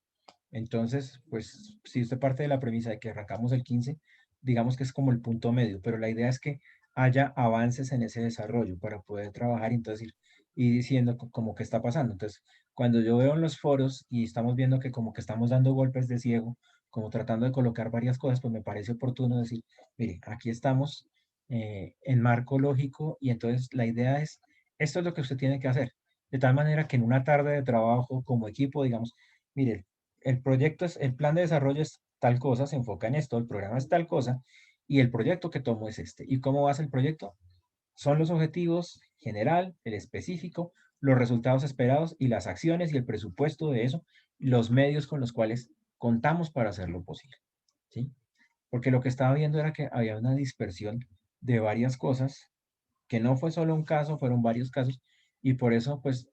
E: Entonces, pues, si usted parte de la premisa de que arrancamos el 15, digamos que es como el punto medio, pero la idea es que haya avances en ese desarrollo para poder trabajar y entonces ir diciendo como que está pasando. Entonces, cuando yo veo en los foros y estamos viendo que como que estamos dando golpes de ciego, como tratando de colocar varias cosas, pues me parece oportuno decir, mire, aquí estamos en marco lógico y entonces la idea es, esto es lo que usted tiene que hacer. De tal manera que en una tarde de trabajo como equipo, digamos, mire, el proyecto es, el plan de desarrollo es tal cosa, se enfoca en esto, el programa es tal cosa, y el proyecto que tomo es este. ¿Y cómo va a ser el proyecto? Son los objetivos general, el específico, los resultados esperados y las acciones y el presupuesto de eso, los medios con los cuales contamos para hacerlo posible, ¿sí? Porque lo que estaba viendo era que había una dispersión de varias cosas, que no fue solo un caso, fueron varios casos, y por eso, pues,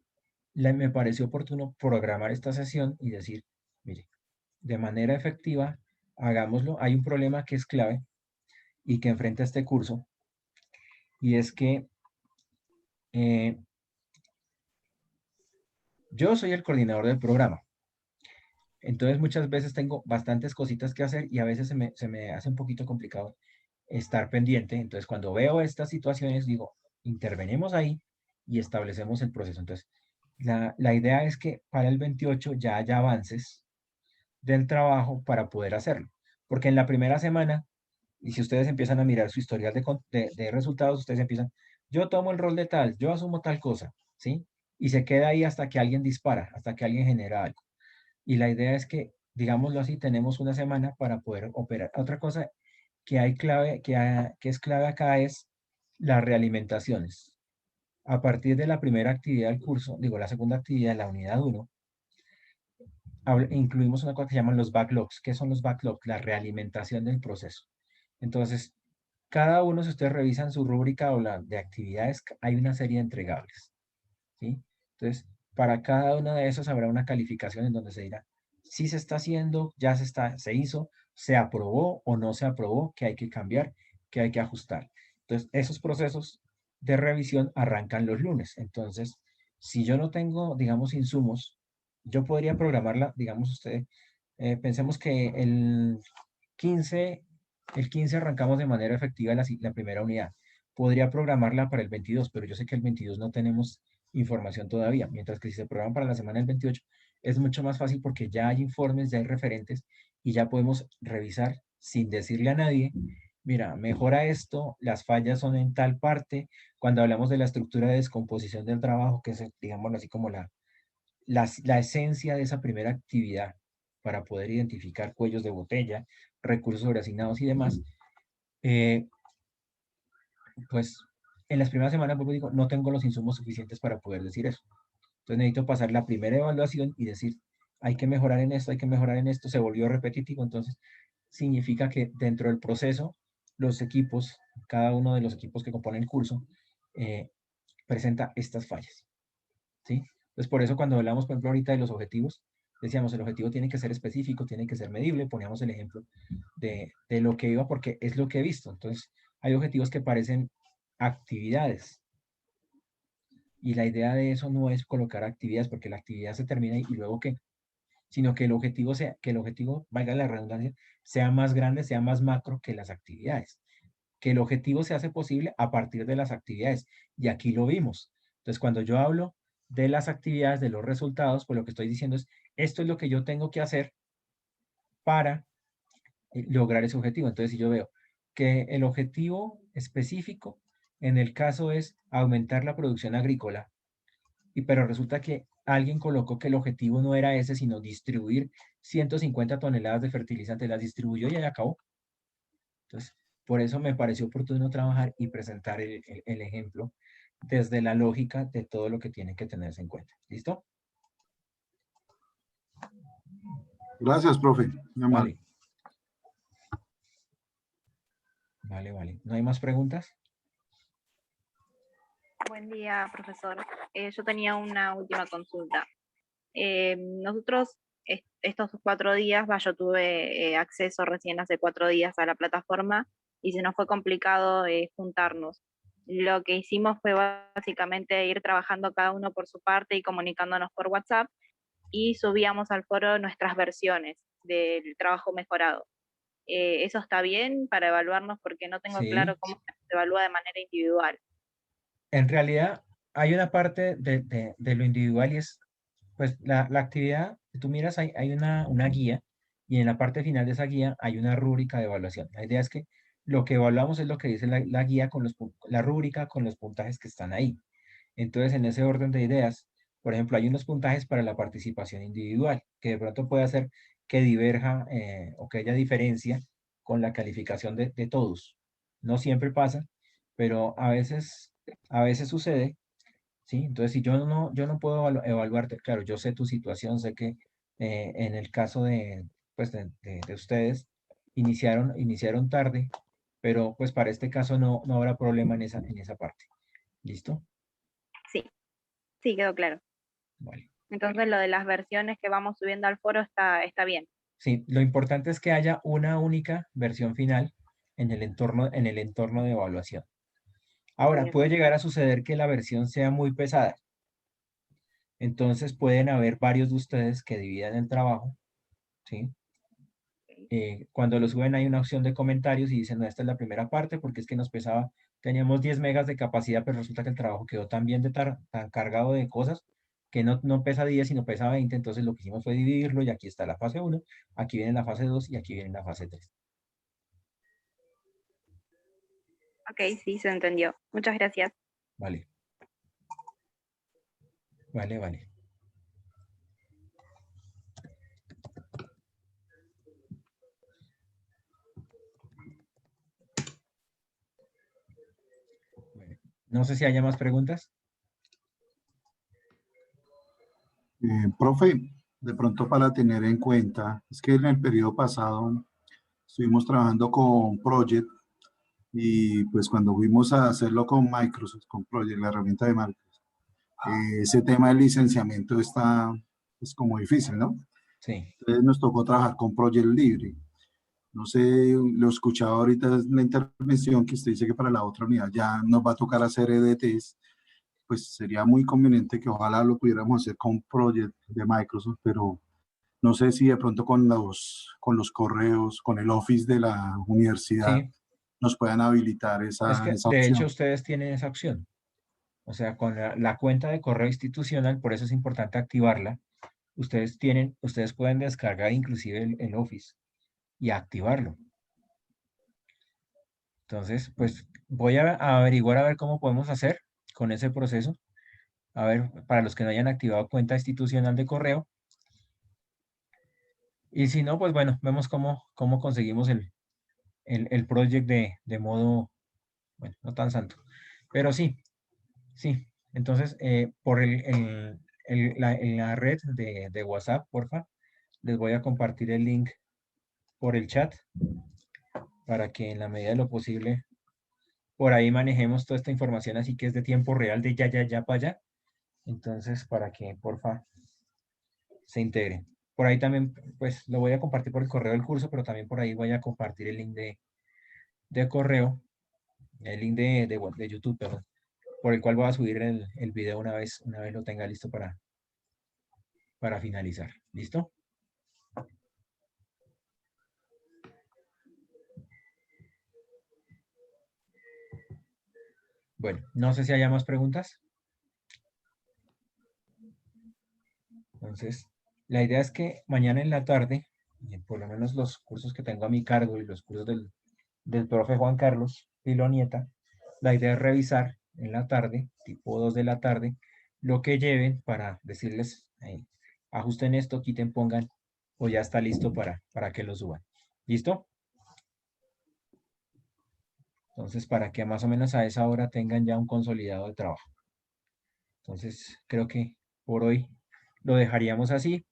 E: me pareció oportuno programar esta sesión y decir, mire, de manera efectiva, hagámoslo. Hay un problema que es clave y que enfrenta este curso, y es que eh, yo soy el coordinador del programa. Entonces muchas veces tengo bastantes cositas que hacer y a veces se me hace un poquito complicado estar pendiente. Entonces cuando veo estas situaciones digo, intervenimos ahí y establecemos el proceso. Entonces la idea es que para el 28 ya haya avances del trabajo para poder hacerlo. Porque en la primera semana, y si ustedes empiezan a mirar su historial de resultados, ustedes empiezan, yo tomo el rol de tal, yo asumo tal cosa, ¿sí? Y se queda ahí hasta que alguien dispara, hasta que alguien genera algo. Y la idea es que, digámoslo así, tenemos una semana para poder operar. Otra cosa que hay clave, que es clave acá es las realimentaciones. A partir de la primera actividad del curso, digo, la segunda actividad, la unidad 1, incluimos una cosa que se llaman los backlogs. ¿Qué son los backlogs? La realimentación del proceso. Entonces, cada uno, si ustedes revisan su rúbrica o la de actividades, hay una serie de entregables, ¿sí? Entonces, para cada una de esas habrá una calificación en donde se dirá si se está haciendo, ya se hizo, se aprobó o no se aprobó, que hay que cambiar, que hay que ajustar. Entonces, esos procesos de revisión arrancan los lunes. Entonces, si yo no tengo, digamos, insumos, yo podría programarla, digamos, usted, pensemos que el 15 arrancamos de manera efectiva la primera unidad. Podría programarla para el 22, pero yo sé que el 22 no tenemos información todavía, mientras que si se programa para la semana del 28, es mucho más fácil porque ya hay informes, ya hay referentes y ya podemos revisar sin decirle a nadie, mira, mejora esto, las fallas son en tal parte. Cuando hablamos de la estructura de descomposición del trabajo, que es, digámoslo así, como la esencia de esa primera actividad para poder identificar cuellos de botella, recursos sobreasignados y demás, pues en las primeras semanas, vuelvo y digo, no tengo los insumos suficientes para poder decir eso. Entonces necesito pasar la primera evaluación y decir, hay que mejorar en esto, hay que mejorar en esto, se volvió repetitivo, entonces significa que dentro del proceso, los equipos, cada uno de los equipos que componen el curso, presenta estas fallas, ¿sí? Entonces por eso cuando hablamos, por ejemplo, ahorita de los objetivos, decíamos, el objetivo tiene que ser específico, tiene que ser medible, poníamos el ejemplo de lo que iba porque es lo que he visto. Entonces hay objetivos que parecen actividades, y la idea de eso no es colocar actividades porque la actividad se termina y luego qué, sino que el objetivo sea, que el objetivo, valga la redundancia, sea más grande, sea más macro que las actividades. Que el objetivo se hace posible a partir de las actividades. Y aquí lo vimos. Entonces, cuando yo hablo de las actividades, de los resultados, pues lo que estoy diciendo es, esto es lo que yo tengo que hacer para lograr ese objetivo. Entonces, si yo veo que el objetivo específico en el caso es aumentar la producción agrícola, pero resulta que alguien colocó que el objetivo no era ese, sino distribuir 150 toneladas de fertilizante, las distribuyó y ahí acabó. Entonces, por eso me pareció oportuno trabajar y presentar el ejemplo desde la lógica de todo lo que tiene que tenerse en cuenta. ¿Listo?
A: Gracias, profe. Muy amable.
E: Vale. ¿No hay más preguntas?
H: Buen día, profesor. Yo tenía una última consulta. Nosotros estos 4 días, yo tuve acceso recién hace 4 días a la plataforma y se nos fue complicado juntarnos. Lo que hicimos fue básicamente ir trabajando cada uno por su parte y comunicándonos por WhatsApp, y subíamos al foro nuestras versiones del trabajo mejorado. ¿Eso está bien para evaluarnos? Porque no tengo claro cómo se evalúa de manera individual.
E: En realidad, hay una parte de lo individual y es, pues, la actividad, si tú miras, hay una guía, y en la parte final de esa guía hay una rúbrica de evaluación. La idea es que lo que evaluamos es lo que dice la guía con la rúbrica con los puntajes que están ahí. Entonces, en ese orden de ideas, por ejemplo, hay unos puntajes para la participación individual, que de pronto puede hacer que diverja o que haya diferencia con la calificación de todos. No siempre pasa, pero a veces sucede, ¿sí? Entonces, si yo no puedo evaluarte, claro, yo sé tu situación, sé que en el caso pues, de ustedes, iniciaron tarde, pero pues para este caso no habrá problema en esa parte. ¿Listo?
H: Sí, quedó claro.
E: Vale.
H: Entonces lo de las versiones que vamos subiendo al foro está bien.
E: Sí, lo importante es que haya una única versión final en el entorno de evaluación. Ahora,
H: Bien.
E: puede llegar a suceder que la versión sea muy pesada. Entonces pueden haber varios de ustedes que dividan el trabajo, ¿sí? Cuando lo suben hay una opción de comentarios y dicen, no, esta es la primera parte porque es que nos pesaba, teníamos 10 megas de capacidad, pero resulta que el trabajo quedó tan bien tan cargado de cosas que no pesa 10, sino pesa 20, entonces lo que hicimos fue dividirlo y aquí está la fase 1, aquí viene la fase 2 y aquí viene la fase 3.
H: Ok, sí, se entendió. Muchas gracias.
E: Vale. No sé si haya más preguntas.
A: Profe, de pronto para tener en cuenta, es que en el periodo pasado estuvimos trabajando con Project y pues cuando fuimos a hacerlo con Microsoft, con Project, la herramienta de Microsoft, ese tema del licenciamiento es como difícil, ¿no?
E: Sí.
A: Entonces nos tocó trabajar con Project Libre. No sé, lo escuchaba ahorita en la intervención que usted dice que para la otra unidad ya nos va a tocar hacer EDTs. Pues sería muy conveniente que ojalá lo pudiéramos hacer con Project de Microsoft, pero No sé si de pronto con los correos, con el Office de la universidad,
E: Sí,
A: nos puedan habilitar
E: es
A: esa
E: que
A: esa
E: de hecho
A: opción.
E: ustedes tienen esa opción. O sea, con la cuenta de correo institucional, por eso es importante activarla. Ustedes pueden descargar inclusive el Office y activarlo. Entonces, pues voy a averiguar a ver cómo podemos hacer con ese proceso. A ver, para los que no hayan activado cuenta institucional de correo. Y si no, pues bueno, vemos cómo conseguimos el project de modo, bueno, no tan santo. Pero sí. Entonces, por en la red de WhatsApp, porfa, les voy a compartir el link por el chat para que en la medida de lo posible por ahí manejemos toda esta información, así que es de tiempo real, de ya para allá. Entonces, para que, porfa, se integren. Por ahí también, pues, lo voy a compartir por el correo del curso, pero también por ahí voy a compartir el link de correo, el link de YouTube, perdón, por el cual voy a subir el video una vez lo tenga listo para finalizar. ¿Listo? Bueno, no sé si haya más preguntas. Entonces, la idea es que mañana en la tarde, por lo menos los cursos que tengo a mi cargo y los cursos del profe Juan Carlos Pilonieta, la idea es revisar en la tarde, tipo 2 de la tarde, lo que lleven para decirles, ajusten esto, quiten, pongan, o ya está listo para que lo suban. ¿Listo? Entonces, para que más o menos a esa hora tengan ya un consolidado de trabajo. Entonces, creo que por hoy lo dejaríamos así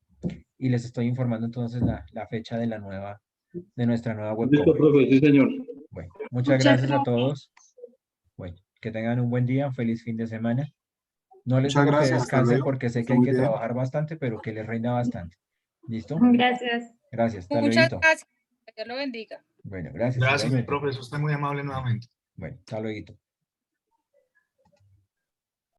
E: y les estoy informando entonces la fecha de nuestra nueva
J: Listo,
E: webcover.
J: profe, sí, señor.
E: Bueno, muchas gracias a todos. Bueno, que tengan un buen día, un feliz fin de semana. No les
A: Muchas
E: digo que
A: gracias, hasta
E: descansen
A: luego.
E: porque sé
A: Está
E: que hay
A: muy
E: que
A: bien.
E: trabajar bastante, pero que les reina bastante. ¿Listo?
G: Gracias.
E: Gracias, hasta
D: Muchas
E: luego.
D: gracias. Que Dios lo bendiga.
E: Bueno, gracias,
F: Gracias,
E: igualmente.
F: profe, usted es muy amable nuevamente.
E: Bueno, hasta luego.